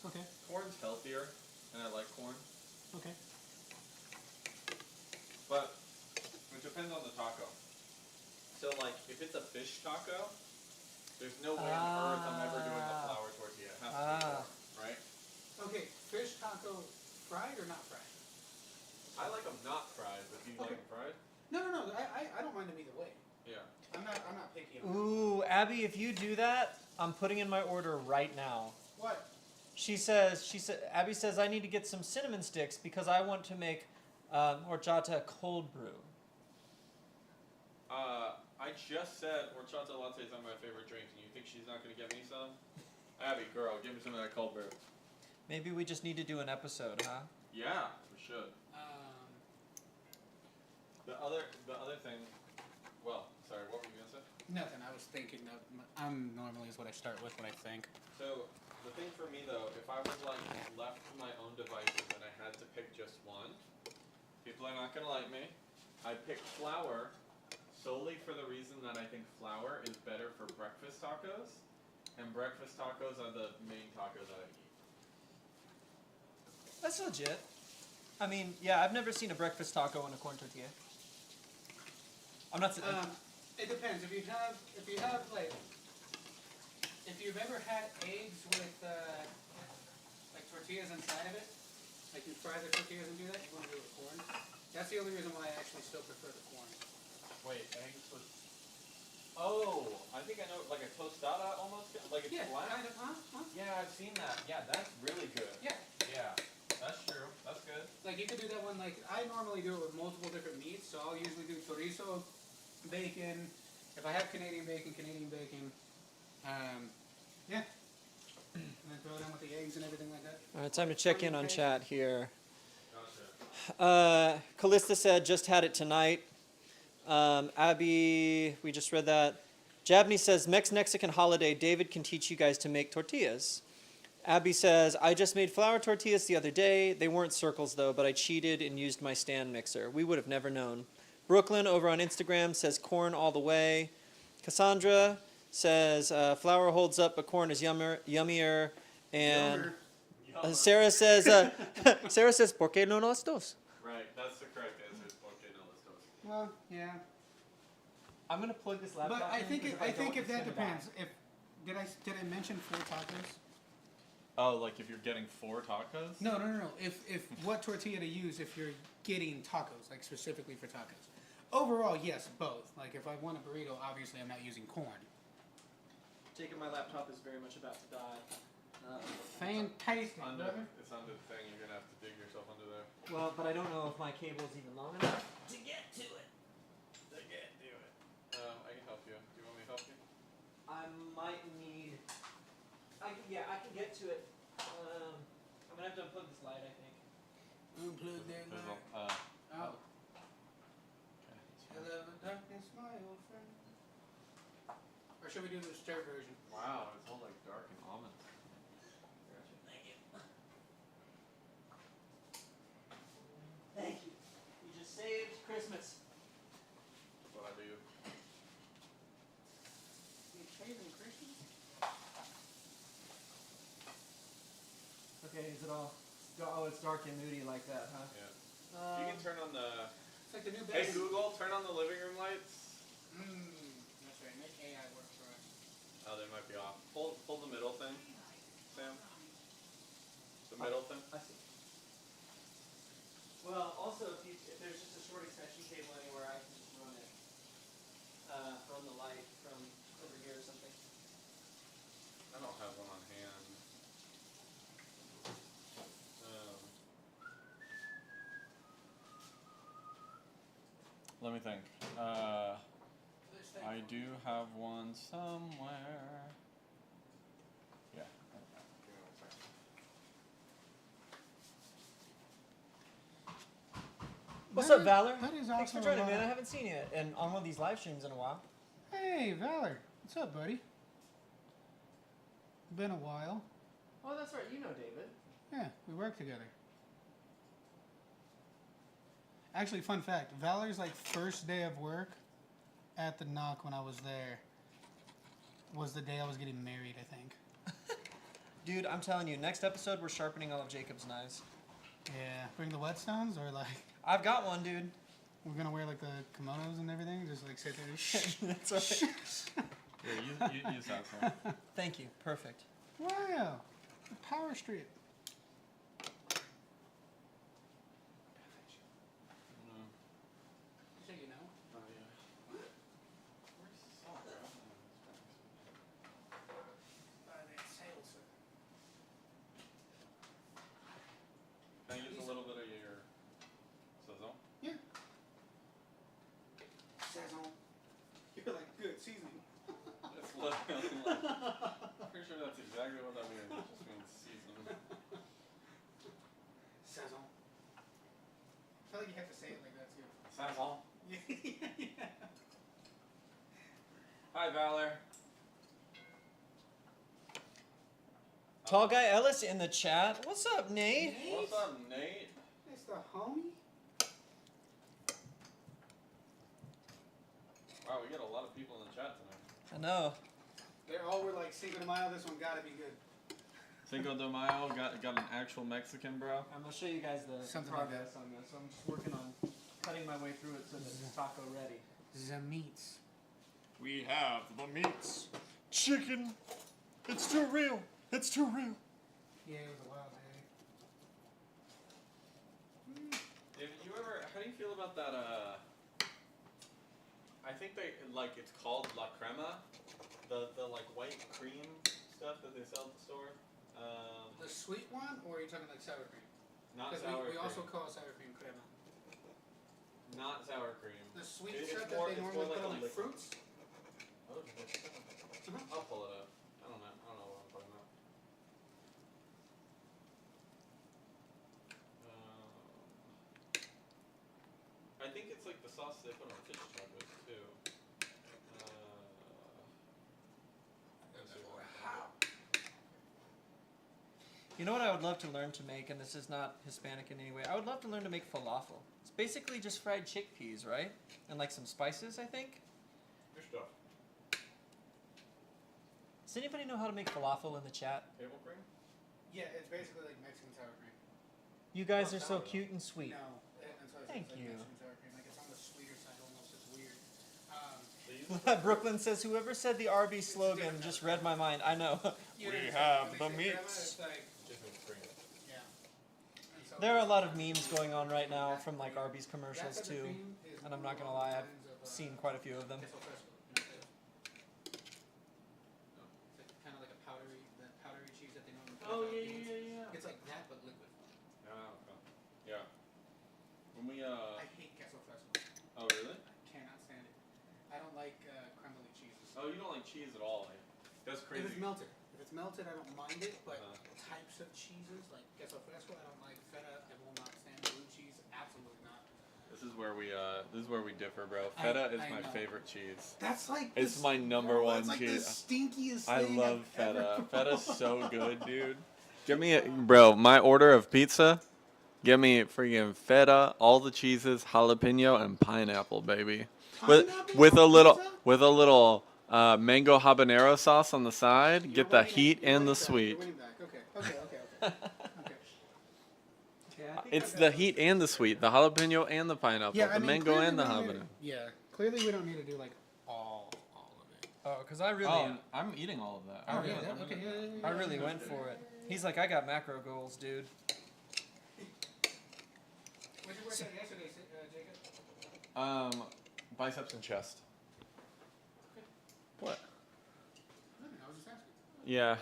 Speaker 2: Okay,
Speaker 4: Corn's healthier, and I like corn.
Speaker 2: okay.
Speaker 4: But it depends on the taco. So, like, if it's a fish taco, there's no way on earth I'm ever doing the flour tortilla. It has to be corn, right?
Speaker 2: Okay, fish taco fried or not fried?
Speaker 4: I like them not fried, but do you like
Speaker 2: Okay.
Speaker 4: them fried?
Speaker 2: No. I don't mind them either way.
Speaker 4: Yeah.
Speaker 2: I'm not picky on
Speaker 1: Ooh, Abby, if you do that, I'm putting in my order right now.
Speaker 2: What?
Speaker 1: Abby says I need to get some cinnamon sticks because I want to make horchata cold brew.
Speaker 4: I just said horchata lattes are my favorite drink, and you think she's not going to get me some? Abby, girl, give me some of that cold brew.
Speaker 1: Maybe we just need to do an episode, huh?
Speaker 4: Yeah, we should. The other thing, well, sorry, what were you going to say?
Speaker 2: Nothing. I was thinking of. I'm normally is what I start with when I think.
Speaker 4: So, the thing for me though, if I was like left to my own devices and I had to pick just one, people are not going to like me. I'd pick flour solely for the reason that I think flour is better for breakfast tacos, and breakfast tacos are the main tacos that I eat.
Speaker 1: That's legit. I mean, yeah, I've never seen a breakfast taco in a corn tortilla. I'm not.
Speaker 2: It depends. If you've ever had eggs with like tortillas inside of it, like you fry the tortillas and do that, you want to do it with corn. That's the only reason why I actually still prefer the corn.
Speaker 4: Wait, eggs with... Oh, I think I know, like a tostada almost? Like it's flat?
Speaker 2: Kind of, huh?
Speaker 4: Yeah, I've seen that. Yeah, that's really good.
Speaker 2: Yeah.
Speaker 4: Yeah, that's true. That's good.
Speaker 2: Like you could do that one. Like I normally do it with multiple different meats, so I'll usually do chorizo, bacon. If I have Canadian bacon. Yeah. And then throw it in with the eggs and everything like that.
Speaker 1: All right, time to check in on chat here.
Speaker 4: Gotcha.
Speaker 1: Callista said, just had it tonight. Abby, we just read that. Jabney says, Mexican holiday, David can teach you guys to make tortillas. Abby says, I just made flour tortillas the other day. They weren't circles though, but I cheated and used my stand mixer. We would have never known. Brooklyn over on Instagram says corn all the way. Cassandra says flour holds up, but corn is yummier. And Sarah says, ¿Por qué no los dos?
Speaker 4: Right, that's the correct answer. It's porque no los dos.
Speaker 2: Well, yeah.
Speaker 1: I'm gonna plug this laptop.
Speaker 2: But I
Speaker 1: in
Speaker 2: think
Speaker 1: because
Speaker 2: I
Speaker 1: don't,
Speaker 2: think if
Speaker 1: it's
Speaker 2: that
Speaker 1: gonna die.
Speaker 2: depends. If did I mention 4 tacos?
Speaker 4: Oh, like if you're getting 4 tacos?
Speaker 2: No. If what tortilla to use if you're getting tacos, like specifically for tacos. Overall, yes, both. Like if I want a burrito, obviously I'm not using corn.
Speaker 1: Taking my laptop is very much about to die.
Speaker 2: Fantastic.
Speaker 4: It's under the thing. You're gonna have to dig yourself under there.
Speaker 1: Well, but I don't know if my cable's even long enough to get to it.
Speaker 4: I can help you. Do you want me to help you?
Speaker 1: I might need. I can get to it. I'm gonna have to unplug this light, I think.
Speaker 2: Unplug that
Speaker 4: There's
Speaker 2: light. Oh.
Speaker 4: Okay.
Speaker 2: Hello, darkness, my old friend. Or should we do the stir version?
Speaker 4: Wow, it's all like dark and ominous.
Speaker 1: Thank you. Thank you. You just saved Christmas.
Speaker 4: That's what I do.
Speaker 1: Okay, is it all? Oh, it's dark and moody like that, huh?
Speaker 4: Yeah. You can turn on the.
Speaker 2: It's like the new
Speaker 4: Hey
Speaker 2: bed.
Speaker 4: Google, turn on the living room lights.
Speaker 2: That's right. Make AI work for us.
Speaker 4: Oh, they might be off. Pull the middle thing, Sam. The middle thing.
Speaker 1: I see. Well, also, if there's just a short extension cable anywhere, I can just run it. Run the light from over here or something.
Speaker 4: I don't have one on hand. Let me think. I do have one somewhere. Yeah. Give me 1 second.
Speaker 1: What's up, Valor?
Speaker 2: That is
Speaker 1: Thanks for
Speaker 2: also
Speaker 1: joining,
Speaker 2: a lot
Speaker 1: man. I
Speaker 2: of-
Speaker 1: haven't seen you and on one of these live streams in a while.
Speaker 2: Hey, Valor. What's up, buddy? Been a while.
Speaker 1: Oh, that's right. You know David.
Speaker 2: Yeah, we work together. Actually, fun fact: Valer's like first day of work at the Knock when I was there was the day I was getting married. I think.
Speaker 1: Dude, I'm telling you, next episode we're sharpening all of Jacob's knives.
Speaker 2: Yeah, bring the whetstones or like
Speaker 1: I've got one, dude.
Speaker 2: we're gonna wear like the kimonos and everything. Just like sit there.
Speaker 1: That's right.
Speaker 4: Yeah, you use that one.
Speaker 1: Thank you. Perfect.
Speaker 2: Wow, the power strip. So you know.
Speaker 4: Oh, yeah. Where's the salt, bro? Can I use a little bit of your sizzle?
Speaker 2: Yeah. Saison. You're like good seasoning.
Speaker 4: It's literally like, pretty sure that's exactly what that means. It just means season.
Speaker 2: Saison. I feel like you have to say it like that too.
Speaker 4: Sazon.
Speaker 2: Yeah.
Speaker 4: Hi, Valor.
Speaker 1: Tall guy Ellis in the chat. What's up, Nate?
Speaker 4: What's up, Nate?
Speaker 2: It's the homie.
Speaker 4: Wow, we got a lot of people in the chat tonight.
Speaker 1: I know.
Speaker 2: They all were like Cinco de Mayo. This one gotta be good.
Speaker 4: Cinco de Mayo got an actual Mexican, bro.
Speaker 1: I'm gonna show you guys the
Speaker 2: Something like
Speaker 1: progress on this. I'm just working on cutting my way through it so that it's taco ready.
Speaker 2: The meats.
Speaker 4: We have the meats.
Speaker 1: Chicken. It's too real. It's too real.
Speaker 2: Yeah, it was a wild day.
Speaker 4: David, how do you feel about that, I think it's called La Crema, the like white cream stuff that they sell at the store.
Speaker 2: The sweet one, or are you talking like sour cream?
Speaker 4: Not
Speaker 2: Because
Speaker 4: sour
Speaker 2: we
Speaker 4: cream.
Speaker 2: also call sour cream crema.
Speaker 4: Not sour cream.
Speaker 2: The sweet
Speaker 4: It's
Speaker 2: stuff
Speaker 4: more-
Speaker 2: that they
Speaker 4: it's
Speaker 2: normally
Speaker 4: more
Speaker 2: put on
Speaker 4: like a
Speaker 2: like
Speaker 4: liquid.
Speaker 2: fruits.
Speaker 4: Oh, I'll pull it up. I don't know what I'm talking about. I think it's like the sauce they put on fish tacos too.
Speaker 1: You know what I would love to learn to make, and this is not Hispanic in any way. I would love to learn to make falafel. It's basically just fried chickpeas, right? And like some spices, I think.
Speaker 4: Good stuff.
Speaker 1: Does anybody know how to make falafel in the chat?
Speaker 4: Table cream?
Speaker 2: Yeah, it's basically like Mexican sour cream.
Speaker 1: You guys
Speaker 2: Oh,
Speaker 1: are so
Speaker 2: sourdough.
Speaker 1: cute and sweet.
Speaker 2: No, that's why I said
Speaker 1: Thank
Speaker 2: it's like
Speaker 1: you.
Speaker 2: Mexican sour cream. Like it's on the sweeter side almost. It's weird.
Speaker 1: Brooklyn says, whoever said the Arby's slogan just read my mind. I know.
Speaker 2: Yeah,
Speaker 4: have
Speaker 2: when
Speaker 4: the
Speaker 2: they say crema,
Speaker 4: meats.
Speaker 2: it's like,
Speaker 4: Cream.
Speaker 2: yeah. And so
Speaker 1: There are a lot of memes going on right now from like Arby's commercials
Speaker 2: that type of
Speaker 1: too.
Speaker 2: cream is
Speaker 1: And I'm not
Speaker 2: more
Speaker 1: gonna lie,
Speaker 2: along
Speaker 1: I've
Speaker 2: the lines of,
Speaker 1: seen quite a few of them.
Speaker 2: queso fresco. You know what it's like kind of like a powdery cheese that they normally put on beans.
Speaker 4: Yeah.
Speaker 2: It's like that, but liquid.
Speaker 4: Yeah. When we
Speaker 2: I hate queso fresco.
Speaker 4: oh really?
Speaker 2: I cannot stand it. I don't like crumbly cheeses.
Speaker 4: Oh, you don't like cheese at all? That's crazy.
Speaker 2: If it's melted, I don't mind it. But
Speaker 4: Uh-huh.
Speaker 2: types of cheeses like queso fresco, I don't like. Feta, I will not stand. Blue cheese, absolutely not.
Speaker 4: This is where we differ, bro. Feta is
Speaker 2: I
Speaker 4: my
Speaker 2: know.
Speaker 4: favorite cheese.
Speaker 2: That's like
Speaker 4: It's my number one
Speaker 2: it's like
Speaker 4: cheese.
Speaker 2: the stinkiest
Speaker 4: I
Speaker 2: thing
Speaker 4: love
Speaker 2: I've ever
Speaker 4: feta. Feta's so good, dude. Give me bro, my order of pizza. Give me freaking feta, all the cheeses, jalapeno, and pineapple, baby.
Speaker 2: Pineapple
Speaker 4: With a little mango habanero sauce on the side.
Speaker 2: You're
Speaker 4: Get the
Speaker 2: winning
Speaker 4: heat
Speaker 2: back. You're
Speaker 4: and the
Speaker 2: winning back.
Speaker 4: sweet.
Speaker 2: You're winning back. Okay.
Speaker 4: It's the heat and the sweet, the jalapeno and the pineapple,
Speaker 2: Yeah,
Speaker 4: the mango
Speaker 2: clearly
Speaker 4: and the
Speaker 2: we don't need
Speaker 4: habanero.
Speaker 2: to- Yeah, clearly we don't need to do like all of it.
Speaker 1: Oh, because I really,
Speaker 4: I'm eating all of that.
Speaker 2: Oh yeah, okay, yeah.
Speaker 1: I really went for it. He's like, I got macro goals, dude.
Speaker 2: What did you work on yesterday, Jacob?
Speaker 4: Biceps and chest. What?
Speaker 2: Nothing, I was just asking.
Speaker 4: Yeah,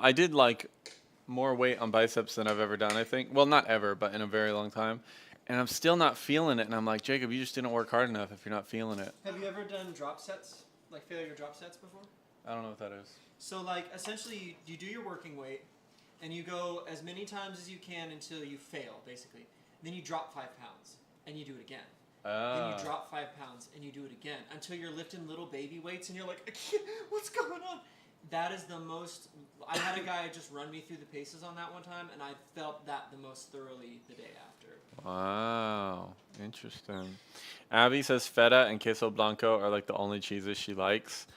Speaker 4: I did like more weight on biceps than I've ever done, I think. Well, not ever, but in a very long time. And I'm still not feeling it. And I'm like, Jacob, you just didn't work hard enough if you're not feeling it.
Speaker 1: Have you ever done drop sets? Like failure drop sets before?
Speaker 4: I don't know what that is.
Speaker 1: So like essentially you do your working weight and you go as many times as you can until you fail, basically. Then you drop 5 pounds and you do it again. Then you drop 5 pounds and you do it again until you're lifting little baby weights and you're like, I can't, what's going on? That is the most. I had a guy just run me through the paces on that one time, and I felt that the most thoroughly the day after.
Speaker 4: Wow, interesting. Abby says feta and queso blanco are like the only cheeses she likes.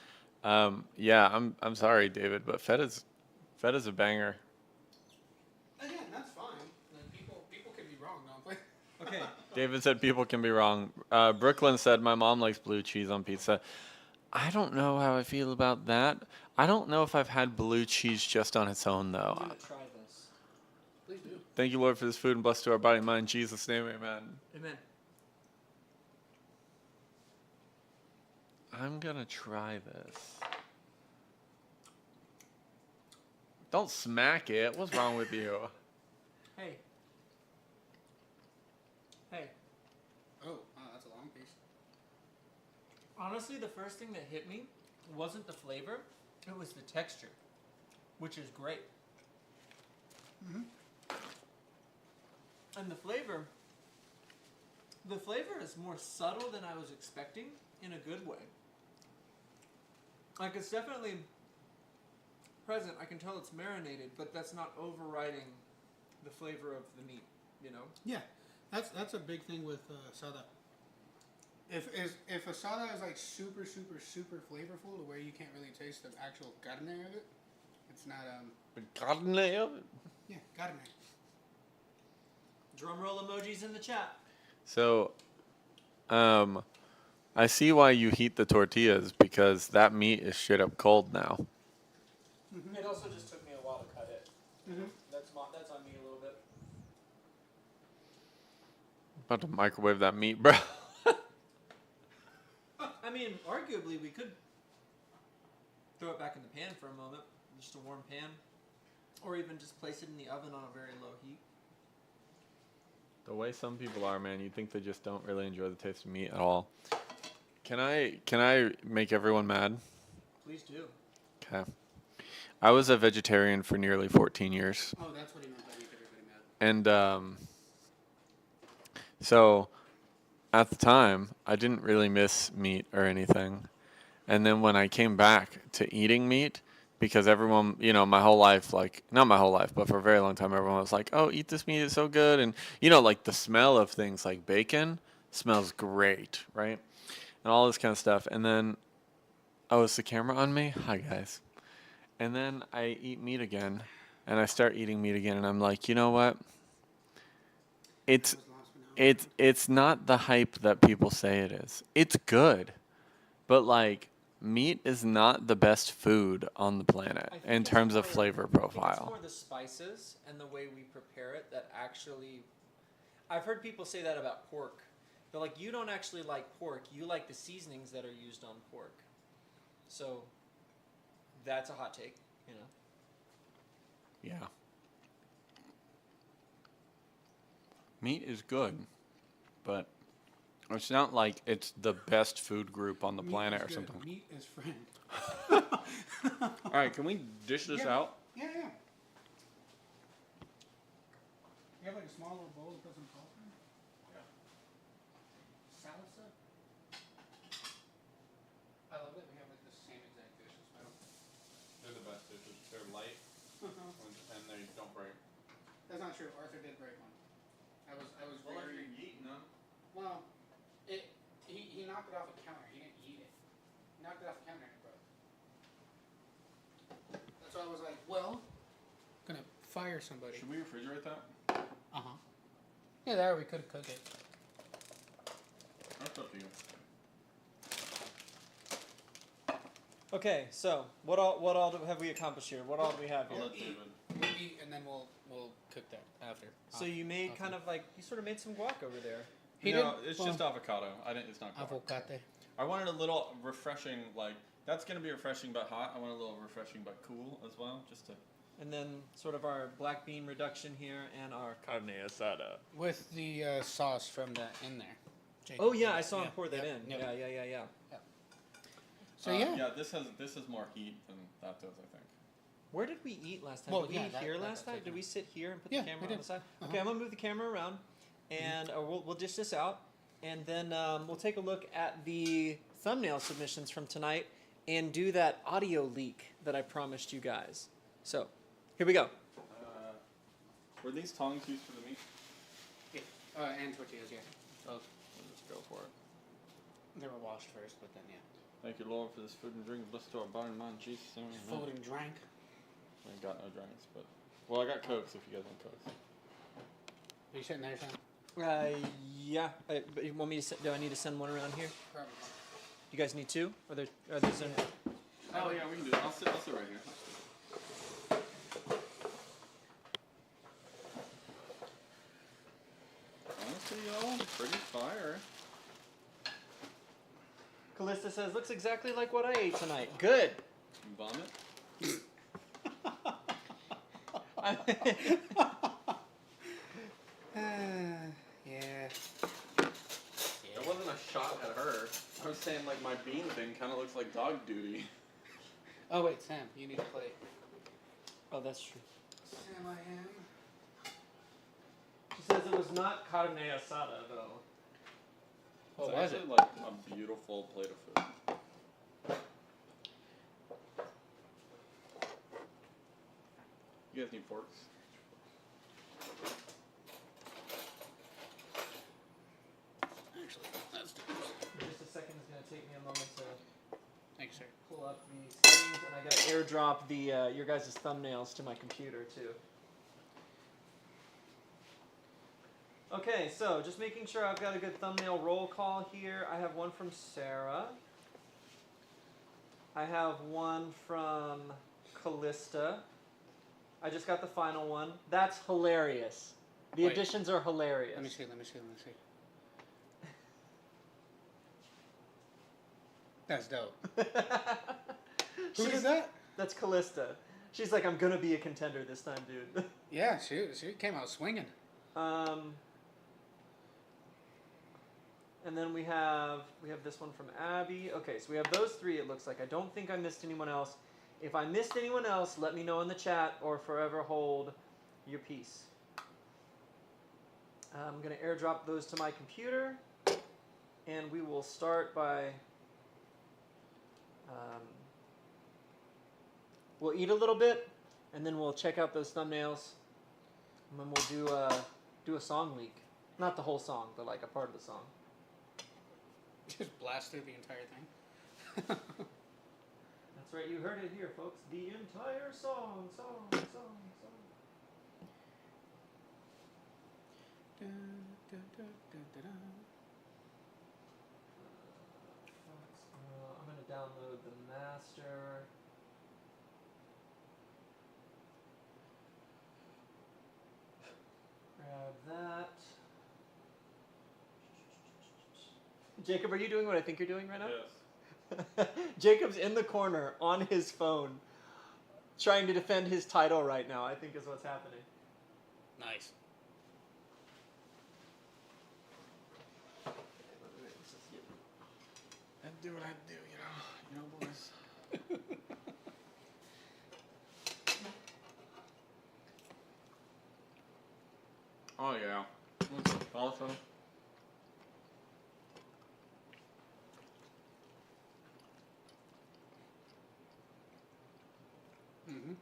Speaker 4: Yeah, I'm sorry, David, but feta's a banger.
Speaker 2: Again, that's fine. Like, people can be wrong, don't they?
Speaker 1: Okay.
Speaker 4: David said people can be wrong. Brooklyn said my mom likes blue cheese on pizza. I don't know how I feel about that. I don't know if I've had blue cheese just on its own though.
Speaker 1: I'm gonna try this.
Speaker 2: Please do.
Speaker 4: Thank you, Lord, for this food and bless to our body and mind. In Jesus' name, amen.
Speaker 1: Amen.
Speaker 4: I'm gonna try this. Don't smack it. What's wrong with you?
Speaker 1: Hey. Hey.
Speaker 2: Oh, wow, that's a long piece.
Speaker 1: Honestly, the first thing that hit me wasn't the flavor; it was the texture, which is great. And the flavor is more subtle than I was expecting in a good way. Like, it's definitely present. I can tell it's marinated, but that's not overriding the flavor of the meat, you know?
Speaker 2: Yeah, that's a big thing with asada. If asada is like super flavorful to where you can't really taste the actual carne of it, it's not
Speaker 4: Carne of it.
Speaker 2: yeah, carne.
Speaker 1: Drum roll emojis in the chat.
Speaker 4: So, I see why you heat the tortillas because that meat is straight up cold now.
Speaker 1: It also just took me a while to cut it. That's on me a little bit.
Speaker 4: About to microwave that meat, bro.
Speaker 1: I mean, arguably, we could throw it back in the pan for a moment, just a warm pan, or even just place it in the oven on a very low heat.
Speaker 4: The way some people are, man, you think they just don't really enjoy the taste of meat at all. Can I make everyone mad?
Speaker 1: Please do.
Speaker 4: Okay. I was a vegetarian for nearly 14 years.
Speaker 2: Oh, that's what he meant by make everybody mad.
Speaker 4: And so at the time, I didn't really miss meat or anything. And then when I came back to eating meat, because everyone, my whole life, like, not my whole life, but for a very long time, everyone was like, oh, eat this meat, it's so good. And, like the smell of things like bacon smells great, right? And all this kind of stuff. And then, oh, is the camera on me? Hi, guys. And then I eat meat again, and I start eating meat again, and I'm like, you know what? It's not the hype that people say it is. It's good, but like meat is not the best food on the planet in terms of flavor
Speaker 1: I think it's
Speaker 4: profile.
Speaker 1: more the spices and the way we prepare it that actually. I've heard people say that about pork. They're like, you don't actually like pork. You like the seasonings that are used on pork. So that's a hot take,
Speaker 4: Yeah. Meat is good, but it's not like it's the best food group on the planet or something.
Speaker 2: Meat is friend.
Speaker 4: All right, can we dish this out?
Speaker 2: Yeah. You have like a small little bowl to put some salt in?
Speaker 4: Yeah.
Speaker 2: Salsa? I love that we have like the same exact dishes.
Speaker 4: They're the best dishes. They're light and they don't break.
Speaker 2: That's not true. Arthur did break one. I was very.
Speaker 4: eating them.
Speaker 2: Well, he knocked it off the counter. He didn't eat it. He knocked it off the counter and it broke. That's why I was like, well, gonna fire somebody.
Speaker 4: Should we refrigerate that?
Speaker 2: Yeah, there we could cook it.
Speaker 4: That's up to you.
Speaker 1: Okay, so what all have we accomplished here? What all do we have here?
Speaker 2: We'll eat and then we'll cook that after.
Speaker 1: So you made kind of like you sort of made some guac over there.
Speaker 4: It's just avocado. It's not guac.
Speaker 2: avocado.
Speaker 4: I wanted a little refreshing, like that's gonna be refreshing but hot. I want a little refreshing but cool as well, just to.
Speaker 1: And then sort of our black bean reduction here and our carne asada.
Speaker 2: With the sauce from that in there. Jacob.
Speaker 1: Oh yeah, I saw him pour that
Speaker 2: Yep,
Speaker 1: in.
Speaker 2: yep.
Speaker 1: Yeah.
Speaker 2: So yeah.
Speaker 4: Yeah, this has more heat than that does, I think.
Speaker 1: Where did we eat last time?
Speaker 2: Well,
Speaker 1: did we
Speaker 2: yeah,
Speaker 1: eat
Speaker 2: that-
Speaker 1: here
Speaker 2: that
Speaker 1: last
Speaker 2: does
Speaker 1: time?
Speaker 2: take
Speaker 1: Did we sit here and put
Speaker 2: Yeah,
Speaker 1: the camera
Speaker 2: we
Speaker 1: on the
Speaker 2: did.
Speaker 1: side?
Speaker 2: Uh-huh.
Speaker 1: Okay, I'm gonna move the camera around, and we'll dish this out, and then we'll take a look at the thumbnail submissions from tonight, and do that audio leak that I promised you guys. So, here we go.
Speaker 4: Were these tongs used for the meat?
Speaker 2: Yeah. And tortillas, yeah.
Speaker 4: Oh, let's go for it.
Speaker 2: They were washed first, but then, yeah.
Speaker 4: Thank you, Lord, for this food and drink. Bless to our body and mind, Jesus. Amen.
Speaker 2: Food and drank.
Speaker 4: I ain't got no drinks, but well, I got Cokes if you guys want Cokes.
Speaker 2: Are you sitting there, Sam?
Speaker 1: Yeah. But you want me to? Do I need to send one around here?
Speaker 2: Probably.
Speaker 1: You guys need two? Are there some?
Speaker 4: Oh yeah, we can do it. I'll sit right here. Honestly, y'all, pretty fire.
Speaker 1: Callista says, looks exactly like what I ate tonight. Good.
Speaker 4: Vomit.
Speaker 2: Yeah.
Speaker 4: That wasn't a shot at her. I was saying like my bean thing kind of looks like dog duty.
Speaker 2: Oh, wait, Sam, you need to play.
Speaker 1: Oh, that's true.
Speaker 2: Sam, I am.
Speaker 1: She says it was not carne asada, though.
Speaker 2: What
Speaker 4: It's
Speaker 2: was
Speaker 4: actually
Speaker 2: it?
Speaker 4: like a beautiful plate of food. You guys need forks?
Speaker 2: Actually, let's do this.
Speaker 1: Just a second, it's going to take me a moment to
Speaker 2: Thank you, sir.
Speaker 1: pull up the settings, and I got to airdrop the your guys' thumbnails to my computer, too. Okay, so just making sure I've got a good thumbnail roll call here. I have one from Sarah. I have one from Callista. I just got the final one. That's hilarious. The
Speaker 2: Wait.
Speaker 1: additions are hilarious.
Speaker 2: Let me see. That's dope. Who did that?
Speaker 1: That's Callista. She's like, I'm gonna be a contender this time, dude.
Speaker 2: Yeah, she came out swinging.
Speaker 1: And then we have this one from Abby. Okay, so we have those three, it looks like. I don't think I missed anyone else. If I missed anyone else, let me know in the chat or forever hold your peace. I'm going to airdrop those to my computer. And we will start by... we'll eat a little bit, and then we'll check out those thumbnails. And then we'll do a song leak. Not the whole song, but like a part of the song.
Speaker 2: Just blast through the entire thing.
Speaker 1: That's right, you heard it here, folks. The entire song. I'm going to download the master. Grab that. Jacob, are you doing what I think you're doing right now?
Speaker 4: Yes.
Speaker 1: Jacob's in the corner on his phone trying to defend his title right now, I think is what's happening.
Speaker 2: Nice.
Speaker 4: I do what I do, you know boys. Oh yeah. What's up, salsa?
Speaker 2: Mm-hmm.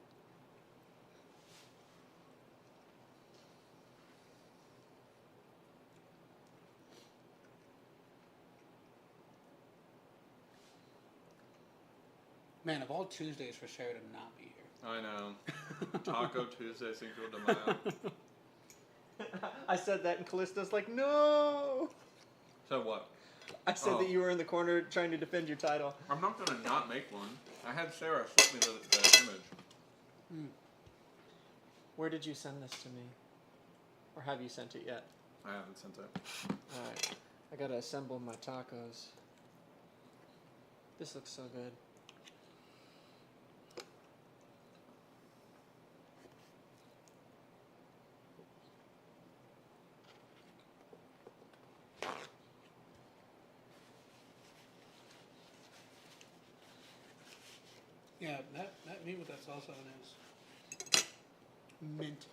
Speaker 2: Man, of all Tuesdays for Sarah to not be here.
Speaker 4: I know. Taco Tuesday, Cinco de Mayo.
Speaker 1: I said that and Callista's like, no!
Speaker 4: So what?
Speaker 1: I said that you were in the corner trying to defend your title.
Speaker 4: I'm not gonna not make one. I had Sarah flip me the image.
Speaker 1: Where did you send this to me? Or have you sent it yet?
Speaker 4: I haven't sent it.
Speaker 1: Alright. I gotta assemble my tacos. This looks so good.
Speaker 2: Yeah, that meat with that salsa on is mint.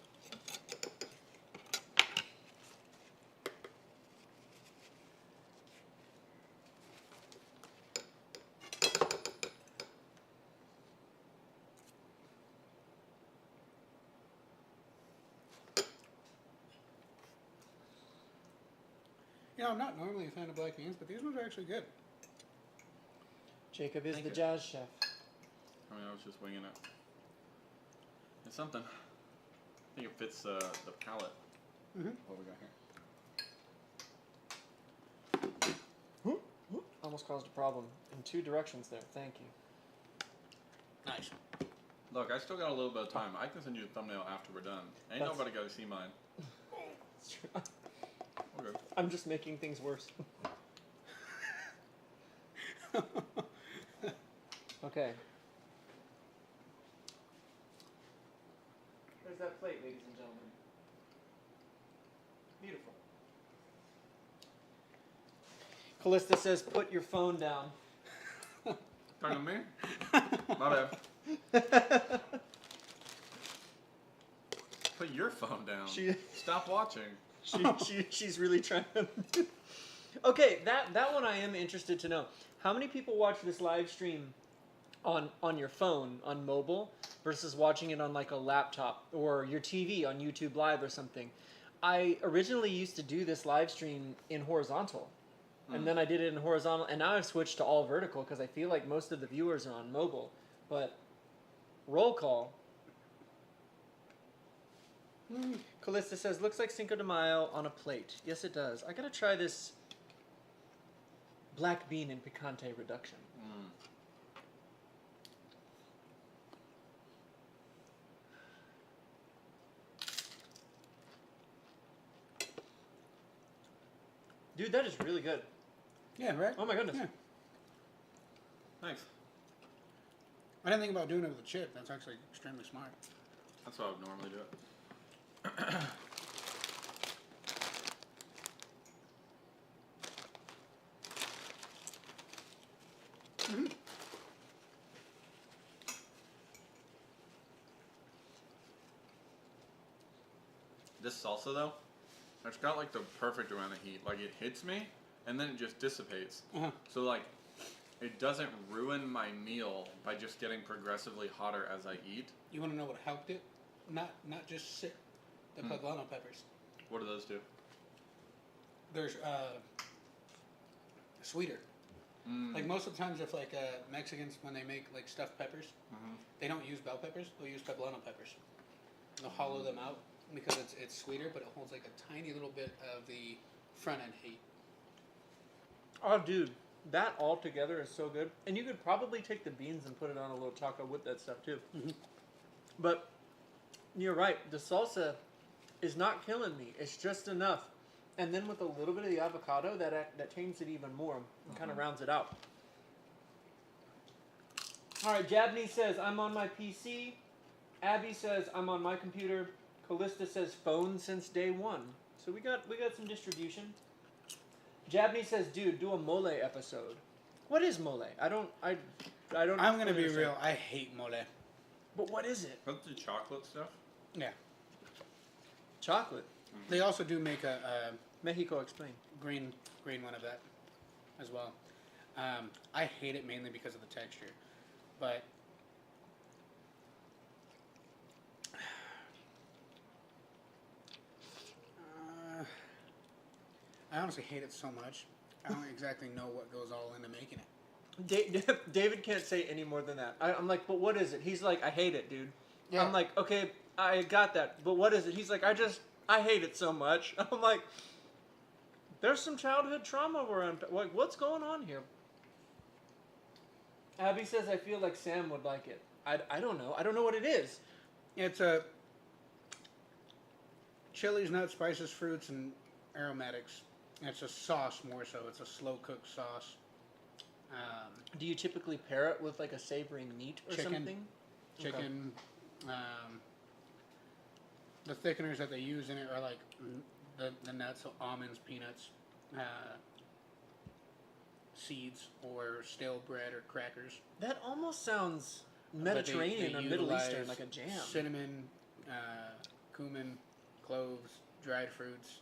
Speaker 2: You know, I'm not normally a fan of black beans, but these ones are actually good.
Speaker 1: Jacob is
Speaker 3: Thank
Speaker 1: the
Speaker 3: you.
Speaker 1: jazz chef.
Speaker 4: I mean, I was just winging it. It's something. I think it fits the palette.
Speaker 2: Mm-hmm.
Speaker 4: What we got here?
Speaker 1: Almost caused a problem in 2 directions there. Thank you.
Speaker 2: Nice.
Speaker 4: Look, I still got a little bit of time. I can send you a thumbnail after we're done. Ain't
Speaker 1: That's-
Speaker 4: nobody got to see mine.
Speaker 1: It's true.
Speaker 4: Okay.
Speaker 1: I'm just making things worse. Okay. There's that plate, ladies and gentlemen. Beautiful. Callista says, put your phone down.
Speaker 4: Talking to me? My bad. Put your phone down. Stop watching.
Speaker 1: She's really trying to... Okay, that one I am interested to know. How many people watch this live stream on your phone, on mobile, versus watching it on like a laptop or your TV on YouTube Live or something? I originally used to do this live stream in horizontal. And then I did it in horizontal, and now I've switched to all vertical because I feel like most of the viewers are on mobile. But roll call. Callista says, looks like Cinco de Mayo on a plate. Yes, it does. I gotta try this black bean and picante reduction. Dude, that is really good.
Speaker 2: Yeah, right?
Speaker 1: Oh my goodness.
Speaker 2: Yeah.
Speaker 4: Thanks.
Speaker 2: I didn't think about doing it with a chip. That's actually extremely smart.
Speaker 4: That's how I would normally do it. This salsa though, it's got like the perfect amount of heat. Like it hits me, and then it just dissipates.
Speaker 2: Uh-huh.
Speaker 4: So like, it doesn't ruin my meal by just getting progressively hotter as I eat.
Speaker 2: You want to know what helped it? Not just sit. The poblano peppers.
Speaker 4: What do those do?
Speaker 2: There's sweeter. Like most of the times, if like Mexicans when they make like stuffed peppers, they don't use bell peppers. They'll use poblano peppers. They'll hollow them out because it's sweeter, but it holds like a tiny little bit of the front end heat.
Speaker 1: Oh, dude, that all together is so good. And you could probably take the beans and put it on a little taco with that stuff too. But you're right. The salsa is not killing me. It's just enough. And then with a little bit of the avocado, that changes it even more and kind of rounds it out. All right, Jabney says, I'm on my PC. Abby says, I'm on my computer. Callista says, phone since day one. So we got some distribution. Jabney says, dude, do a mole episode. What is mole? I don't.
Speaker 2: I'm gonna be
Speaker 1: understand.
Speaker 2: real. I hate mole.
Speaker 1: But what is it?
Speaker 4: That's the chocolate stuff.
Speaker 2: Yeah.
Speaker 1: Chocolate.
Speaker 2: They also do make a
Speaker 1: Mexico, explain.
Speaker 2: green one of that as well. I hate it mainly because of the texture, but I honestly hate it so much. I don't exactly know what goes all into making it.
Speaker 1: David can't say any more than that. I'm like, but what is it? He's like, I hate it, dude.
Speaker 2: Yeah.
Speaker 1: I'm like, okay, I got that, but what is it? He's like, I hate it so much. I'm like, there's some childhood trauma around. Like, what's going on here? Abby says, I feel like Sam would like it. I don't know. I don't know what it is.
Speaker 2: It's a chilies, nuts, spices, fruits, and aromatics. It's a sauce more so. It's a slow cooked sauce.
Speaker 1: Do you typically pair it with like a savory meat or
Speaker 2: Chicken.
Speaker 1: something?
Speaker 2: Chicken. The thickeners that they use in it are like the nuts, so almonds, peanuts, seeds, or stale bread or crackers.
Speaker 1: That almost sounds
Speaker 2: But they
Speaker 1: Mediterranean or Middle
Speaker 2: utilize
Speaker 1: Eastern, like a jam.
Speaker 2: Cinnamon, cumin, cloves, dried fruits,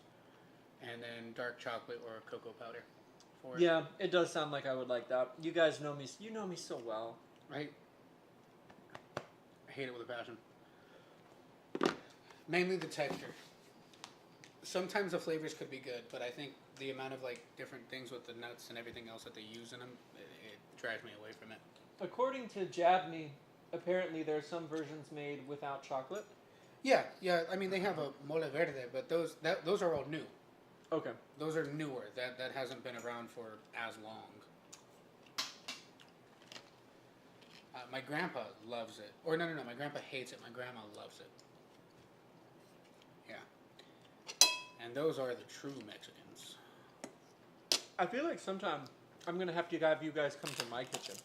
Speaker 2: and then dark chocolate or cocoa powder. For it.
Speaker 1: Yeah, it does sound like I would like that. You guys know me. You know me so well.
Speaker 2: Right? I hate it with a passion. Mainly the texture. sometimes the flavors could be good, but I think the amount of like different things with the nuts and everything else that they use in them, it drives me away from it.
Speaker 1: According to Jabney, apparently there are some versions made without chocolate.
Speaker 2: Yeah, yeah. I mean, they have a mole verde, but those are all new.
Speaker 1: Okay.
Speaker 2: Those are newer. That hasn't been around for as long. My grandpa loves it. Or no. My grandpa hates it. My grandma loves it. Yeah. And those are the true Mexicans.
Speaker 1: I feel like sometime I'm gonna have to have you guys come to my kitchen.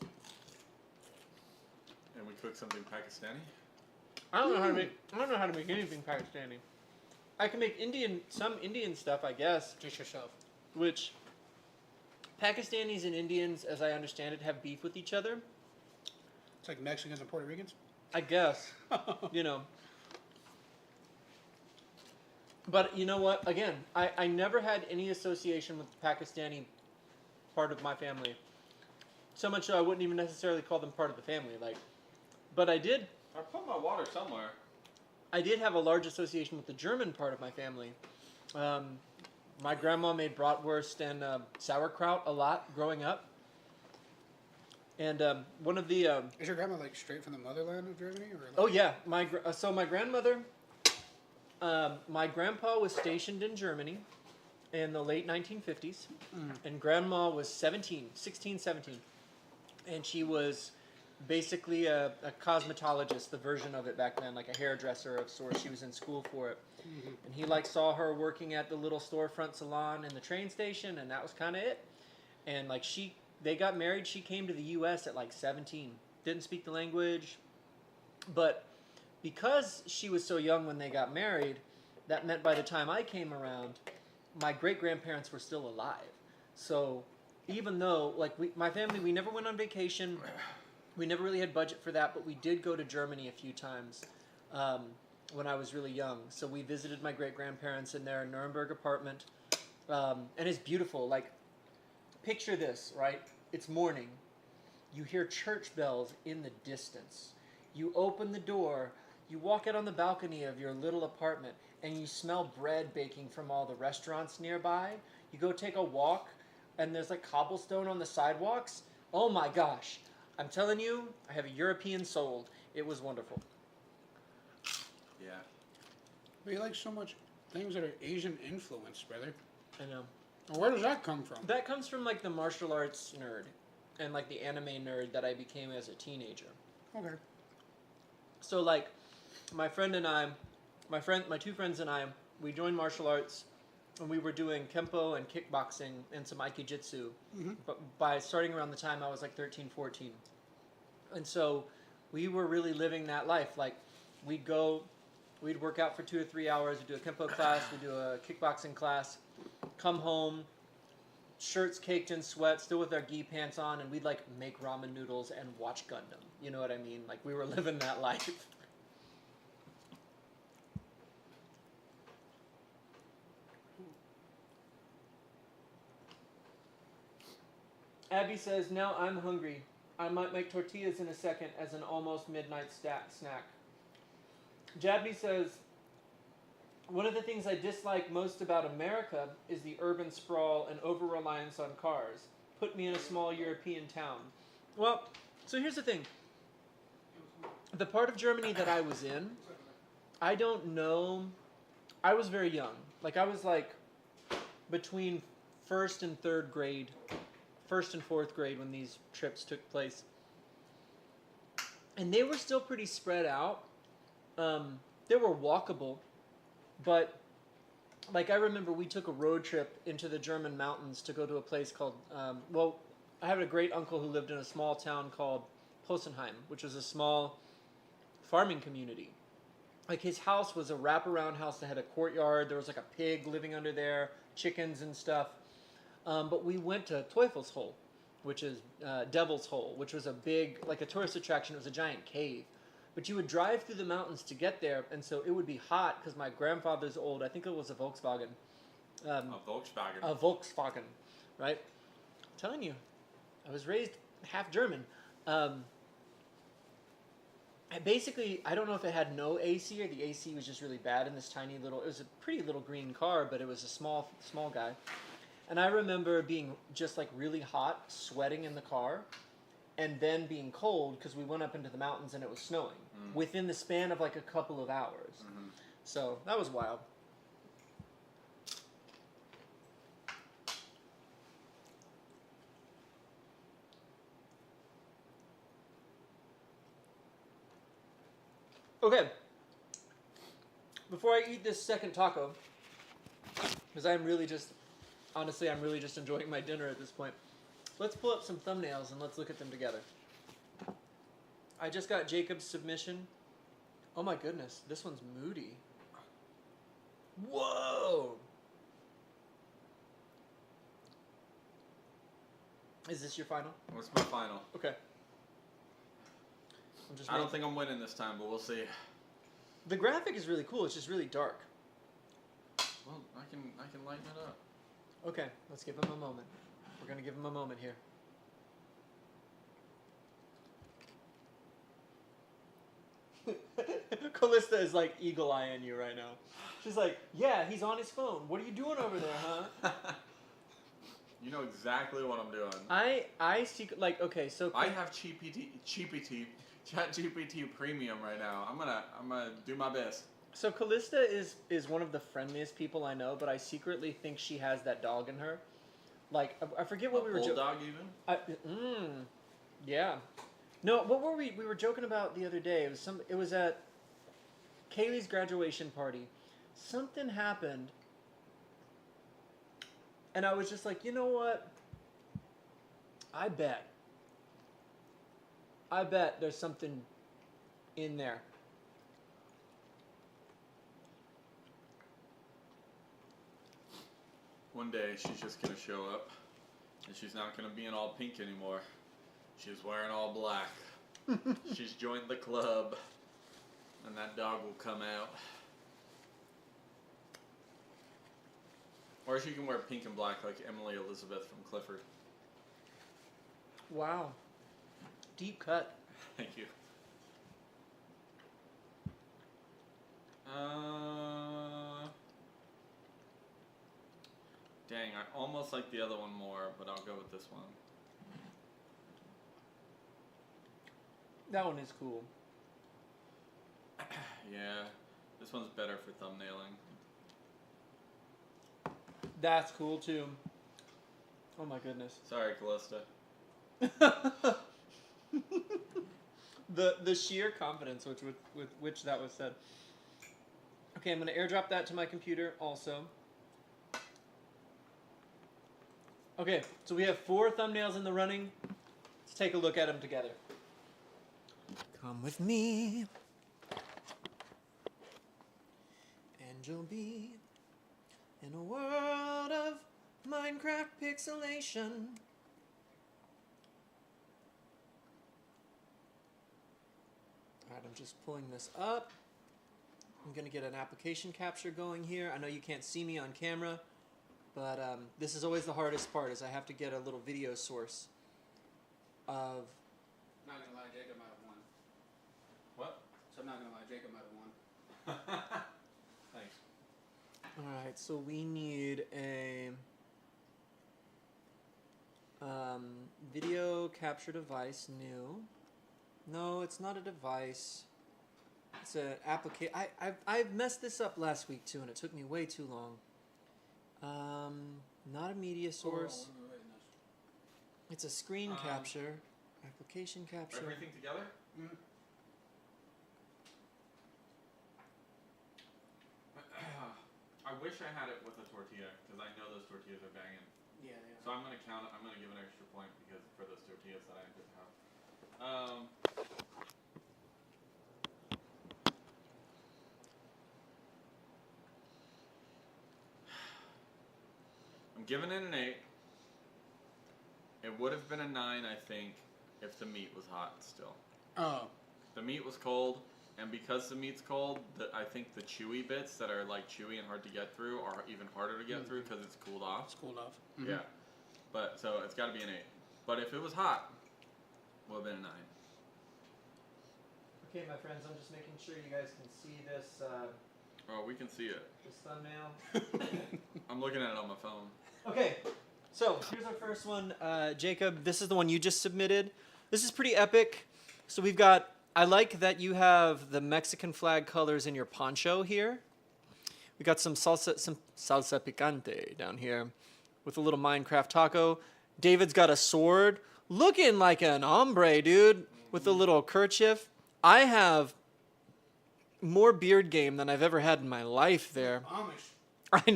Speaker 4: And we cook something Pakistani.
Speaker 1: I don't know how to make anything Pakistani. I can make some Indian stuff, I guess.
Speaker 2: Just yourself.
Speaker 1: Which Pakistanis and Indians, as I understand it, have beef with each other.
Speaker 2: It's like Mexicans and Puerto Ricans.
Speaker 1: I guess. You know. But you know what? Again, I never had any association with the Pakistani part of my family. So much so I wouldn't even necessarily call them part of the family. But I did
Speaker 4: put my water somewhere.
Speaker 1: I did have a large association with the German part of my family. My grandma made bratwurst and sauerkraut a lot growing up. And one of the
Speaker 2: Is your grandma like straight from the motherland of Germany, or? Like...
Speaker 1: oh yeah, so my grandmother, my grandpa was stationed in Germany in the late 1950s, and grandma was 16, 17, and she was basically a cosmetologist, the version of it back then, like a hairdresser of sorts. She was in school for it. And he saw her working at the little storefront salon in the train station, and that was kind of it. And they got married. She came to the U.S. at 17. Didn't speak the language. But because she was so young when they got married, that meant by the time I came around, my great-grandparents were still alive. So even though, my family, we never went on vacation. We never really had budget for that, but we did go to Germany a few times when I was really young. So we visited my great-grandparents in their Nuremberg apartment. And it's beautiful. Picture this, right? It's morning. You hear church bells in the distance. You open the door. You walk out on the balcony of your little apartment, and you smell bread baking from all the restaurants nearby. You go take a walk, and there's cobblestone on the sidewalks. Oh my gosh. I'm telling you, I have a European soul. It was wonderful.
Speaker 4: Yeah.
Speaker 2: But you like so much things that are Asian influenced, brother.
Speaker 1: I know.
Speaker 2: Where does that come from?
Speaker 1: That comes from the martial arts nerd and the anime nerd that I became as a teenager.
Speaker 2: Okay.
Speaker 1: So my two friends and I, we joined martial arts, and we were doing kempo and kickboxing and some aikijitsu. But by starting around the time I was 13, 14. And so we were really living that life. We'd work out for 2 or 3 hours, we'd do a kempo class, we'd do a kickboxing class, come home, shirts caked in sweat, still with our gi pants on, and we'd make ramen noodles and watch Gundam. You know what I mean? We were living that life. Abby says, now I'm hungry. I might make tortillas in a second as an almost midnight snack. Jabney says, one of the things I dislike most about America is the urban sprawl and over-reliance on cars. Put me in a small European town. Well, so here's the thing. The part of Germany that I was in, I don't know. I was very young. I was between first and fourth grade when these trips took place. And they were still pretty spread out. They were walkable, but I remember we took a road trip into the German mountains to go to a place called, I had a great uncle who lived in a small town called Possenheim, which was a small farming community. His house was a wraparound house that had a courtyard. There was a pig living under there, chickens and stuff. But we went to Teufelshohl, which is Devil's Hole, which was a big, a tourist attraction. It was a giant cave. But you would drive through the mountains to get there, and so it would be hot because my grandfather's old. I think it was a Volkswagen.
Speaker 4: A Volkswagen.
Speaker 1: A Volkswagen, right? I'm telling you, I was raised half German. basically, I don't know if it had no AC or the AC was just really bad in this tiny little. It was a pretty little green car, but it was a small guy. And I remember being just like really hot, sweating in the car, and then being cold because we went up into the mountains and it was snowing within the span of like a couple of hours. So that was wild. Okay. Before I eat this second taco, because I'm really just enjoying my dinner at this point. Let's pull up some thumbnails and let's look at them together. I just got Jacob's submission. Oh my goodness, this one's moody. Whoa! Is this your final?
Speaker 4: What's my final?
Speaker 1: Okay.
Speaker 4: I don't think I'm winning this time, but we'll see.
Speaker 1: The graphic is really cool. It's just really dark.
Speaker 4: Well, I can lighten it up.
Speaker 1: Okay, let's give him a moment. We're gonna give him a moment here. Callista is like eagle-eyeing you right now. She's like, yeah, he's on his phone. What are you doing over there, huh?
Speaker 4: You know exactly what I'm doing.
Speaker 1: I see, like, okay, so
Speaker 4: I have ChatGPT Premium right now. I'm gonna do my best.
Speaker 1: So Callista is one of the friendliest people I know, but I secretly think she has that dog in her. Like, I forget what we were
Speaker 4: bulldog even.
Speaker 1: Yeah. No, what were we were joking about the other day? It was at Kaylee's graduation party. Something happened, and I was just like, you know what? I bet there's something in there.
Speaker 4: One day she's just gonna show up, and she's not gonna be in all pink anymore. She's wearing all black. She's joined the club, and that dog will come out. Or she can wear pink and black like Emily Elizabeth from Clifford.
Speaker 1: Wow. Deep cut.
Speaker 4: Thank you. Dang, I almost like the other one more, but I'll go with this one.
Speaker 1: That one is cool.
Speaker 4: Yeah, this one's better for thumbnailing.
Speaker 1: That's cool too. Oh my goodness.
Speaker 4: Sorry, Callista.
Speaker 1: The sheer confidence with which that was said. Okay, I'm gonna airdrop that to my computer also. Okay, so we have 4 thumbnails in the running. Let's take a look at them together. Come with me, and you'll be in a world of Minecraft pixelation. Alright, I'm just pulling this up. I'm going to get an application capture going here. I know you can't see me on camera, but this is always the hardest part, is I have to get a little video source of...
Speaker 2: Not gonna lie, Jacob might have won.
Speaker 4: What?
Speaker 2: So I'm not gonna lie, Jacob might have won.
Speaker 4: Thanks.
Speaker 1: Alright, so we need a video capture device, new. No, it's not a device. It's an application. I messed this up last week too, and it took me way too long. Not a media source. It's a screen capture. Application capture.
Speaker 4: Everything together?
Speaker 2: Mm-hmm.
Speaker 4: I wish I had it with a tortilla, because I know those tortillas are banging.
Speaker 2: Yeah, they are.
Speaker 4: So I'm gonna count it. I'm gonna give an extra point because for those tortillas that I didn't have. I'm giving it an 8. It would have been a 9, I think, if the meat was hot still.
Speaker 2: Oh.
Speaker 4: The meat was cold, and because the meat's cold, I think the chewy bits that are like chewy and hard to get through are even harder to get through because it's cooled off.
Speaker 2: It's cooled off. Mm-hmm.
Speaker 4: Yeah. But so it's got to be an 8. But if it was hot, would have been a 9.
Speaker 1: Okay, my friends, I'm just making sure you guys can see this
Speaker 4: Oh, we can see it.
Speaker 1: this thumbnail.
Speaker 4: I'm looking at it on my phone.
Speaker 1: Okay, so here's our first one. Jacob, this is the one you just submitted. This is pretty epic. So we've got, I like that you have the Mexican flag colors in your poncho here. We got some salsa picante down here with a little Minecraft taco. David's got a sword, looking like an hombre, dude, with a little kerchief. I have more beard game than I've ever had in my life there.
Speaker 2: Amish.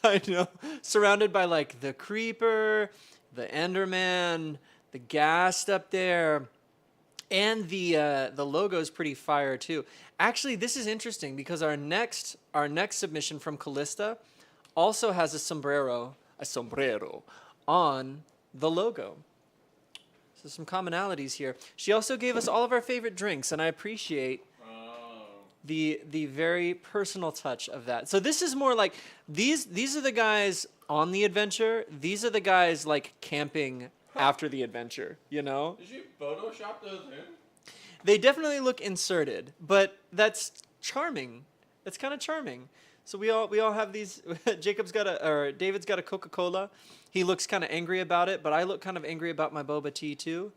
Speaker 1: I know. Surrounded by like the creeper, the Enderman, the ghast up there, and the logo is pretty fire too. Actually, this is interesting because our next submission from Callista also has a sombrero on the logo. So some commonalities here. She also gave us all of our favorite drinks, and I appreciate the very personal touch of that. So this is more like these are the guys on the adventure. These are the guys like camping after the adventure, you know?
Speaker 4: Did you Photoshop those in?
Speaker 1: They definitely look inserted, but that's charming. That's kind of charming. So we all have these. David's got a Coca-Cola. He looks kind of angry about it, but I look kind of angry about my boba tea too.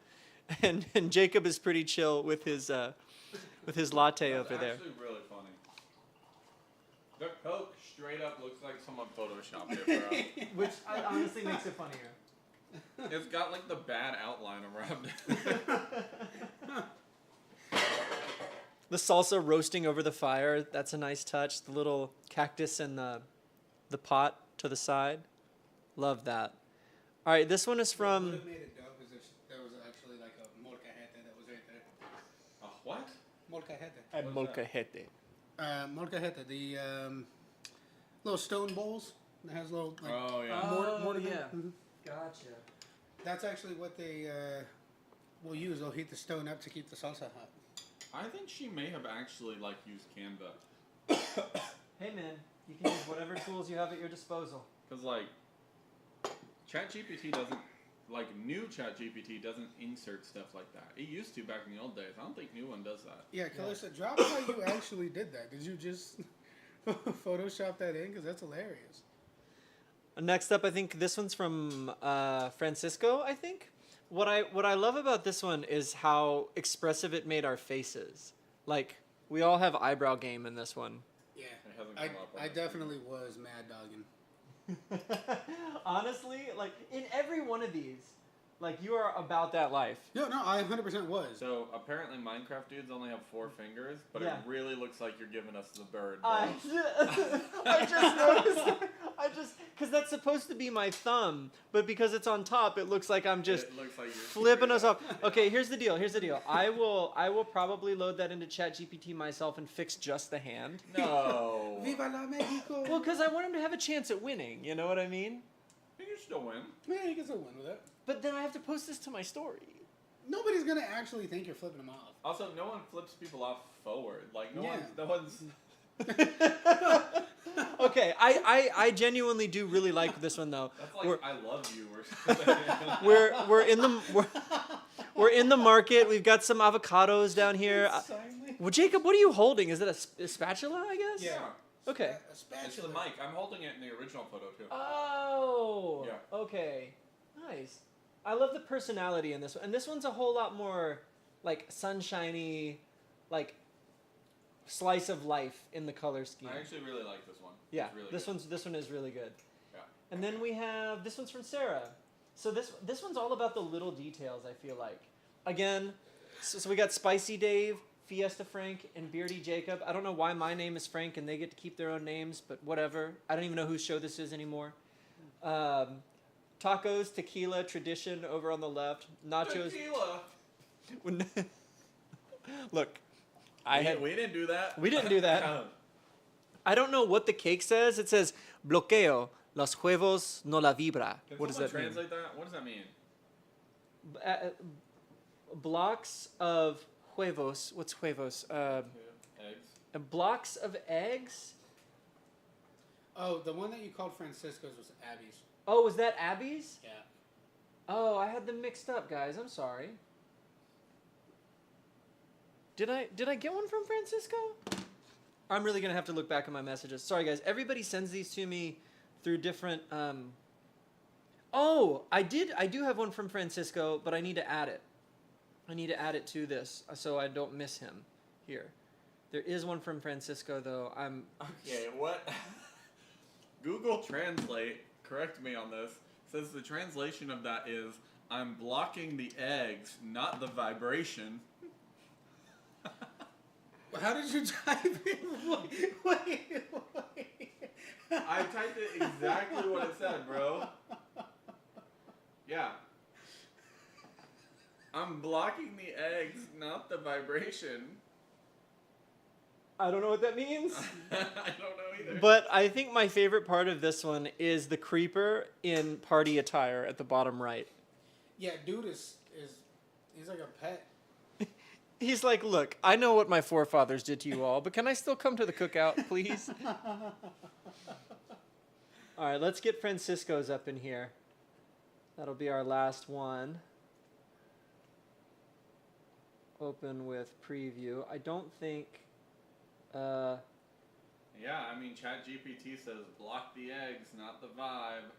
Speaker 1: And Jacob is pretty chill with his latte over there.
Speaker 4: That's actually really funny. The Coke straight up looks like someone photoshopped it, bro.
Speaker 1: Which honestly makes it funnier.
Speaker 4: It's got like the bad outline around it.
Speaker 1: The salsa roasting over the fire, that's a nice touch. The little cactus and the pot to the side. Love that. All right, this one is
Speaker 2: What
Speaker 1: from...
Speaker 2: would have made it dope is if there was actually like a molcajete that was right there.
Speaker 4: A what?
Speaker 2: Molcajete.
Speaker 1: molcajete.
Speaker 2: Molcajete, the little stone bowls that has little like
Speaker 4: Oh yeah.
Speaker 1: Oh,
Speaker 2: in it.
Speaker 1: yeah.
Speaker 2: Mhm.
Speaker 1: Gotcha.
Speaker 2: That's actually what they will use. They'll heat the stone up to keep the salsa hot.
Speaker 4: I think she may have actually like used Canva.
Speaker 1: Hey man, you can use whatever tools you have at your disposal.
Speaker 4: Cause like, ChatGPT doesn't, like new ChatGPT doesn't insert stuff like that. It used to back in the old days. I don't think new one does that.
Speaker 2: Yeah, Calista, drop how you actually did that. Did you just Photoshop that in? Because that's hilarious.
Speaker 1: Next up, I think this one's from Francisco, I think. What I love about this one is how expressive it made our faces. Like, we all have eyebrow game in this one.
Speaker 2: Yeah,
Speaker 4: It hasn't come up on
Speaker 2: I
Speaker 4: this
Speaker 2: definitely was mad dogging.
Speaker 1: Honestly, like, in every one of these, like, you are about that life.
Speaker 2: No, I 100% was.
Speaker 4: So apparently Minecraft dudes only have 4 fingers, but
Speaker 1: Yeah.
Speaker 4: it really looks like you're giving us the bird. Bro.
Speaker 1: I just noticed. Because that's supposed to be my thumb, but because it's on top, it looks like I'm just
Speaker 4: It looks like you're
Speaker 1: flipping us off. Okay, here's the deal. I will probably load that into ChatGPT myself and fix just the hand.
Speaker 4: No.
Speaker 2: Viva la Mexico!
Speaker 1: Well, because I want him to have a chance at winning. You know what I mean?
Speaker 4: You can still win.
Speaker 2: Yeah, you can still win with it.
Speaker 1: But then I have to post this to my story.
Speaker 2: Nobody's gonna actually think you're flipping them off.
Speaker 4: Also, no one flips people off forward. Like no
Speaker 2: Yeah.
Speaker 4: one's.
Speaker 1: Okay, I genuinely do really like this one though.
Speaker 4: That's like
Speaker 1: We're-
Speaker 4: I love you or something.
Speaker 1: We're in the market. We've got some avocados down here. Well, Jacob, what are you holding? Is it a spatula? I guess.
Speaker 2: Yeah.
Speaker 1: Okay.
Speaker 2: A
Speaker 4: It's
Speaker 2: spatula.
Speaker 4: the mic. I'm holding it in the original photo too.
Speaker 1: Oh.
Speaker 4: Yeah.
Speaker 1: Okay. Nice. I love the personality in this one, and this one's a whole lot more like sunshiny, like slice of life in the color scheme.
Speaker 4: I actually really like this one.
Speaker 1: Yeah,
Speaker 4: It's really
Speaker 1: this
Speaker 4: good.
Speaker 1: one is really good.
Speaker 4: Yeah.
Speaker 1: And then we have this one's from Sarah. So this one's all about the little details. I feel like, again, so we got Spicy Dave, Fiesta Frank, and Beardy Jacob. I don't know why my name is Frank and they get to keep their own names, but whatever. I don't even know whose show this is anymore. Tacos, tequila, tradition over on the left. Nachos.
Speaker 4: Tequila.
Speaker 1: Look,
Speaker 4: We didn't do that.
Speaker 1: We didn't do that. I don't know what the cake says. It says bloqueo. Los huevos no la vibra.
Speaker 4: Can
Speaker 1: What does
Speaker 4: someone
Speaker 1: that mean?
Speaker 4: translate that? What does that mean?
Speaker 1: Blocks of huevos. What's huevos?
Speaker 4: Eggs.
Speaker 1: Blocks of eggs.
Speaker 2: Oh, the one that you called Francisco's was Abby's.
Speaker 1: Oh, was that Abby's?
Speaker 2: Yeah.
Speaker 1: Oh, I had them mixed up, guys. I'm sorry. Did I get one from Francisco? I'm really gonna have to look back at my messages. Sorry guys. Everybody sends these to me through different. Oh, I do have one from Francisco, but I need to add it. I need to add it to this so I don't miss him here. There is one from Francisco though.
Speaker 4: Okay, what? Google Translate, correct me on this, says the translation of that is, I'm blocking the eggs, not the vibration.
Speaker 2: How did you type it? Wait.
Speaker 4: I typed it exactly what it said, bro. Yeah. I'm blocking the eggs, not the vibration.
Speaker 1: I don't know what that means.
Speaker 4: I don't know either.
Speaker 1: But I think my favorite part of this one is the creeper in party attire at the bottom right.
Speaker 2: Yeah, dude is he's like a pet.
Speaker 1: He's like, look, I know what my forefathers did to you all, but can I still come to the cookout, please? All right, let's get Francisco's up in here. That'll be our last one. Open with preview. I don't think...
Speaker 4: Yeah, I mean, ChatGPT says block the eggs, not the vibe.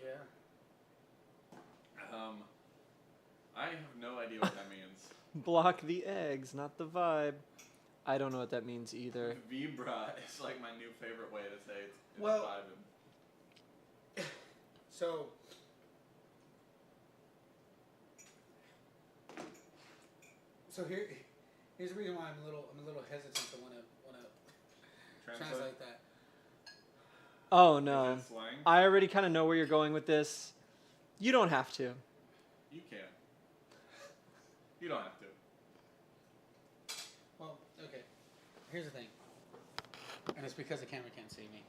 Speaker 2: Yeah.
Speaker 4: I have no idea what that means.
Speaker 1: block the eggs, not the vibe. I don't know what that means either.
Speaker 4: Vibra is like my new favorite way to say it's
Speaker 2: Well-
Speaker 4: vibing.
Speaker 2: So here's the reason why I'm a little hesitant to want to translate that.
Speaker 1: Oh
Speaker 4: Is
Speaker 1: no.
Speaker 4: that slang?
Speaker 1: I already kind of know where you're going with this. You don't have to.
Speaker 4: You can. You don't have to.
Speaker 2: Well, okay. Here's the thing, and it's because the camera can't see me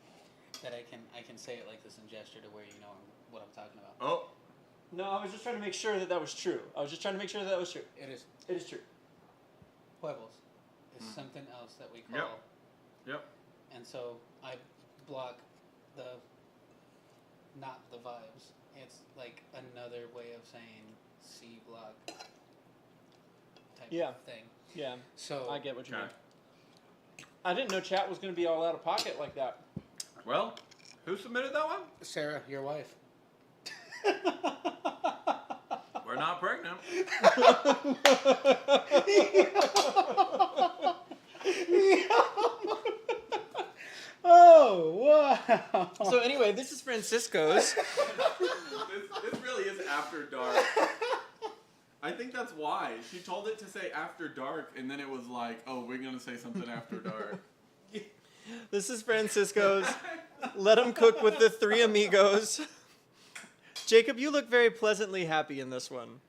Speaker 2: that I can say it like this and gesture to where you know what I'm talking about.
Speaker 4: Oh.
Speaker 1: No, I was just trying to make sure that was true.
Speaker 2: It is
Speaker 1: It is true.
Speaker 2: huevos is something else that we call.
Speaker 4: Yep.
Speaker 2: And so I block the not the vibes. It's like another way of saying C block type
Speaker 1: Yeah.
Speaker 2: of thing.
Speaker 1: Yeah,
Speaker 2: So
Speaker 1: I get what you
Speaker 4: Okay.
Speaker 1: mean. I didn't know chat was going to be all out of pocket like that.
Speaker 4: Well, who submitted that one?
Speaker 2: Sarah, your wife.
Speaker 4: We're not pregnant.
Speaker 2: Oh wow!
Speaker 1: So anyway, this is Francisco's.
Speaker 4: This really is after dark. I think that's why. She told it to say after dark, and then it was like, oh, we're going to say something after dark.
Speaker 1: This is Francisco's. Let him cook with the three amigos. Jacob, you look very pleasantly happy in this one.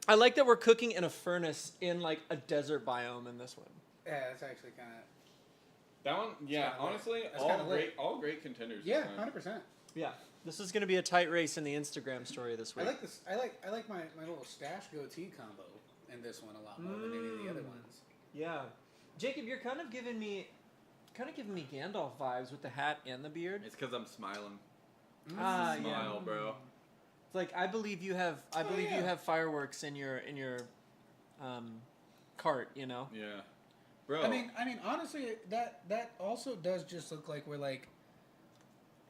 Speaker 1: I like that we're cooking in a furnace in like a desert biome in this one.
Speaker 2: Yeah, that's actually kind of.
Speaker 4: That one, yeah,
Speaker 2: kinda lit.
Speaker 4: honestly,
Speaker 2: That's kinda lit.
Speaker 4: all great contenders.
Speaker 2: Yeah,
Speaker 4: this time.
Speaker 2: 100%.
Speaker 1: Yeah, this is going to be a tight race in the Instagram story this
Speaker 2: I
Speaker 1: week.
Speaker 2: like this. I like my little stash goatee combo in this one a lot more than any of the other ones.
Speaker 1: Yeah, Jacob, you're kind of giving me Gandalf vibes with the hat and the beard.
Speaker 4: It's because I'm smiling.
Speaker 1: Ah,
Speaker 4: Smile,
Speaker 1: yeah.
Speaker 4: bro.
Speaker 1: It's like I believe you have.
Speaker 2: yeah.
Speaker 1: You have fireworks in your cart. You know.
Speaker 4: Yeah. Bro.
Speaker 2: I mean, honestly, that also does just look like we're like,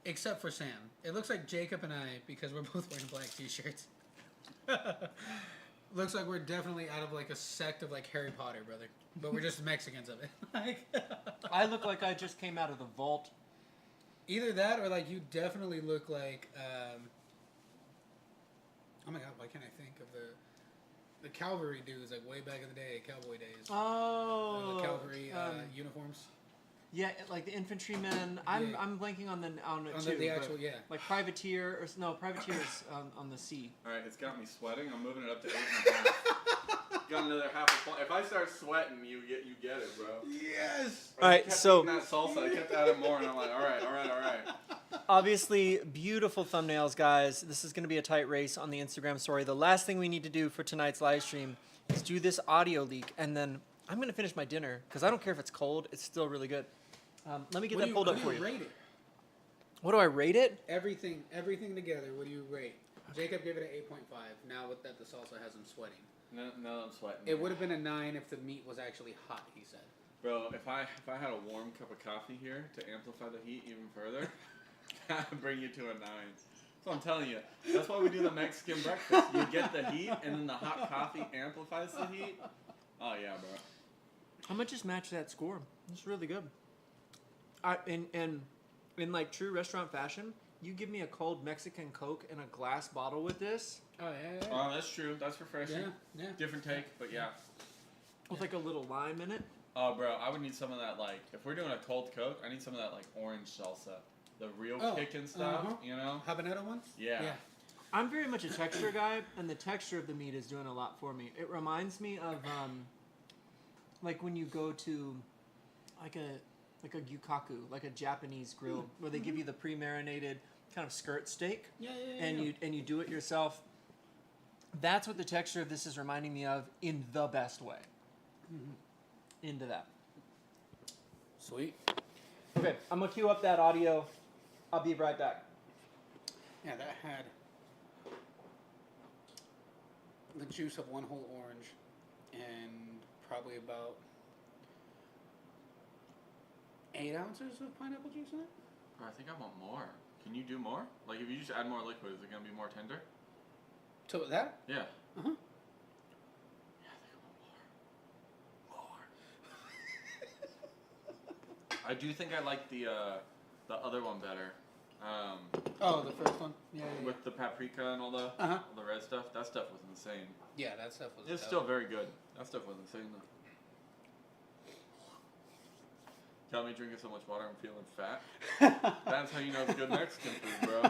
Speaker 2: except for Sam. It looks like Jacob and I, because we're both wearing black t-shirts. Looks like we're definitely out of like a sect of like Harry Potter, brother. But we're just Mexicans of it. Like,
Speaker 1: I look like I just came out of the vault.
Speaker 2: either that or like you definitely look like. Oh my God! Why can't I think of the cavalry dudes like way back in the day, cowboy days?
Speaker 1: Oh.
Speaker 2: The cavalry uniforms.
Speaker 1: Yeah, like the infantrymen. I'm
Speaker 2: Yeah.
Speaker 1: I'm blanking on it
Speaker 2: On
Speaker 1: too.
Speaker 2: the
Speaker 1: but
Speaker 2: actual, yeah.
Speaker 1: Like privateer or no privateer is on the sea.
Speaker 4: All right, it's got me sweating. I'm moving it up to 8.5. Got another half a point. If I start sweating, you get it, bro.
Speaker 2: Yes.
Speaker 1: All right,
Speaker 4: I kept
Speaker 1: so-
Speaker 4: eating that salsa. I kept adding more, and I'm like, all right.
Speaker 1: Obviously, beautiful thumbnails, guys. This is going to be a tight race on the Instagram story. The last thing we need to do for tonight's live stream is do this audio leak, and then I'm going to finish my dinner because I don't care if it's cold. It's still really good. Let me get that pulled up for you.
Speaker 2: Rate it?
Speaker 1: What do I rate it?
Speaker 2: Everything together. What do you rate? Jacob gave it an 8.5. Now with that, the salsa has him sweating.
Speaker 3: No, I'm sweating.
Speaker 2: It would have been a 9 if the meat was actually hot, he said.
Speaker 3: Bro, if I had a warm cup of coffee here to amplify the heat even further, that'd bring you to a 9. That's what I'm telling you. That's why we do the Mexican breakfast. You get the heat, and then the hot coffee amplifies the heat. Oh yeah, bro.
Speaker 1: I might just match that score. It's really good. And in like true restaurant fashion, you give me a cold Mexican Coke in a glass bottle with this.
Speaker 2: Oh, yeah.
Speaker 3: Oh, that's true. That's refreshing.
Speaker 2: Yeah.
Speaker 3: Different take, but yeah.
Speaker 1: With like a little lime in it.
Speaker 3: Oh, bro, I would need some of that, like, if we're doing a cold Coke, I need some of that, like, orange salsa. The real kickin' stuff, you know?
Speaker 2: Habanero ones?
Speaker 3: Yeah.
Speaker 1: I'm very much a texture guy, and the texture of the meat is doing a lot for me. It reminds me of, like when you go to, like a gyukaku, like a Japanese grill, where they give you the pre-marinated kind of skirt steak, and you do it yourself. That's what the texture of this is reminding me of in the best way. Into that.
Speaker 2: Sweet.
Speaker 1: Okay, I'm gonna cue up that audio. I'll be right back.
Speaker 2: Yeah, that had the juice of one whole orange and probably about 8 ounces of pineapple juice in it.
Speaker 3: Bro, I think I want more. Can you do more? Like, if you just add more liquid, is it gonna be more tender?
Speaker 2: So that?
Speaker 3: Yeah.
Speaker 2: Uh-huh.
Speaker 3: Yeah, I think I want more. I do think I like the other one better.
Speaker 2: Oh, the first one? Yeah.
Speaker 3: With the paprika and all the red stuff. That stuff was insane.
Speaker 2: Yeah, that stuff was...
Speaker 3: It's still very good. That stuff was insane, though. Tell me drinking so much water, I'm feeling fat. That's how you know it's good Mexican food, bro.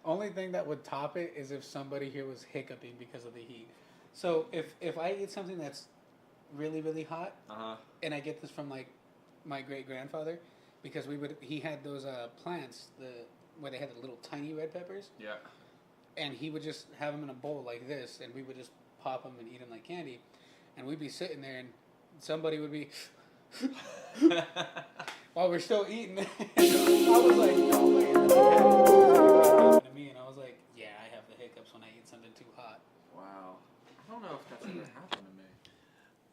Speaker 2: Only thing that would top it is if somebody here was hiccuping because of the heat. So if I eat something that's really, really hot, and I get this from like my great grandfather, because he had those plants where they had the little tiny red peppers.
Speaker 3: Yeah.
Speaker 2: And he would just have them in a bowl like this, and we would just pop them and eat them like candy, and we'd be sitting there, and somebody would be while we're still eating. I was like, no way. And to me, and I was like, yeah, I have the hiccups when I eat something too hot.
Speaker 3: Wow. I don't know if that's ever happened to me.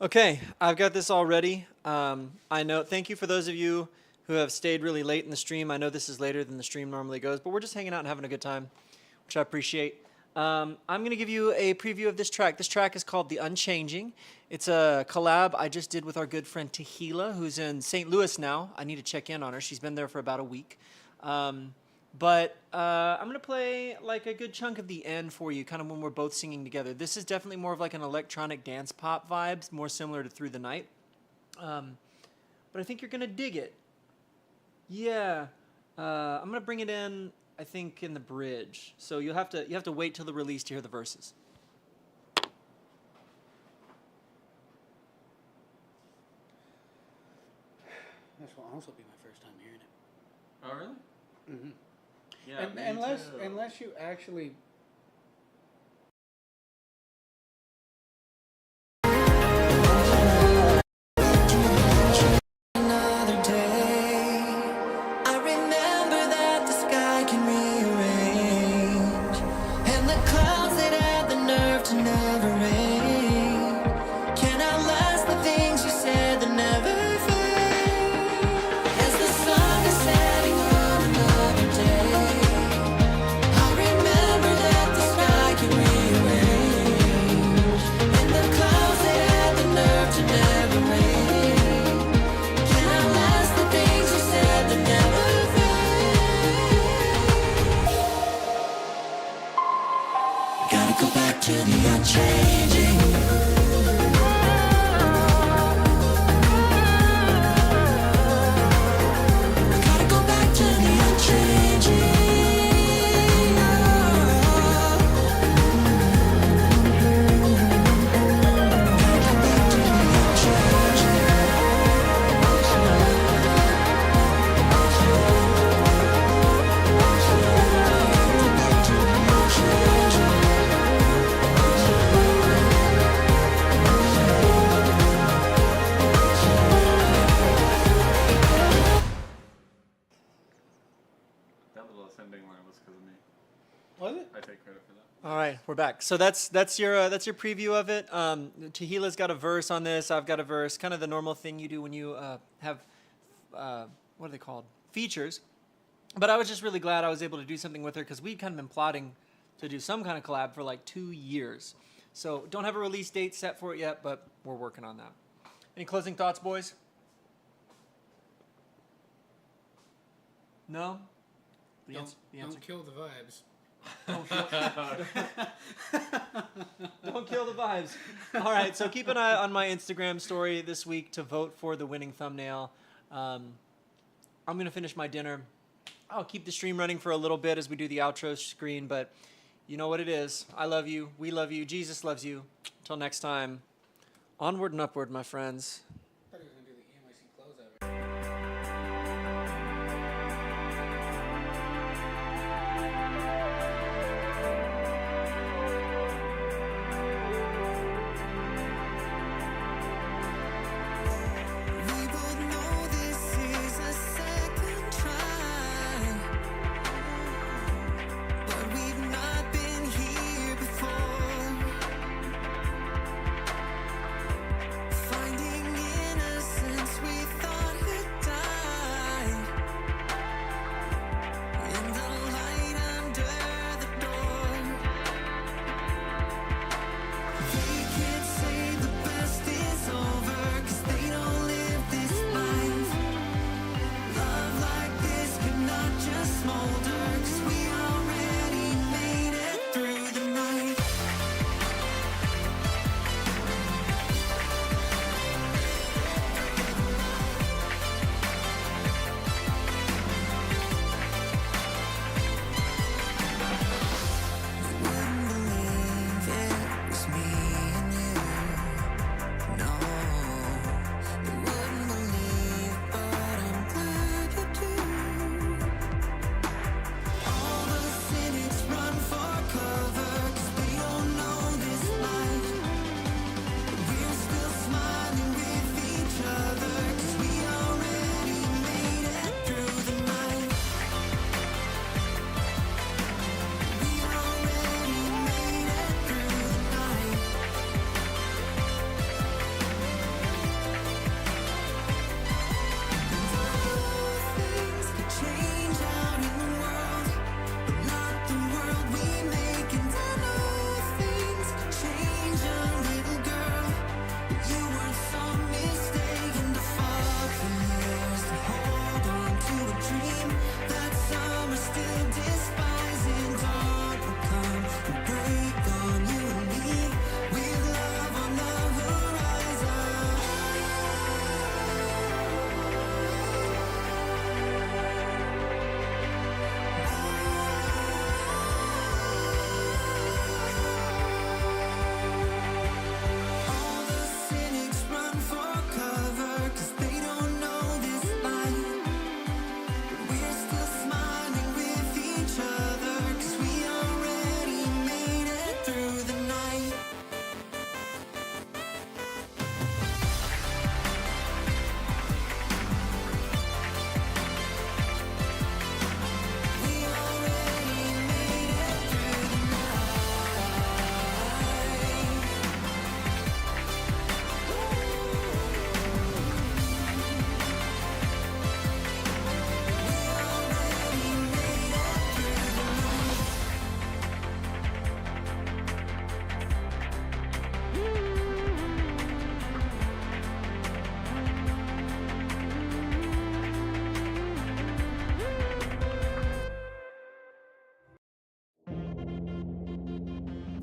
Speaker 1: Okay, I've got this all ready. I know. Thank you for those of you who have stayed really late in the stream. I know this is later than the stream normally goes, but we're just hanging out and having a good time, which I appreciate. I'm going to give you a preview of this track. This track is called The Unchanging. It's a collab I just did with our good friend Tehila, who's in St. Louis now. I need to check in on her. She's been there for about a week. But I'm going to play like a good chunk of the end for you, kind of when we're both singing together. This is definitely more of like an electronic dance pop vibes, more similar to Through the Night. But I think you're going to dig it. Yeah. I'm going to bring it in, I think, in the bridge. So you have to wait till the release to hear the verses.
Speaker 2: This will also be my first time hearing it.
Speaker 3: Oh, really?
Speaker 2: Mm-hmm.
Speaker 3: Yeah,
Speaker 2: And
Speaker 3: me too.
Speaker 2: unless you actually
Speaker 5: Another day. I remember that the sky can rearrange, and the clouds that had the nerve to never rain can outlast the things you said that never fade. As the sun is setting on another day, I remember that the sky can rearrange, and the clouds that had the nerve to never rain can outlast the things you said that never fade. Gotta go back to the unchanging. Gotta go back to the unchanging.
Speaker 2: Was it?
Speaker 3: I take credit for that.
Speaker 1: All right, we're back. So that's your preview of it. Tehila's got a verse on this. I've got a verse. Kind of the normal thing you do when you have what are they called? Features. But I was just really glad I was able to do something with her because we'd kind of been plotting to do some kind of collab for like 2 years. So don't have a release date set for it yet, but we're working on that. Any closing thoughts, boys? No? The answer.
Speaker 2: Don't kill the vibes.
Speaker 1: Don't kill the vibes. All right, so keep an eye on my Instagram story this week to vote for the winning thumbnail. I'm going to finish my dinner. I'll keep the stream running for a little bit as we do the outro screen, but you know what it is. I love you. We love you. Jesus loves you. Until next time, onward and upward, my friends.
Speaker 2: I thought he was going to do the EMIC closeout.
Speaker 5: We both know this is a second try, but we've not been here before. Finding innocence we thought had died in the light under the door. They can't say the best is over 'cause they don't live this life. Love like this cannot just smolder 'cause we already made it through the night. Wouldn't believe it was me and you. No, you wouldn't believe, but I'm glad you do. All the cynics run for cover 'cause they don't know this life. We're still smiling with each other 'cause we already made it through the night. We already made it through the night. Things could change out in the world, but not the world we make. And I know things could change a little girl, but you were some mistake. And to fall for years to hold on to a dream that some are still despising. Dawn will come and break on you and me with love on the horizon. All the cynics run for cover 'cause they don't know this life. But we're still smiling with each other 'cause we already made it through the night. We already made it through the night.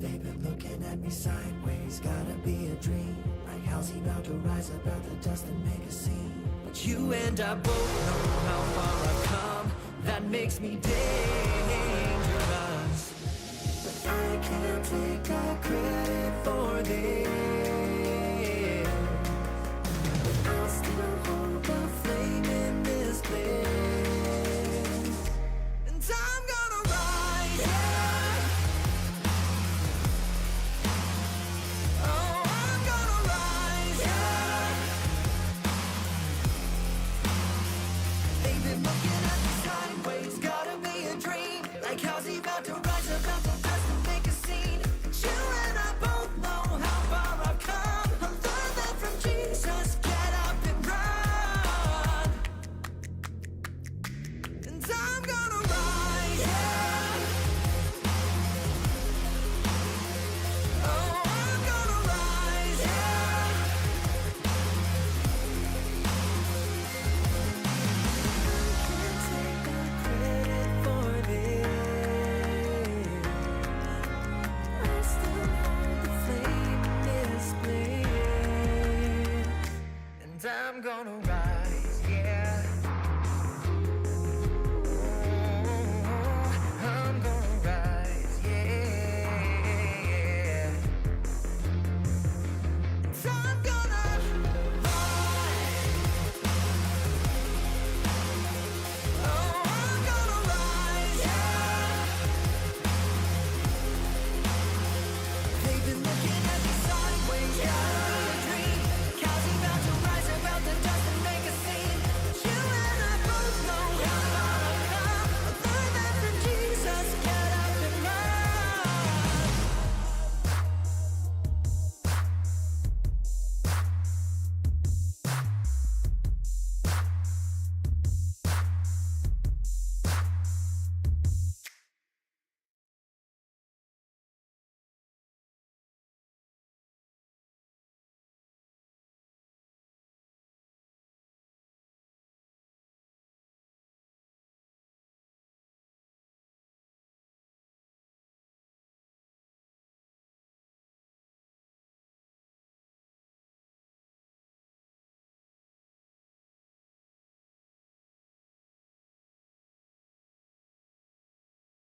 Speaker 5: They've been looking at me sideways, gotta be a dream. Like how's he about to rise up out the dust and make a scene? But you and I both know how far I've come. That makes me dangerous. But I can't take all credit for this.